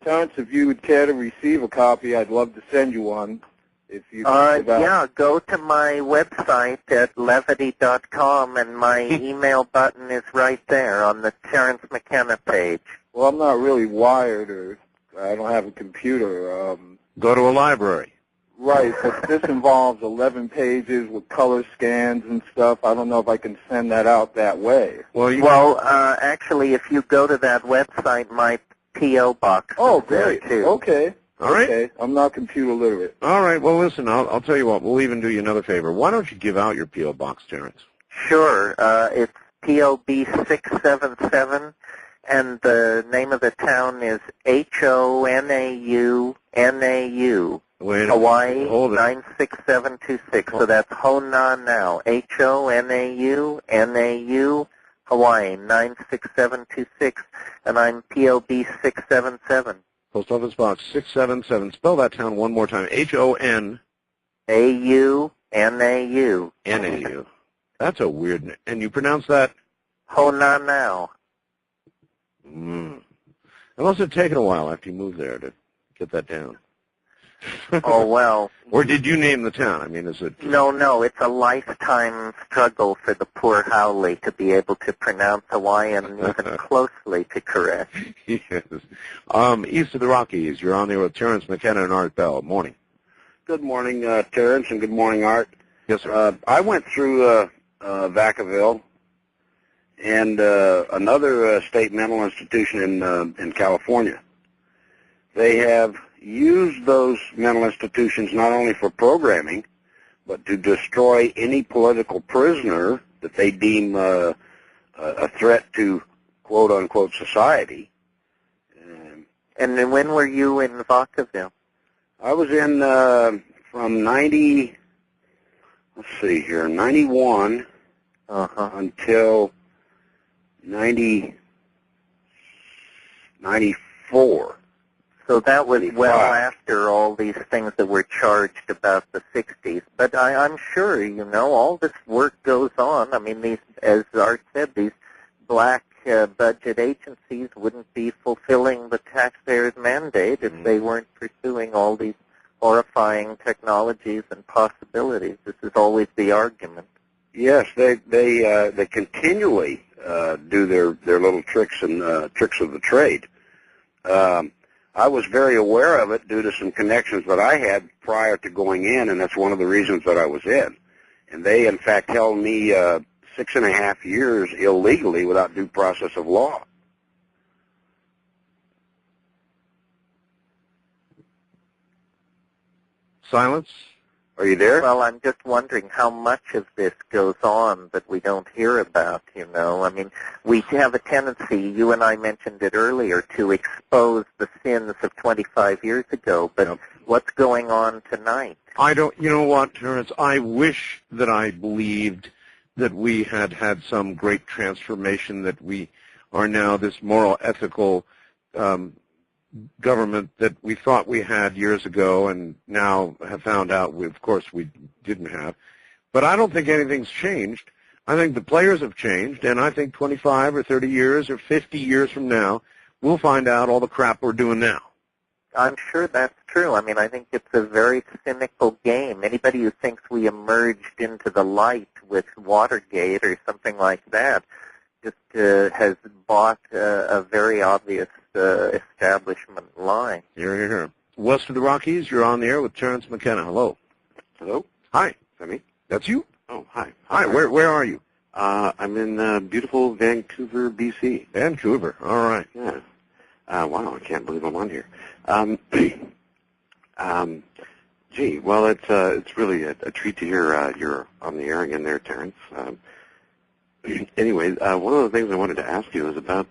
Speaker 19: Terence, if you would care to receive a copy, I'd love to send you one. If you
Speaker 2: yeah, go to my website at levity.com, and my email button is right there on the Terence McKenna page.
Speaker 19: Well, I'm not really wired, or I don't have a computer.
Speaker 1: Go to a library.
Speaker 19: Right, but this involves 11 pages with color scans and stuff. I don't know if I can send that out that way.
Speaker 2: Well, actually, if you go to that website, my P.O. box is there, too.
Speaker 19: Okay.
Speaker 1: All right.
Speaker 19: Okay. I'm not computer literate.
Speaker 1: All right. Well, listen, I'll tell you what. We'll even do you another favor. Why don't you give out your P.O. box, Terence?
Speaker 2: Sure. It's P.O.B. 677, and the name of the town is Honau, Hawaii 96726. So that's Honau, Honau, Hawaii 96726, and I'm P.O.B. 677.
Speaker 1: Post Office Box 677. Spell that town one more time. Honau. Nau. That's a weird name. And you pronounce that?
Speaker 2: Honau.
Speaker 1: It must have taken a while after you moved there to get that down.
Speaker 2: Oh, well.
Speaker 1: Or did you name the town? I mean, is it...
Speaker 2: No, it's a lifetime struggle for the poor Howley to be able to pronounce Hawaiian even closely to correct.
Speaker 1: Yes. East of the Rockies, you're on there with Terence McKenna and Art Bell. Morning.
Speaker 14: Good morning, Terence, and good morning, Art.
Speaker 1: Yes, sir.
Speaker 14: I went through Vacaville and another state mental institution in California. They have used those mental institutions not only for programming, but to destroy any political prisoner that they deem a threat to quote-unquote society.
Speaker 2: And then when were you in Vacaville?
Speaker 14: I was in from 91 until 94.
Speaker 2: So that was well after all these things that were charged about the 60s. But I'm sure, all this work goes on. I mean, these, as Art said, these black budget agencies wouldn't be fulfilling the taxpayers' mandate if they weren't pursuing all these horrifying technologies and possibilities. This is always the argument.
Speaker 14: Yes, they continually do their little tricks and tricks of the trade. I was very aware of it due to some connections that I had prior to going in, and that's one of the reasons that I was in.
Speaker 20: And they, in fact, held me 6.5 years illegally without due process of law.
Speaker 1: Silence?
Speaker 20: Are you there?
Speaker 2: Well, I'm just wondering how much of this goes on that we don't hear about, you know. I mean, we have a tendency, you and I mentioned it earlier, to expose the sins of 25 years ago, but what's going on tonight?
Speaker 1: You know what, Terence, I wish that I believed that we had had some great transformation, that we are now this moral, ethical government that we thought we had years ago and now have found out, of course, we didn't have. But I don't think anything's changed. I think the players have changed, and I think 25 or 30 years or 50 years from now, we'll find out all the crap we're doing now.
Speaker 2: I'm sure that's true. I mean, I think it's a very cynical game. Anybody who thinks we emerged into the light with Watergate or something like that just has bought a very obvious establishment line.
Speaker 1: Here. West of the Rockies, you're on the air with Terence McKenna. Hello.
Speaker 21: Hello?
Speaker 1: Hi.
Speaker 21: Is that me?
Speaker 1: That's you?
Speaker 21: Oh, hi.
Speaker 1: Hi, where are you?
Speaker 21: I'm in beautiful Vancouver, BC.
Speaker 1: Vancouver, all right.
Speaker 21: Yeah. Wow, I can't believe I'm on here. Gee, well, it's really a treat to hear you're on the air again there, Terence. Anyway, one of the things I wanted to ask you is about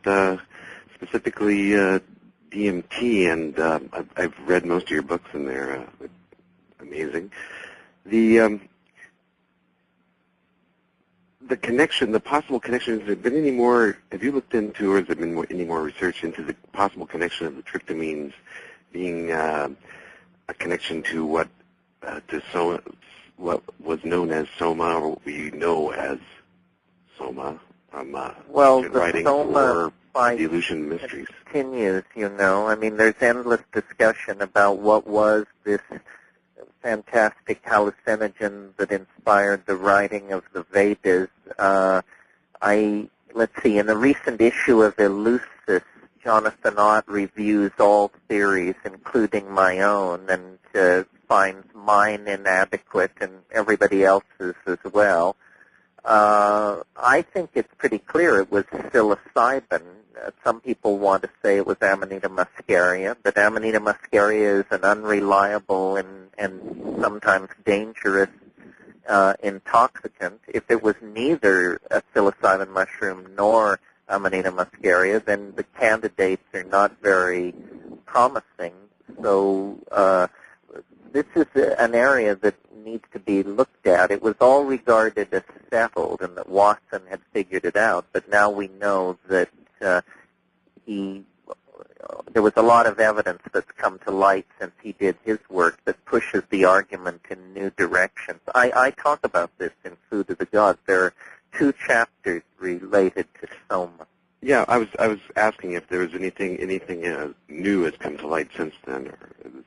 Speaker 21: specifically DMT, and I've read most of your books in there. Amazing. The connection, the possible connection, has there been any more, have you looked into, or has there been any more research into the possible connection of the tryptamines being a connection to what was known as soma, or what we know as soma from writing or the illusion mysteries?
Speaker 2: Continues, you know. I mean, there's endless discussion about what was this fantastic hallucinogen that inspired the writing of the Vedas. Let's see, in a recent issue of Eleusis, Jonathan Ott reviews all theories, including my own, and finds mine inadequate and everybody else's as well. I think it's pretty clear it was psilocybin. Some people want to say it was Amanita muscaria, but Amanita muscaria is an unreliable and sometimes dangerous intoxicant. If it was neither a psilocybin mushroom nor Amanita muscaria, then the candidates are not very promising. So this is an area that needs to be looked at. It was all regarded as settled and that Watson had figured it out, but now we know that there was a lot of evidence that's come to light since he did his work that pushes the argument in new directions. I talk about this in Food of the Gods. There are 2 chapters related to soma.
Speaker 21: Yeah, I was asking if there was anything new has come to light since then, or it was.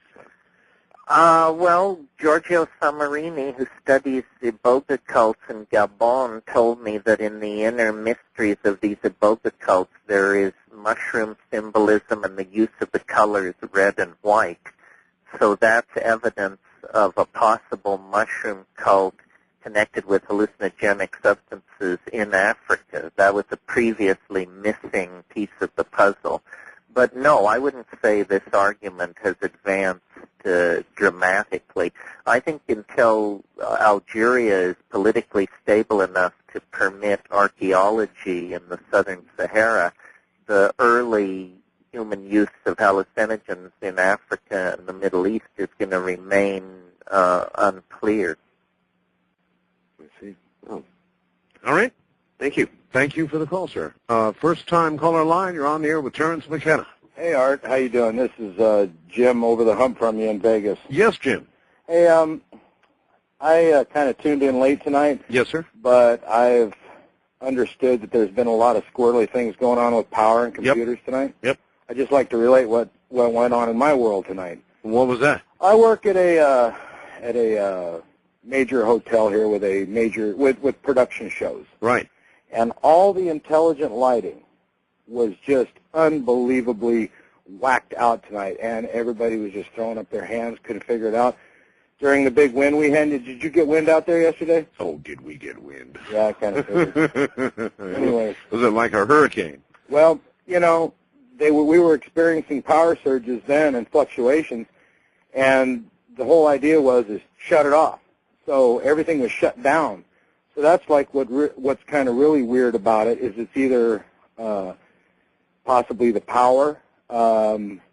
Speaker 2: Well, Giorgio Samarini, who studies Iboga cults in Gabon, told me that in the inner mysteries of these Iboga cults, there is mushroom symbolism and the use of the colors red and white. So that's evidence of a possible mushroom cult connected with hallucinogenic substances in Africa. That was a previously missing piece of the puzzle. But no, I wouldn't say this argument has advanced dramatically. I think until Algeria is politically stable enough to permit archaeology in the southern Sahara, the early human use of hallucinogens in Africa and the Middle East is going to remain unclear.
Speaker 21: I see. Oh. All right. Thank you.
Speaker 1: Thank you for the call, sir. First-time caller line, you're on the air with Terence McKenna.
Speaker 19: Hey, Art. How you doing? This is Jim over the hump from you in Vegas.
Speaker 1: Yes, Jim.
Speaker 19: Hey, I kind of tuned in late tonight.
Speaker 1: Yes, sir.
Speaker 19: But I've understood that there's been a lot of squirrely things going on with power and computers tonight.
Speaker 1: Yep.
Speaker 19: I'd just like to relate what went on in my world tonight.
Speaker 1: What was that?
Speaker 19: I work at a major hotel here with production shows.
Speaker 1: Right.
Speaker 19: And all the intelligent lighting was just unbelievably whacked out tonight, and everybody was just throwing up their hands, couldn't figure it out. during the big wind we had. Did you get wind out there yesterday?
Speaker 21: Oh, did we get wind?
Speaker 19: Yeah, I kind of figured. Anyway.
Speaker 21: Was it like a hurricane?
Speaker 19: Well, you know, we were experiencing power surges then and fluctuations, and the whole idea was shut it off. So everything was shut down. So that's like what's kind of really weird about it is it's either possibly the power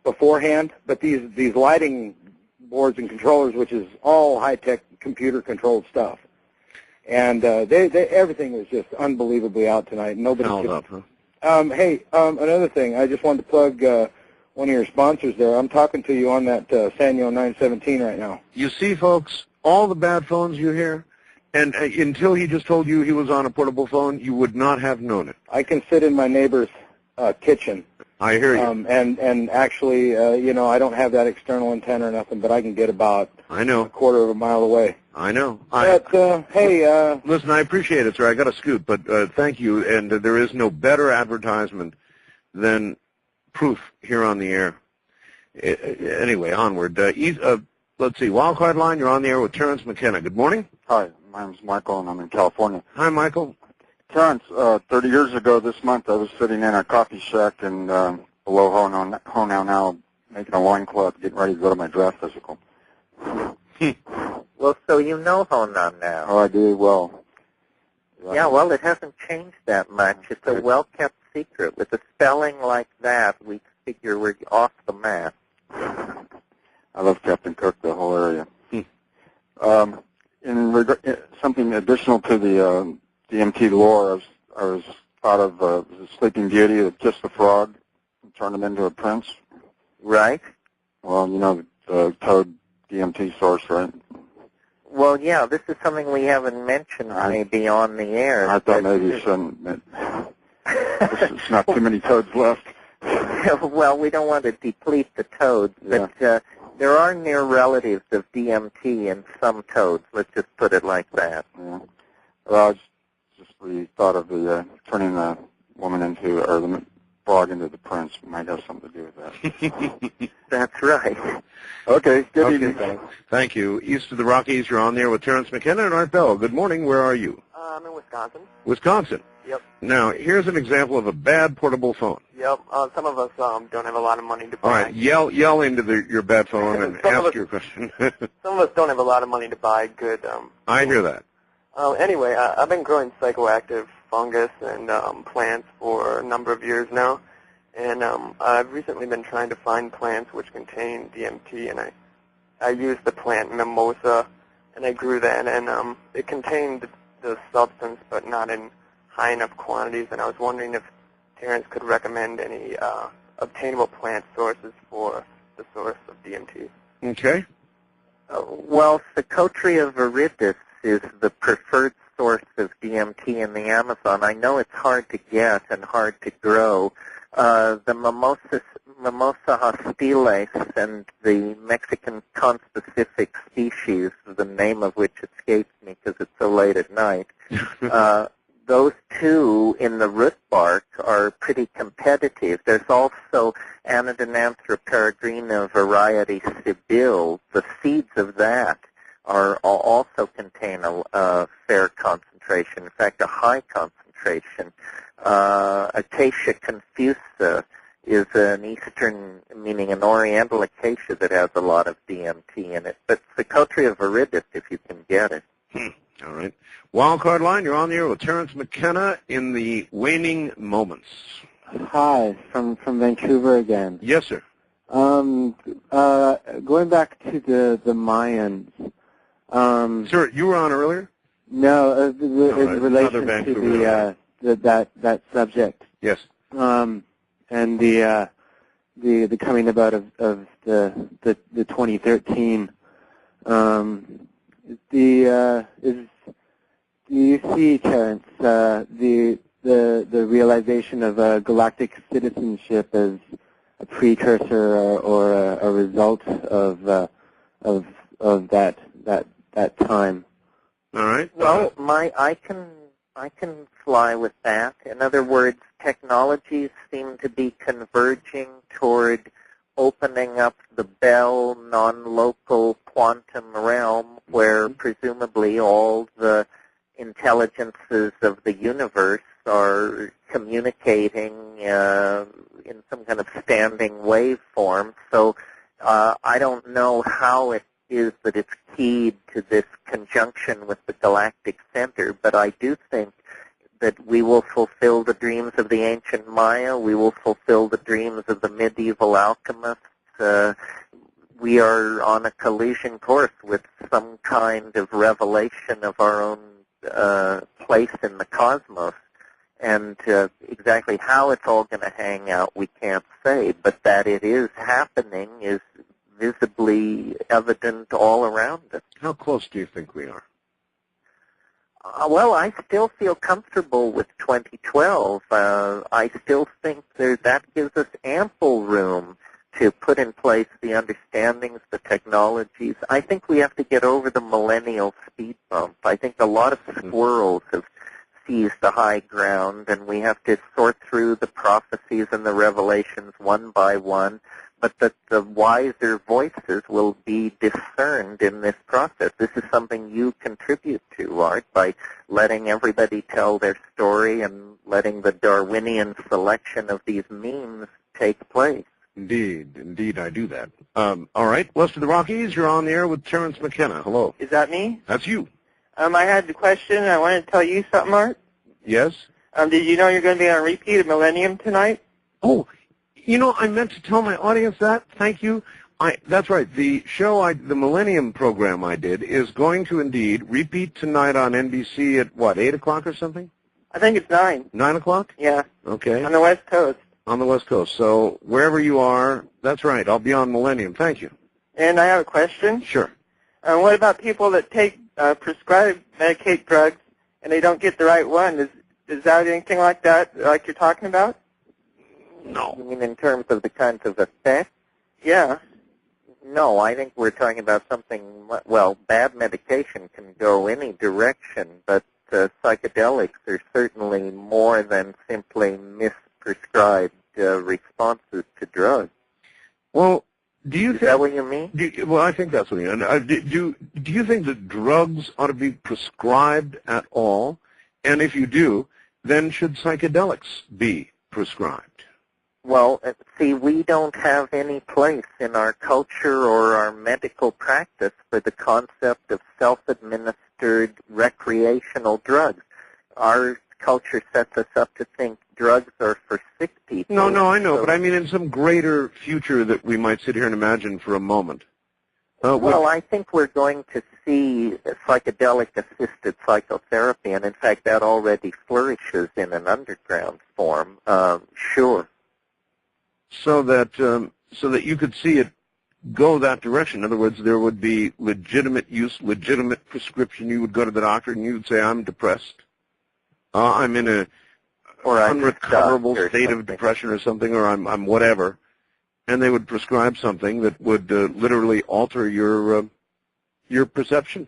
Speaker 19: beforehand, but these lighting boards and controllers, which is all high-tech computer-controlled stuff, and everything was just unbelievably out tonight. Nobody
Speaker 21: held
Speaker 19: could.
Speaker 21: Up, huh?
Speaker 19: Hey, another thing, I just wanted to plug one of your sponsors there. I'm talking to you on that Sanyo 917 right now.
Speaker 21: You see, folks, all the bad phones you hear, and until he just told you he was on a portable phone, you would not have known it.
Speaker 19: I can sit in my neighbor's kitchen.
Speaker 21: I hear you.
Speaker 19: And actually, you know, I don't have that external antenna or nothing, but I can get about a quarter of a mile away.
Speaker 21: I know.
Speaker 19: But, hey...
Speaker 21: listen, I appreciate it, sir. I got to scoot, but thank you. And there is no better advertisement than proof here on the air. Anyway, onward. Let's see. Wildcard line, you're on the air with Terence McKenna. Good morning.
Speaker 4: Hi, my name's Michael, and I'm in California.
Speaker 21: Hi, Michael.
Speaker 4: Terence, 30 years ago this month, I was sitting in a coffee shack in below Honau now, making a loincloth, getting ready to go to my draft physical.
Speaker 2: Well, so you know Honan now.
Speaker 4: Oh, I do well.
Speaker 2: Yeah, well, it hasn't changed that much. It's a well-kept secret. With a spelling like that, we figure we're off the map.
Speaker 4: I love Captain Cook, the whole area. Something additional to the DMT lore, I was thought of the Sleeping Beauty, of Kiss the Frog, and turned him into a prince.
Speaker 2: Right.
Speaker 4: Well, you know the Toad DMT source, right?
Speaker 2: Well, yeah, this is something we haven't mentioned maybe on the air.
Speaker 4: I thought maybe you shouldn't. There's not too many toads left.
Speaker 2: Well, we don't want to deplete the toads, but there are near relatives of DMT in some toads. Let's just put it like that.
Speaker 4: Yeah. Well, we thought of the turning the woman into, or the frog into the prince might have something to do with that.
Speaker 2: That's right.
Speaker 4: Okay, good evening.
Speaker 21: Thank you. East of the Rockies, you're on there with Terence McKenna and Art Bell. Good morning. Where are you?
Speaker 22: I'm in Wisconsin.
Speaker 21: Wisconsin.
Speaker 22: Yep.
Speaker 21: Now, here's an example of a bad portable phone.
Speaker 22: Yep. Some of us don't have a lot of money to buy.
Speaker 21: All right, yell into your bad phone and ask your question.
Speaker 22: Some of us don't have a lot of money to buy good.
Speaker 21: I hear that.
Speaker 22: Anyway, I've been growing psychoactive fungus and plants for a number of years now, and I've recently been trying to find plants which contain DMT, and I used the plant mimosa, and I grew that, and it contained the substance, but not in high enough quantities, and I was wondering if Terence could recommend any obtainable plant sources for the source of DMT.
Speaker 21: Okay.
Speaker 2: Well, Psychotria viridis is the preferred source of DMT in the Amazon. I know it's hard to get and hard to grow. The Mimosa hostiles and the Mexican conspecific species, the name of which escapes me because it's so late at night, those two in the root bark are pretty competitive. There's also Anodonanthra peregrina variety Sibyl. The seeds of that also contain a fair concentration, in fact, a high concentration. Acacia confusa is an eastern, meaning an oriental acacia that has a lot of DMT in it. But Psychotria viridis, if you can get it.
Speaker 21: All right. Wildcard line, you're on the air with Terence McKenna in the waning moments.
Speaker 23: Hi, from Vancouver again.
Speaker 21: Yes, sir.
Speaker 23: Going back to the Mayans.
Speaker 21: Sir, you were on earlier?
Speaker 23: No, in relation to that subject.
Speaker 21: Yes.
Speaker 23: And the coming about of the 2013. Do you see, Terence, the realization of galactic citizenship as a precursor or a result of that time?
Speaker 21: All right.
Speaker 2: Well, I can fly with that. In other words, technologies seem to be converging toward opening up the Bell non-local quantum realm where presumably all the intelligences of the universe are communicating in some kind of standing waveform. So I don't know how it is that it's keyed to this conjunction with the galactic center, but I do think that we will fulfill the dreams of the ancient Maya. We will fulfill the dreams of the medieval alchemists. We are on a collision course with some kind of revelation of our own place in the cosmos. And exactly how it's all going to hang out, we can't say. But that it is happening is visibly evident all around us.
Speaker 21: How close do you think we are?
Speaker 2: Well, I still feel comfortable with 2012. I still think that gives us ample room to put in place the understandings, the technologies. I think we have to get over the millennial speed bump. I think a lot of squirrels have seized the high ground, and we have to sort through the prophecies and the revelations one by one, but that the wiser voices will be discerned in this process. This is something you contribute to, Art, by letting everybody tell their story and letting the Darwinian selection of these memes take place.
Speaker 21: Indeed, I do that. All right, west of the Rockies, you're on the air with Terence McKenna. Hello.
Speaker 5: Is that me?
Speaker 21: That's you.
Speaker 5: I had the question. I wanted to tell you something, Art.
Speaker 21: Yes?
Speaker 5: Did you know you're going to be on repeat of Millennium tonight?
Speaker 21: Oh, you know, I meant to tell my audience that. Thank you. That's right. The show, the Millennium program I did, is going to indeed repeat tonight on NBC at, what, 8 o'clock or something?
Speaker 5: I think it's 9.
Speaker 21: 9 o'clock?
Speaker 5: Yeah.
Speaker 21: Okay.
Speaker 5: On the West Coast.
Speaker 21: On the West Coast. So wherever you are, that's right. I'll be on Millennium. Thank you.
Speaker 5: And I have a question.
Speaker 21: Sure.
Speaker 5: What about people that take prescribed medicate drugs and they don't get the right one? Is that anything like that, like you're talking about?
Speaker 21: No.
Speaker 2: You mean in terms of the kinds of effects?
Speaker 5: Yeah.
Speaker 2: No, I think we're talking about something, well, bad medication can go any direction, but psychedelics are certainly more than simply misprescribed responses to drugs.
Speaker 21: Well, do you think...
Speaker 2: Is that what you mean?
Speaker 21: Well, I think that's what you mean. Do you think that drugs ought to be prescribed at all? And if you do, then should psychedelics be prescribed?
Speaker 2: Well, see, we don't have any place in our culture or our medical practice for the concept of self-administered recreational drugs. Our culture sets us up to think drugs are for sick people.
Speaker 21: No, I know, but I mean in some greater future that we might sit here and imagine for a moment.
Speaker 2: Well, I think we're going to see psychedelic-assisted psychotherapy, and in fact that already flourishes in an underground form, sure.
Speaker 21: So that you could see it go that direction. In other words, there would be legitimate use, legitimate prescription. You would go to the doctor and you would say, I'm depressed. I'm in a unrecoverable state of depression or something, or I'm whatever. And they would prescribe something that would literally alter your perception.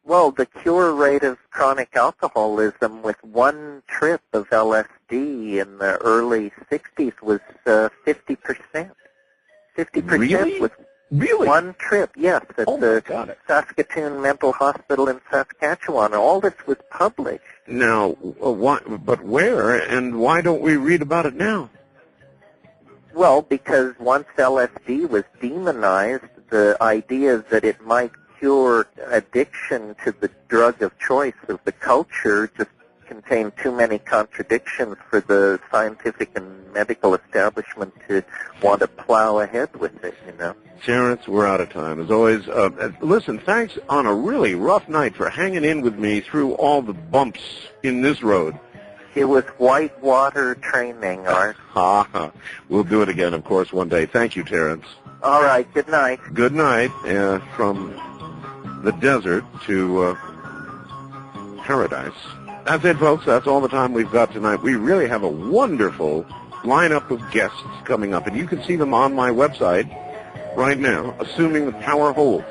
Speaker 2: Well, the cure rate of chronic alcoholism with one trip of LSD in the early 60s was 50%. 50% with one trip, yes, at the Saskatoon Mental Hospital in Saskatchewan. All this was published.
Speaker 21: Now, but where, and why don't we read about it now?
Speaker 2: Well, because once LSD was demonized, the idea that it might cure addiction to the drug of choice of the culture just contained too many contradictions for the scientific and medical establishment to want to plow ahead with it, you know.
Speaker 21: Terence, we're out of time. As always, listen, thanks on a really rough night for hanging in with me through all the bumps in this road.
Speaker 2: It was whitewater training, Art.
Speaker 21: We'll do it again, of course, one day. Thank you, Terence.
Speaker 2: All right, good night.
Speaker 21: Good night from the desert to paradise. That's it, folks. That's all the time we've got tonight. We really have a wonderful lineup of guests coming up, and you can see them on my website right now, assuming the power holds.